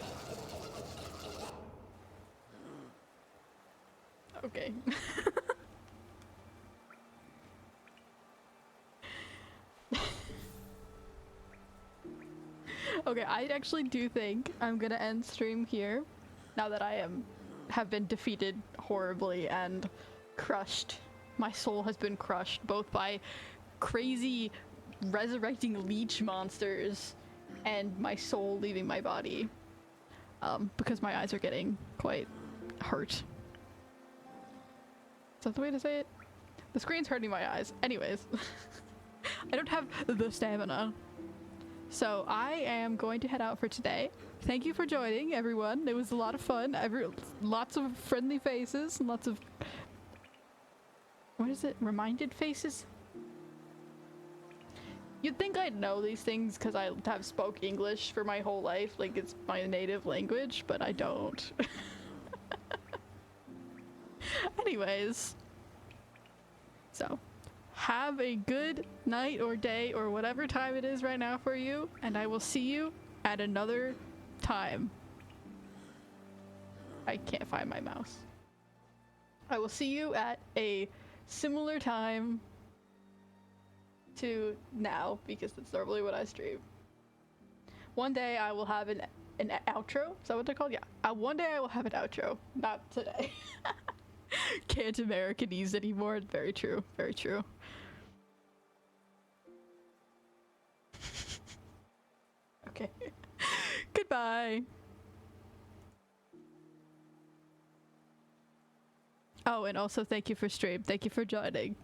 Okay. Okay, I actually do think I'm gonna end stream here now that I have been defeated horribly and crushed. My soul has been crushed both by crazy resurrecting leech monsters and my soul leaving my body because my eyes are getting quite hurt. Is that the way to say it? The screen's hurting my eyes. Anyways, I don't have the stamina. So I am going to head out for today. thank you for joining, everyone. It was a lot of fun. Lots of friendly faces and lots of, what is it? Reminded faces? You'd think I'd know these things because I have spoke English for my whole life, like it's my native language, but I don't. Anyways, so have a good night or day or whatever time it is right now for you, and I will see you at another time. I can't find my mouse. I will see you at a similar time to now, because that's normally what I stream. One day I will have an outro. Is that what they're called? Yeah. One day I will have an outro. Not today. Can't Americanese anymore. Very true. Very true. Okay. Goodbye. Oh, and also thank you for stream. Thank you for joining.